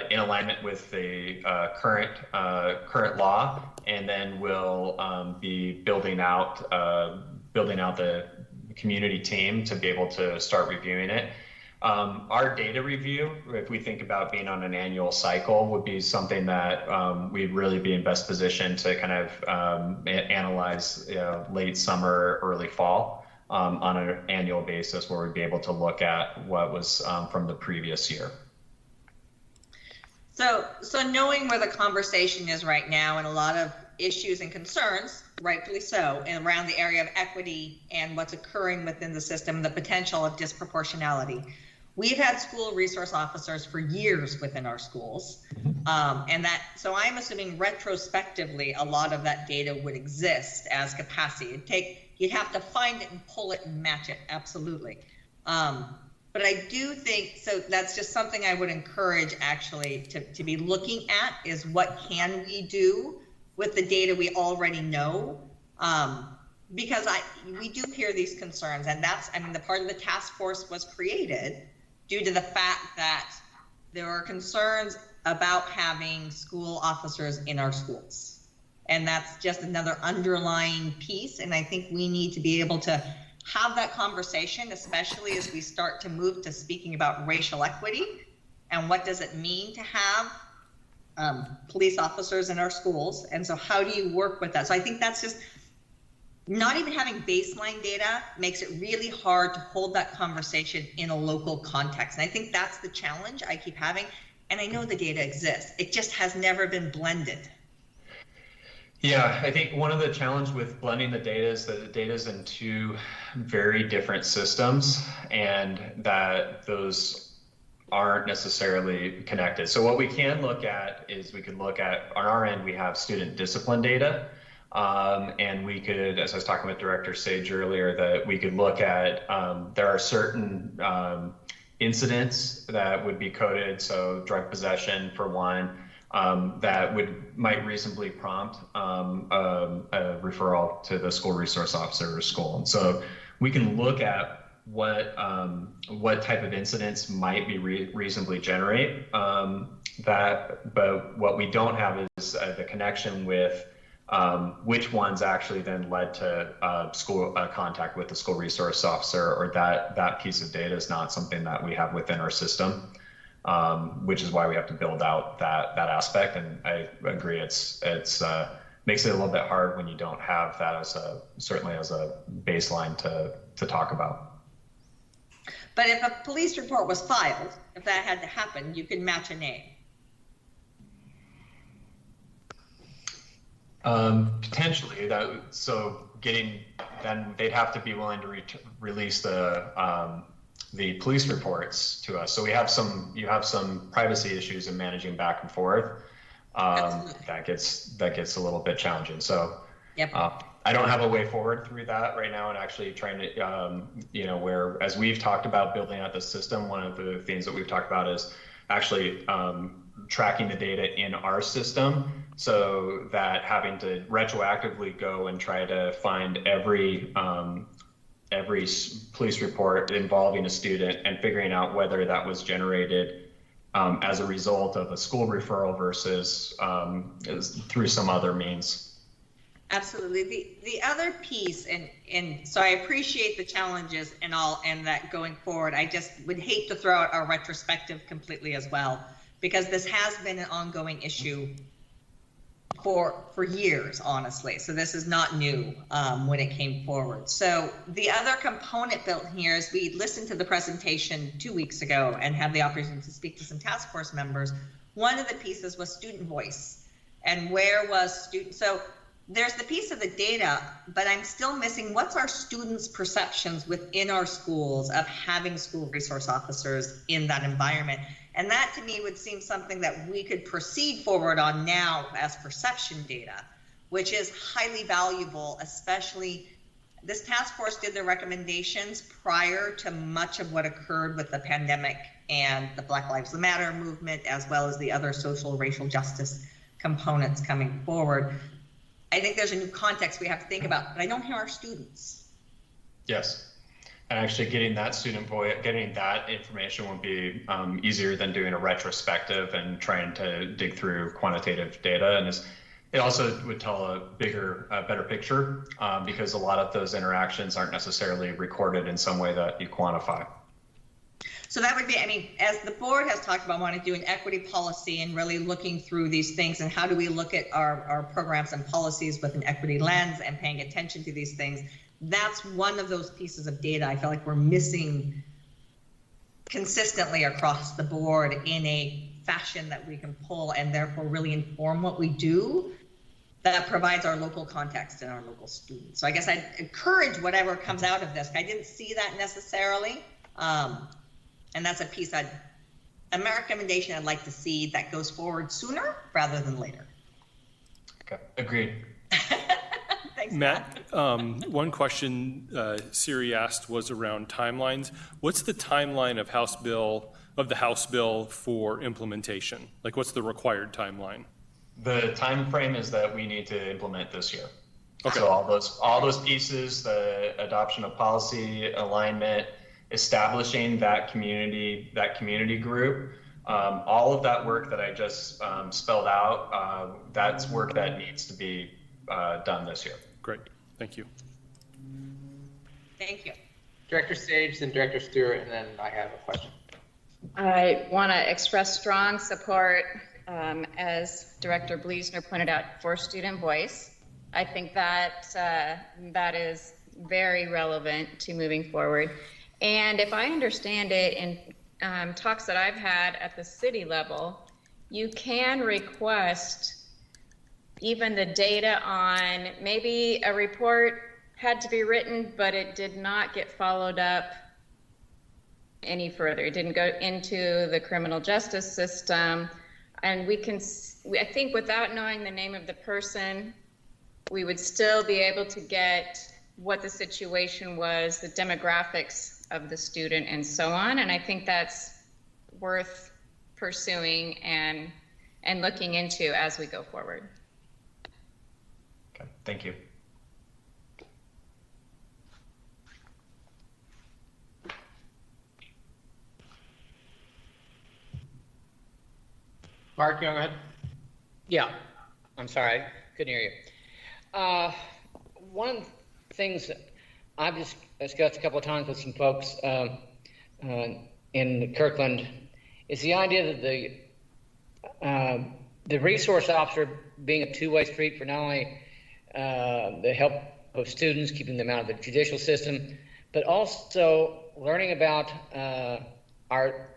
in alignment with the current law, and then we'll be building out the community team to be able to start reviewing it. Our data review, if we think about being on an annual cycle, would be something that we'd really be in best position to kind of analyze late summer, early fall on an annual basis, where we'd be able to look at what was from the previous year. So knowing where the conversation is right now and a lot of issues and concerns, rightfully so, and around the area of equity and what's occurring within the system, the potential of disproportionality. We've had school resource officers for years within our schools. So I'm assuming retrospectively, a lot of that data would exist as capacity. You'd have to find it and pull it and match it, absolutely. But I do think, so that's just something I would encourage actually to be looking at is what can we do with the data we already know? Because we do hear these concerns, and the part of the task force was created due to the fact that there are concerns about having school officers in our schools. And that's just another underlying piece. And I think we need to be able to have that conversation, especially as we start to move to speaking about racial equity and what does it mean to have police officers in our schools. And so how do you work with that? So I think that's just not even having baseline data makes it really hard to hold that conversation in a local context. And I think that's the challenge I keep having. And I know the data exists. It just has never been blended. Yeah, I think one of the challenges with blending the data is that the data is in two very different systems and that those aren't necessarily connected. So what we can look at is we could look at, on our end, we have student discipline data. And we could, as I was talking with Director Sage earlier, that we could look at, there are certain incidents that would be coded, so drug possession for one, that might reasonably prompt a referral to the school resource officer or school. And so we can look at what type of incidents might be reasonably generate that, but what we don't have is the connection with which ones actually then led to school contact with the school resource officer, or that piece of data is not something that we have within our system, which is why we have to build out that aspect. And I agree, it's makes it a little bit hard when you don't have that as certainly as a baseline to talk about. But if a police report was filed, if that had to happen, you could match a name. Potentially, so then they'd have to be willing to release the police reports to us. So you have some privacy issues in managing back and forth. That gets a little bit challenging. So yep. I don't have a way forward through that right now, and actually trying to, where as we've talked about building out the system, one of the things that we've talked about is actually tracking the data in our system, so that having to retroactively go and try to find every police report involving a student and figuring out whether that was generated as a result of a school referral versus through some other means. Absolutely. The other piece, and so I appreciate the challenges and all, and that going forward, I just would hate to throw out our retrospective completely as well, because this has been an ongoing issue for years, honestly. So this is not new when it came forward. So the other component built here is we listened to the presentation 2 weeks ago and had the opportunity to speak to some task force members. One of the pieces was student voice, and where was student, so there's the piece of the data, but I'm still missing what's our students' perceptions within our schools of having school resource officers in that environment. And that to me would seem something that we could proceed forward on now as perception data, which is highly valuable, especially this task force did their recommendations prior to much of what occurred with the pandemic and the Black Lives Matter movement, as well as the other social racial justice components coming forward. I think there's a new context we have to think about, but I don't hear our students. Yes, and actually getting that getting that information would be easier than doing a retrospective and trying to dig through quantitative data. And it also would tell a better picture because a lot of those interactions aren't necessarily recorded in some way that you quantify. So that would be, I mean, as the board has talked about wanting to do an equity policy and really looking through these things and how do we look at our programs and policies with an equity lens and paying attention to these things, that's one of those pieces of data I feel like we're missing consistently across the board in a fashion that we can pull and therefore really inform what we do that provides our local context and our local students. So I guess I'd encourage whatever comes out of this. I didn't see that necessarily. And that's a piece a recommendation I'd like to see that goes forward sooner rather than later. Okay, agreed. Thanks, Matt. One question Siri asked was around timelines. What's the timeline of the House bill for implementation? Like, what's the required timeline? The time frame is that we need to implement this year. Okay. So all those pieces, the adoption of policy, alignment, establishing that community group, all of that work that I just spelled out, that's work that needs to be done this year. Great, thank you. Thank you. Director Sage, then Director Stewart, and then I have a question. I want to express strong support, as Director Bleasner pointed out, for student voice. I think that that is very relevant to moving forward. And if I understand it in talks that I've had at the city level, you can request even the data on maybe a report had to be written, but it did not get followed up any further. It didn't go into the criminal justice system. And I think without knowing the name of the person, we would still be able to get what the situation was, the demographics of the student and so on. And I think that's worth pursuing and looking into as we go forward. Okay, thank you. Mark, you want to go ahead? Yeah, I'm sorry, I couldn't hear you. One of the things that I've discussed a couple of times with some folks in Kirkland is the idea that the resource officer being a two-way street for not only the help of students, keeping them out of the judicial system, but also learning about our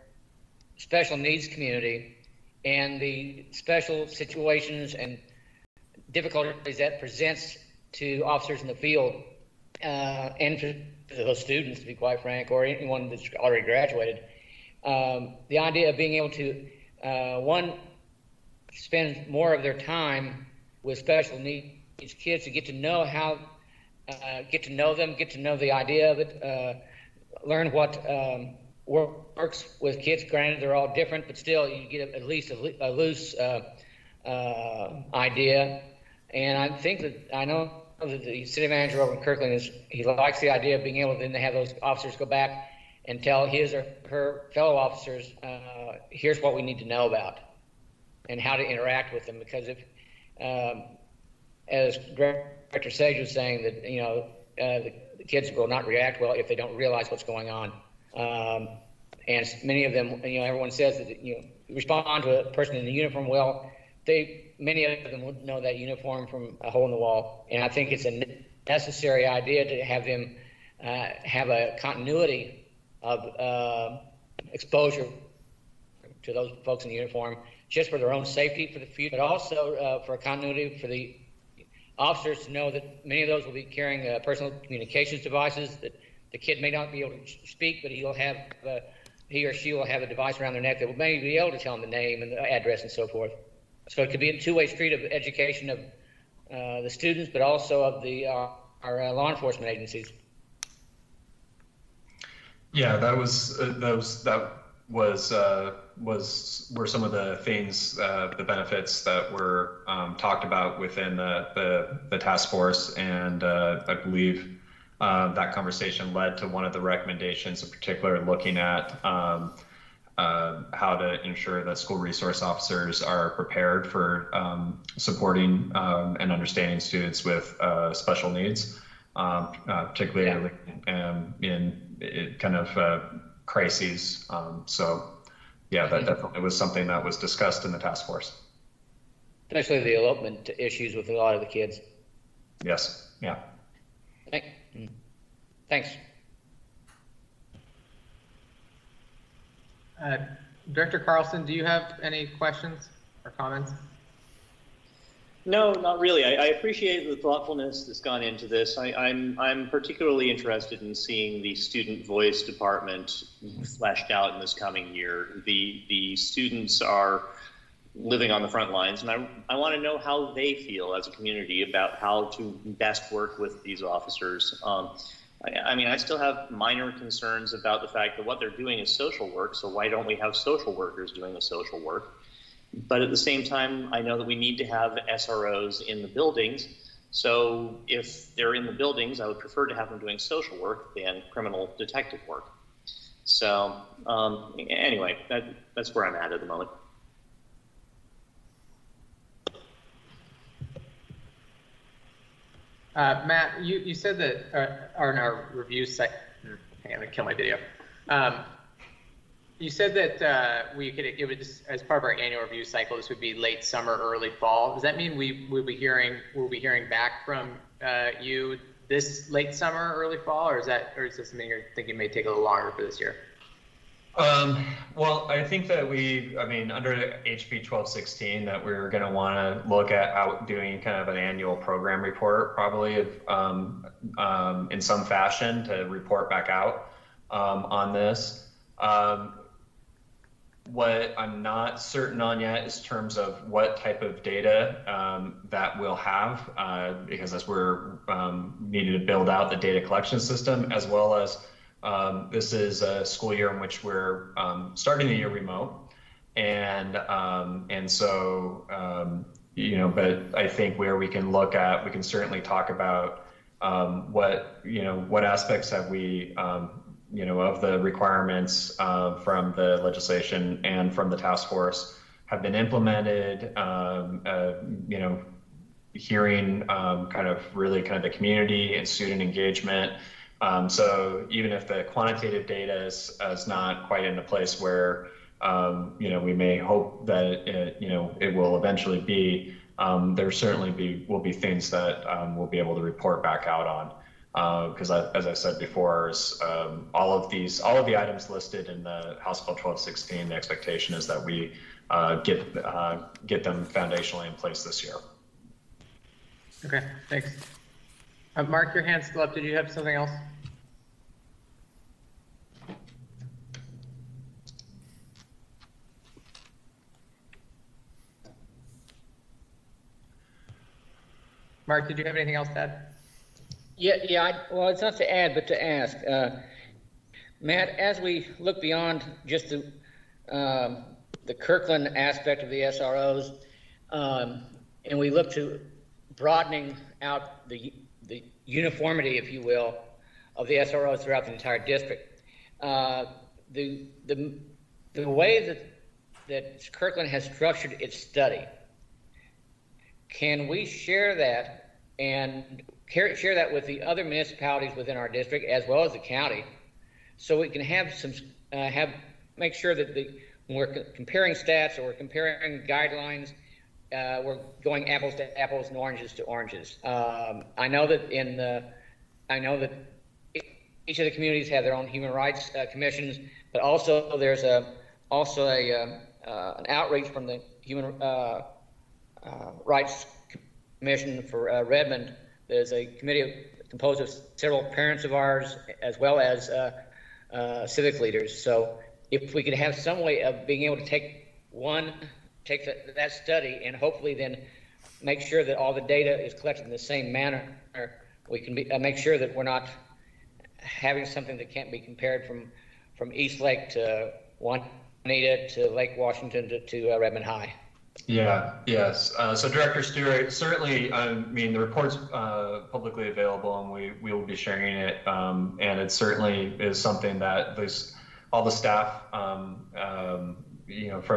special needs community and the special situations and difficulties that presents to officers in the field and to those students, to be quite frank, or anyone that's already graduated. The idea of being able to, one, spend more of their time with special needs kids to get to know how, get to know them, get to know the idea of it, learn what works with kids. Granted, they're all different, but still you get at least a loose idea. And I think that, I know that the city manager over in Kirkland he likes the idea of being able to then have those officers go back and tell his or her fellow officers, here's what we need to know about and how to interact with them. Because if, as Director Sage was saying, that the kids will not react well if they don't realize what's going on. And many of them, everyone says that respond to a person in the uniform well. Many of them would know that uniform from a hole in the wall, and I think it's a necessary idea to have them have a continuity of exposure to those folks in the uniform, just for their own safety for the future, but also for a continuity for the officers to know that many of those will be carrying personal communications devices that the kid may not be able to speak, but he or she will have a device around their neck that will maybe be able to tell them the name and the address and so forth. So it could be a two-way street of education of the students, but also of the our law enforcement agencies. Yeah, were some of the things, the benefits that were talked about within the task force, and I believe that conversation led to one of the recommendations, in particular, looking at how to ensure that school resource officers are prepared for supporting and understanding students with special needs, particularly in kind of crises. So yeah, that definitely was something that was discussed in the task force. Especially the elopement issues with a lot of the kids. Yes, yeah. Thanks. Director Carlson, do you have any questions or comments? No, not really. I appreciate the thoughtfulness that's gone into this. I'm particularly interested in seeing the student voice department fleshed out in this coming year. The students are living on the front lines, and I want to know how they feel as a community about how to best work with these officers. I mean, I still have minor concerns about the fact that what they're doing is social work, so why don't we have social workers doing the social work? But at the same time, I know that we need to have SROs in the buildings. So if they're in the buildings, I would prefer to have them doing social work than criminal detective work. So anyway, that's where I'm at the moment. Matt, you said that in our review site, hang on, I'm gonna kill my video. You said that it would just, as part of our annual review cycle, this would be late summer, early fall. Does that mean we'll be hearing back from you this late summer, early fall, or is this something you're thinking may take a little longer for this year? Well, I think that under HB 1216, that we're going to want to look at doing kind of an annual program report, probably in some fashion, to report back out on this. What I'm not certain on yet is terms of what type of data that we'll have, because as we're needing to build out the data collection system, as well as this is a school year in which we're starting the year remote, and so but I think where we can look at, we can certainly talk about what aspects have we of the requirements from the legislation and from the task force have been implemented, hearing kind of the community and student engagement. So even if the quantitative data is not quite in a place where we may hope that it will eventually be, there certainly will be things that we'll be able to report back out on. Because as I said before, all of the items listed in the House Bill 1216, the expectation is that we get them foundationally in place this year. Okay, thanks. Mark, your hand's still up. Did you have something else? Mark, did you have anything else to add? Well, it's not to add, but to ask. Matt, as we look beyond just the Kirkland aspect of the SROs, and we look to broadening out the uniformity, if you will, of the SROs throughout the entire district, the way that Kirkland has structured its study, can we share that and share that with the other municipalities within our district as well as the county, so we can have make sure that when we're comparing stats or we're comparing guidelines, we're going apples to apples and oranges to oranges. I know that each of the communities have their own human rights commissions, but also there's an outreach from the Human Rights Commission for Redmond. There's a committee composed of several parents of ours as well as civic leaders. So if we could have some way of being able to take that study and hopefully then make sure that all the data is collected in the same manner, we can make sure that we're not having something that can't be compared from East Lake to Juanita to Lake Washington to Redmond High. Yes. So Director Stewart, certainly, the report's publicly available and we will be sharing it. And it certainly is something that all the staff, from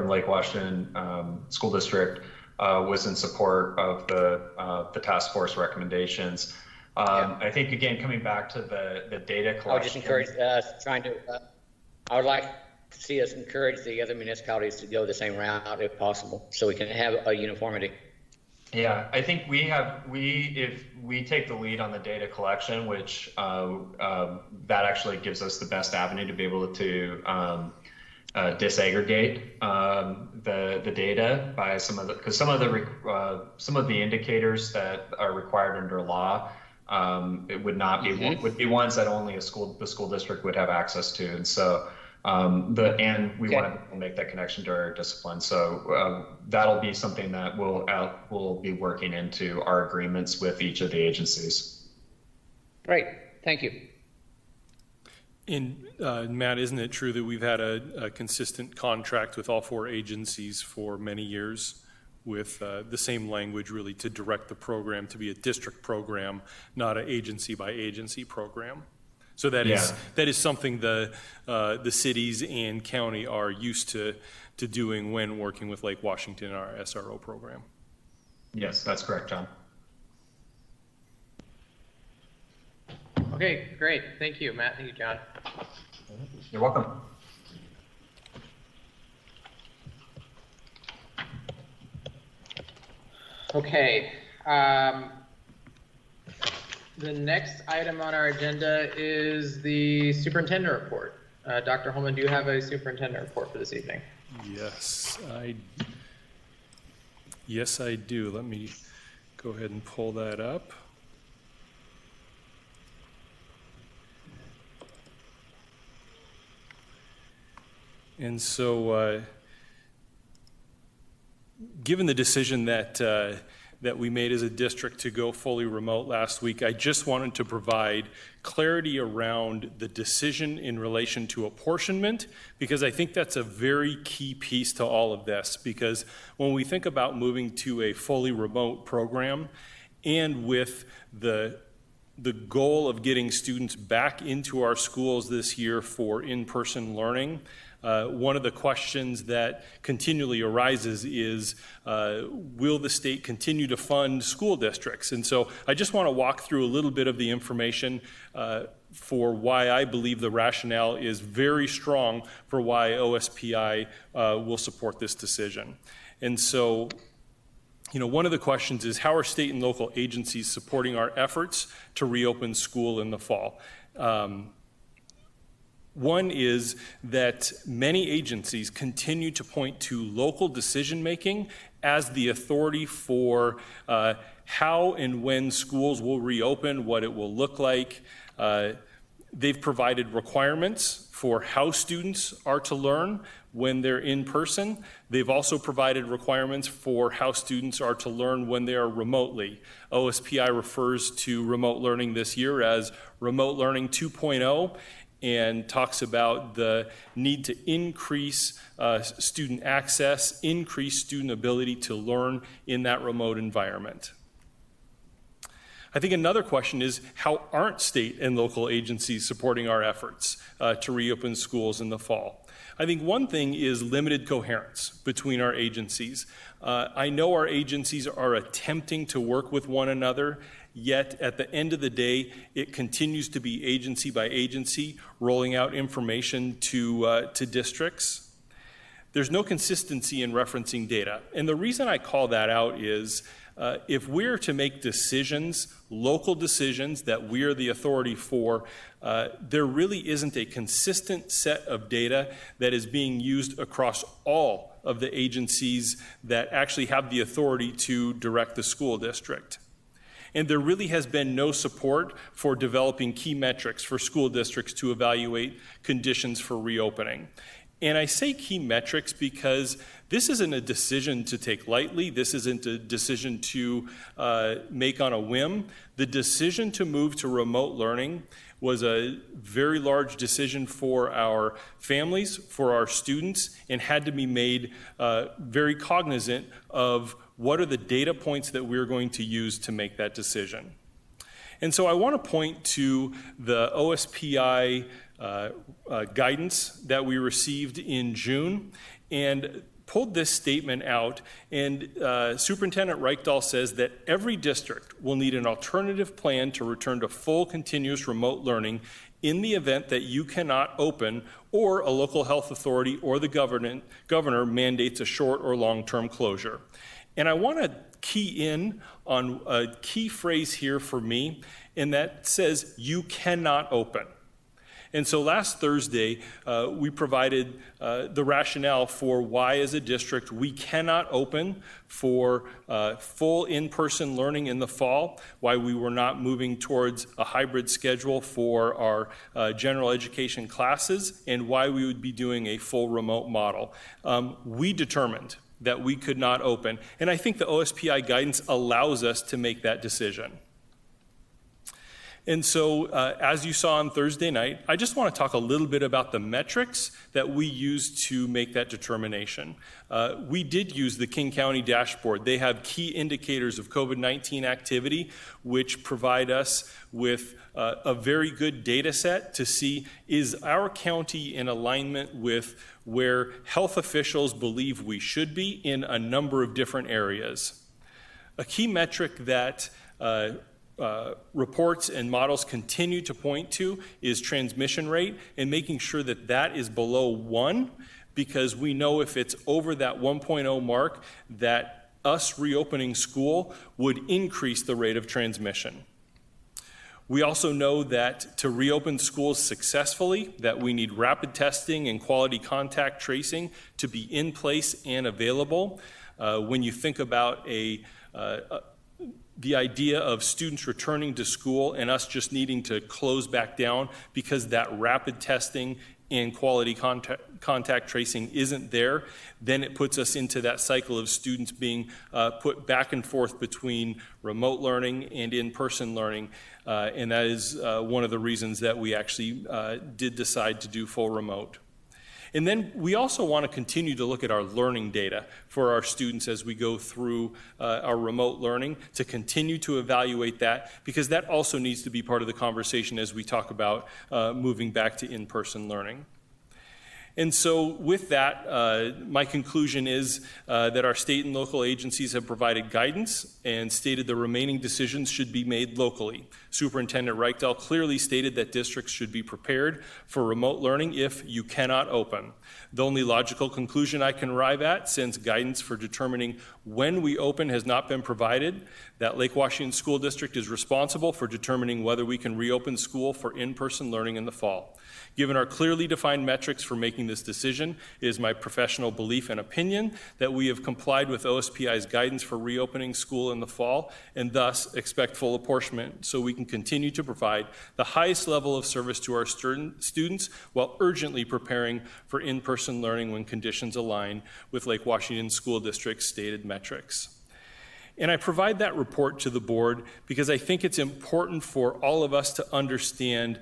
Lake Washington School District was in support of the task force recommendations. I think, again, coming back to the data collection. I would just encourage I would like to see us encourage the other municipalities to go the same route if possible, so we can have a uniformity. Yeah, I think if we take the lead on the data collection, which that actually gives us the best avenue to be able to disaggregate the data by some of the indicators that are required under law. It would not be would be ones that only the school district would have access to, and so we want to make that connection to our discipline. So that'll be something that we'll be working into our agreements with each of the agencies. Great, thank you. And Matt, isn't it true that we've had a consistent contract with all four agencies for many years with the same language, really, to direct the program to be a district program, not an agency by agency program? So that is something the cities and county are used to doing when working with Lake Washington, our SRO program. Yes, that's correct, John. Okay, great. Thank you, Matt. Thank you, John. You're welcome. Okay. The next item on our agenda is the superintendent report. Dr. Holman, do you have a superintendent report for this evening? Yes, I do. Let me go ahead and pull that up. And so, given the decision that we made as a district to go fully remote last week, I just wanted to provide clarity around the decision in relation to apportionment, because I think that's a very key piece to all of this. Because when we think about moving to a fully remote program, and with the the goal of getting students back into our schools this year for in-person learning, one of the questions that continually arises is, will the state continue to fund school districts? And so I just want to walk through a little bit of the information for why I believe the rationale is very strong for why OSPI will support this decision. And so, one of the questions is, how are state and local agencies supporting our efforts to reopen school in the fall? One is that many agencies continue to point to local decision-making as the authority for how and when schools will reopen, what it will look like. They've provided requirements for how students are to learn when they're in person. They've also provided requirements for how students are to learn when they are remotely. OSPI refers to remote learning this year as Remote Learning 2.0 and talks about the need to increase student access, increase student ability to learn in that remote environment. I think another question is, how aren't state and local agencies supporting our efforts to reopen schools in the fall? I think one thing is limited coherence between our agencies. I know our agencies are attempting to work with one another, yet at the end of the day, it continues to be agency by agency rolling out information to districts. There's no consistency in referencing data. And the reason I call that out is, if we're to make decisions, local decisions that we're the authority for, there really isn't a consistent set of data that is being used across all of the agencies that actually have the authority to direct the school district. And there really has been no support for developing key metrics for school districts to evaluate conditions for reopening. And I say key metrics because this isn't a decision to take lightly. This isn't a decision to make on a whim. The decision to move to remote learning was a very large decision for our families, for our students, and had to be made very cognizant of what are the data points that we're going to use to make that decision. And so I want to point to the OSPI guidance that we received in June and pulled this statement out. And Superintendent Reichdahl says that every district will need an alternative plan to return to full continuous remote learning in the event that you cannot open or a local health authority or the governor mandates a short or long-term closure. And I want to key in on a key phrase here for me, and that says you cannot open. And so last Thursday, we provided the rationale for why, as a district, we cannot open for full in-person learning in the fall, why we were not moving towards a hybrid schedule for our general education classes, and why we would be doing a full remote model. We determined that we could not open, and I think the OSPI guidance allows us to make that decision. And so, as you saw on Thursday night, I just want to talk a little bit about the metrics that we used to make that determination. We did use the King County dashboard. They have key indicators of COVID-19 activity, which provide us with a very good data set to see, is our county in alignment with where health officials believe we should be in a number of different areas. A key metric that reports and models continue to point to is transmission rate, and making sure that that is below 1, because we know if it's over that 1.0 mark, that us reopening school would increase the rate of transmission. We also know that to reopen schools successfully, that we need rapid testing and quality contact tracing to be in place and available. When you think about the idea of students returning to school and us just needing to close back down because that rapid testing and quality contact tracing isn't there, then it puts us into that cycle of students being put back and forth between remote learning and in-person learning. And that is one of the reasons that we actually did decide to do full remote. And then we also want to continue to look at our learning data for our students as we go through our remote learning, to continue to evaluate that, because that also needs to be part of the conversation as we talk about moving back to in-person learning. And so with that, my conclusion is that our state and local agencies have provided guidance and stated the remaining decisions should be made locally. Superintendent Reichtel clearly stated that districts should be prepared for remote learning if you cannot open. The only logical conclusion I can arrive at, since guidance for determining when we open has not been provided, that Lake Washington School District is responsible for determining whether we can reopen school for in-person learning in the fall. Given our clearly defined metrics for making this decision, it is my professional belief and opinion that we have complied with OSPI's guidance for reopening school in the fall, and thus expect full apportionment so we can continue to provide the highest level of service to our students while urgently preparing for in-person learning when conditions align with Lake Washington School District's stated metrics. And I provide that report to the board because I think it's important for all of us to understand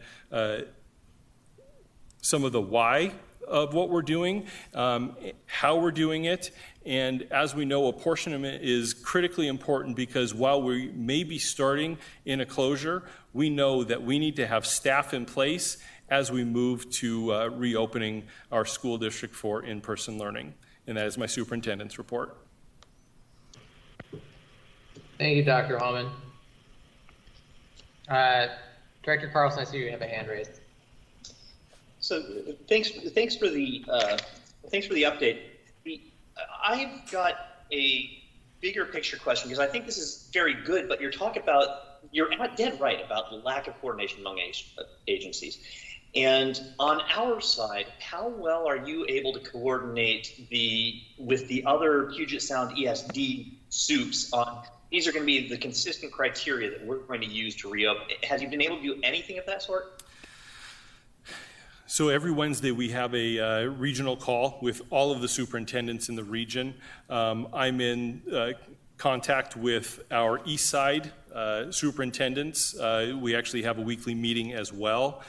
some of the why of what we're doing, how we're doing it, and as we know, apportionment is critically important because while we may be starting in a closure, we know that we need to have staff in place as we move to reopening our school district for in-person learning. And that is my superintendent's report. Thank you, Dr. Hallman. Director Carlson, I see you have a hand raised. So thanks for the update. I've got a bigger picture question because I think this is very good, but you're dead right about the lack of coordination among agencies. And on our side, how well are you able to coordinate with the other Puget Sound ESD SUPs on these are going to be the consistent criteria that we're going to use to reopen? Have you been able to do anything of that sort? So every Wednesday we have a regional call with all of the superintendents in the region. I'm in contact with our East Side superintendents. We actually have a weekly meeting as well.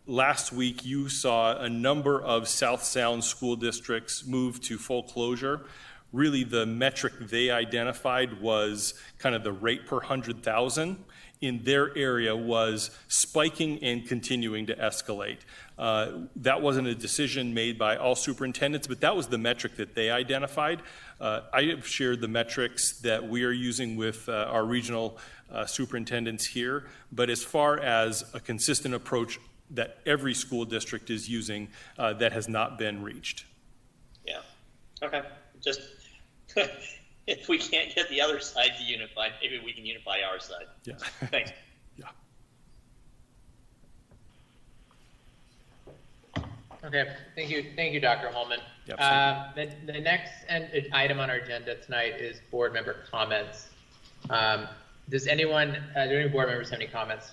Last week you saw a number of South Sound school districts move to full closure. Really the metric they identified was kind of the rate per 100,000 in their area was spiking and continuing to escalate. That wasn't a decision made by all superintendents, but that was the metric that they identified. I have shared the metrics that we are using with our regional superintendents here, but as far as a consistent approach that every school district is using, that has not been reached. Yeah, okay, just if we can't get the other side to unify, maybe we can unify our side. Yeah. Thanks. Yeah. Okay, thank you, Dr. Holman. Yep, the next item on our agenda tonight is board member comments. Do any board members have any comments?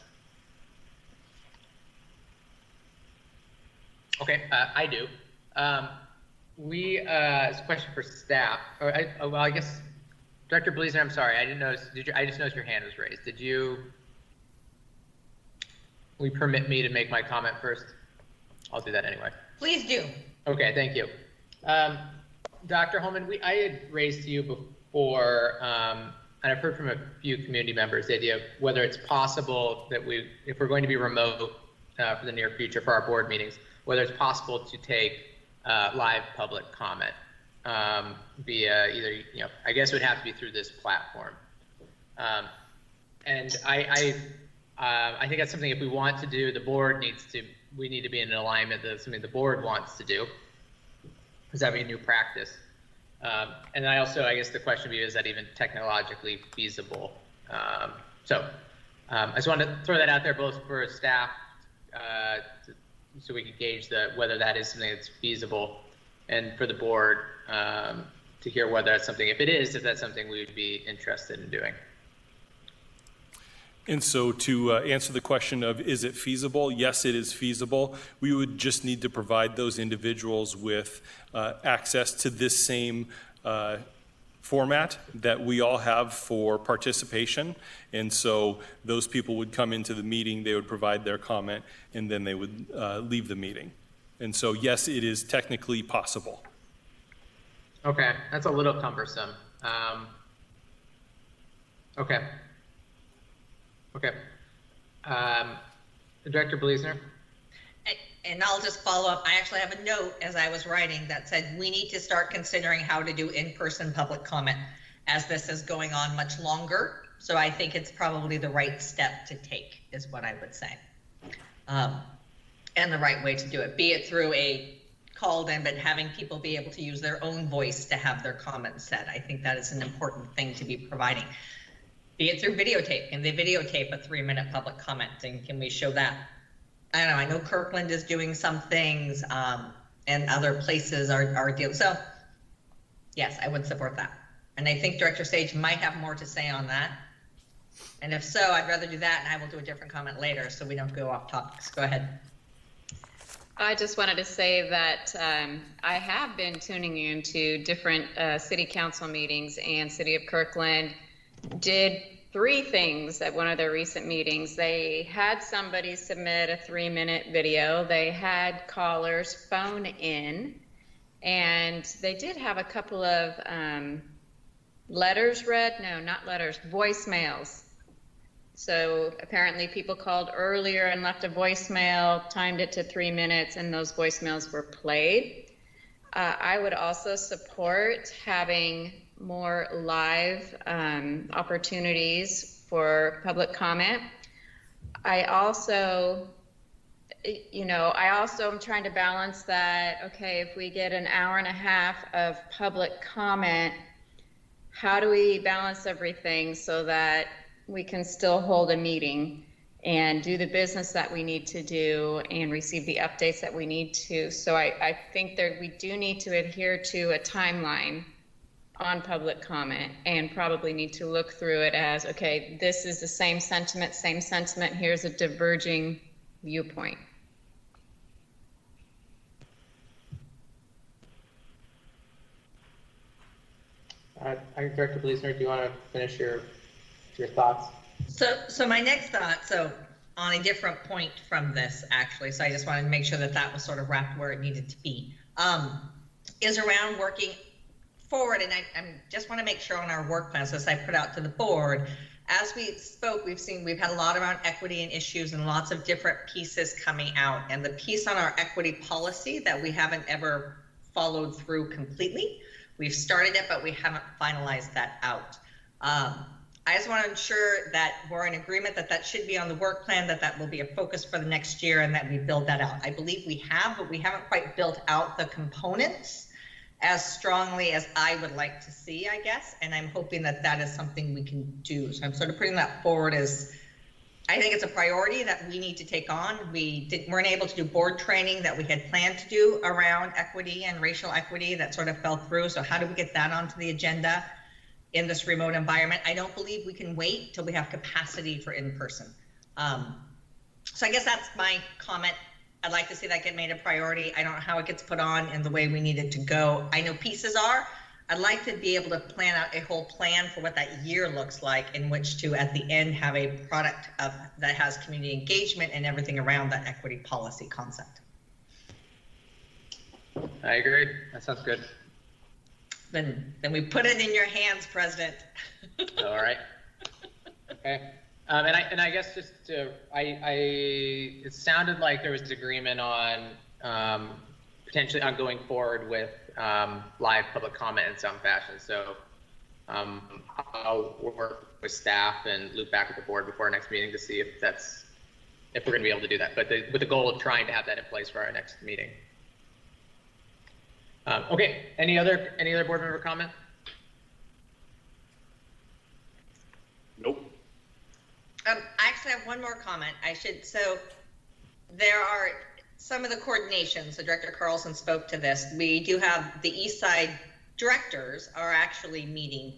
Okay, I do. It's a question for staff. I guess, Director Bleasner, I'm sorry, I didn't notice. I just noticed your hand was raised. Will you permit me to make my comment first? I'll do that anyway. Please do. Okay, thank you. Dr. Holman, I had raised to you before, and I've heard from a few community members the idea of whether it's possible that if we're going to be remote for the near future for our board meetings, whether it's possible to take live public comment via either, I guess it would have to be through this platform. And I think that's something if we want to do, we need to be in alignment that something the board wants to do, because that would be a new practice. And I guess the question would be, is that even technologically feasible? I just wanted to throw that out there both for staff, so we can gauge whether that is something that's feasible, and for the board to hear whether that's something, if that's something we would be interested in doing. And so to answer the question of is it feasible? Yes, it is feasible. We would just need to provide those individuals with access to this same format that we all have for participation. And so those people would come into the meeting, they would provide their comment, and then they would leave the meeting. And so, yes, it is technically possible. Okay, that's a little cumbersome. Okay. Director Bleasner? And I'll just follow up. I actually have a note as I was writing that said we need to start considering how to do in-person public comment as this is going on much longer. So I think it's probably the right step to take is what I would say. And the right way to do it, be it through a called in, but having people be able to use their own voice to have their comments said. I think that is an important thing to be providing. Be it through videotape. Can they videotape a 3-minute public comment? And can we show that? I don't know. I know Kirkland is doing some things, and other places are dealing. So, yes, I would support that. And I think Director Sage might have more to say on that. And if so, I'd rather do that, and I will do a different comment later so we don't go off topics. Go ahead. I just wanted to say that I have been tuning into different city council meetings, and City of Kirkland did 3 things at one of their recent meetings. They had somebody submit a 3-minute video. They had callers phone in, and they did have a couple of letters read. No, not letters, voicemails. So apparently people called earlier and left a voicemail, timed it to 3 minutes, and those voicemails were played. I would also support having more live opportunities for public comment. I also am trying to balance that. Okay, if we get an hour and a half of public comment, how do we balance everything so that we can still hold a meeting and do the business that we need to do and receive the updates that we need to? So I think that we do need to adhere to a timeline on public comment, and probably need to look through it as, okay, this is the same sentiment, here's a diverging viewpoint. Director Bleasner, do you want to finish your thoughts? So my next thought, so on a different point from this, actually, so I just wanted to make sure that that was sort of wrapped where it needed to be, is around working forward. And I just want to make sure on our work plans, as I put out to the board, as we spoke, we've had a lot around equity and issues and lots of different pieces coming out. And the piece on our equity policy that we haven't ever followed through completely, we've started it, but we haven't finalized that out. I just want to ensure that we're in agreement that that should be on the work plan, that will be a focus for the next year, and that we build that out. I believe we have, but we haven't quite built out the components as strongly as I would like to see, I guess. And I'm hoping that that is something we can do. So I'm sort of putting that forward as, I think it's a priority that we need to take on. We weren't able to do board training that we had planned to do around equity and racial equity. That sort of fell through. So how do we get that onto the agenda in this remote environment? I don't believe we can wait till we have capacity for in-person. So I guess that's my comment. I'd like to see that get made a priority. I don't know how it gets put on in the way we need it to go. I know pieces are. I'd like to be able to plan out a whole plan for what that year looks like, in which to, at the end, have a product that has community engagement and everything around that equity policy concept. I agree. That sounds good. Then we put it in your hands, President. All right. Okay. And I guess just to, it sounded like there was agreement on potentially on going forward with live public comment in some fashion. So I'll work with staff and loop back with the board before our next meeting to see if we're going to be able to do that. But with the goal of trying to have that in place for our next meeting. Okay. Any other board member comment? Nope. I actually have one more comment. So there are some of the coordinations, so Director Carlson spoke to this. We do have the East Side directors are actually meeting.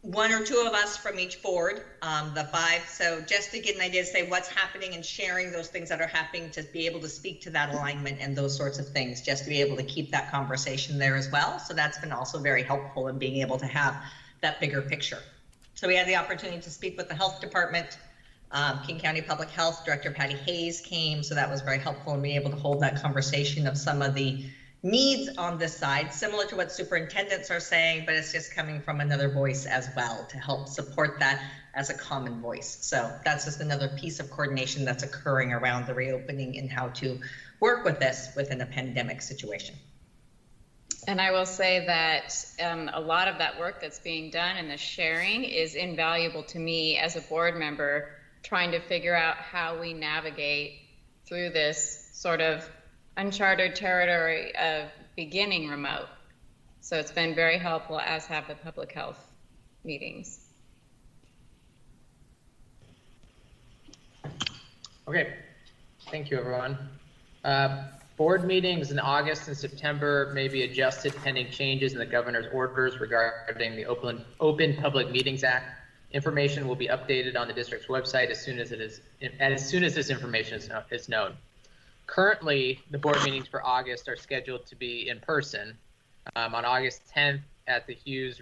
One or two of us from each board, the 5. So just to get an idea to say what's happening and sharing those things that are happening, to be able to speak to that alignment and those sorts of things, just to be able to keep that conversation there as well. So that's been also very helpful in being able to have that bigger picture. So we had the opportunity to speak with the health department King County Public Health Director Patty Hayes came, so that was very helpful in being able to hold that conversation of some of the needs on this side, similar to what superintendents are saying, but it's just coming from another voice as well to help support that as a common voice. So that's just another piece of coordination that's occurring around the reopening and how to work with this within a pandemic situation. And I will say that a lot of that work that's being done and the sharing is invaluable to me as a board member, trying to figure out how we navigate through this sort of uncharted territory of beginning remote. So it's been very helpful, as have the public health meetings. Okay, thank you, everyone. Board meetings in August and September may be adjusted pending changes in the governor's orders regarding the Open Public Meetings Act. Information will be updated on the district's website as soon as this information is known. Currently, the board meetings for August are scheduled to be in person on August 10th at the Hughes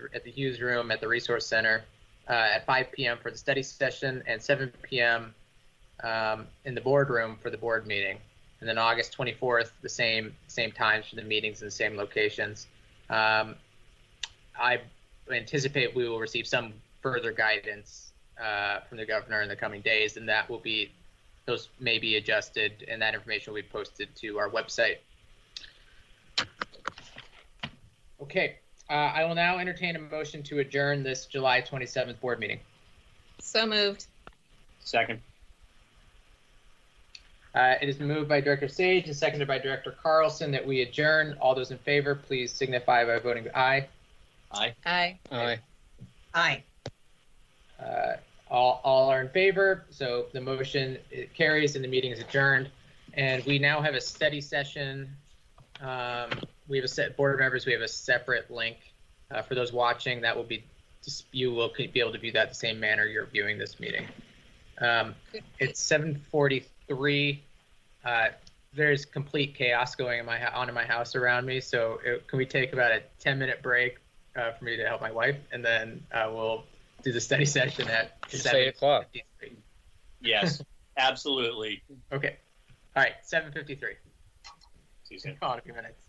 Room at the Resource Center at 5 p.m. for the study session and 7 p.m. In the boardroom for the board meeting. And then August 24th, the same times for the meetings in the same locations. I anticipate we will receive some further guidance from the governor in the coming days, and those may be adjusted, and that information will be posted to our website. Okay, I will now entertain a motion to adjourn this July 27th board meeting. So moved. Second. It is moved by Director Sage and seconded by Director Carlson that we adjourn. All those in favor, please signify by voting aye. Aye. Aye. Aye. Aye. All are in favor, so the motion carries and the meeting is adjourned. And we now have a study session. We have a set board members. We have a separate link for those watching. That will be you will be able to view that the same manner you're viewing this meeting. It's 7:43. There's complete chaos going on in my house around me. So can we take about a 10-minute break for me to help my wife, and then we'll do the study session at 8 o'clock. Yes, absolutely. Okay. All right, 7:53. See you soon. Call in a few minutes.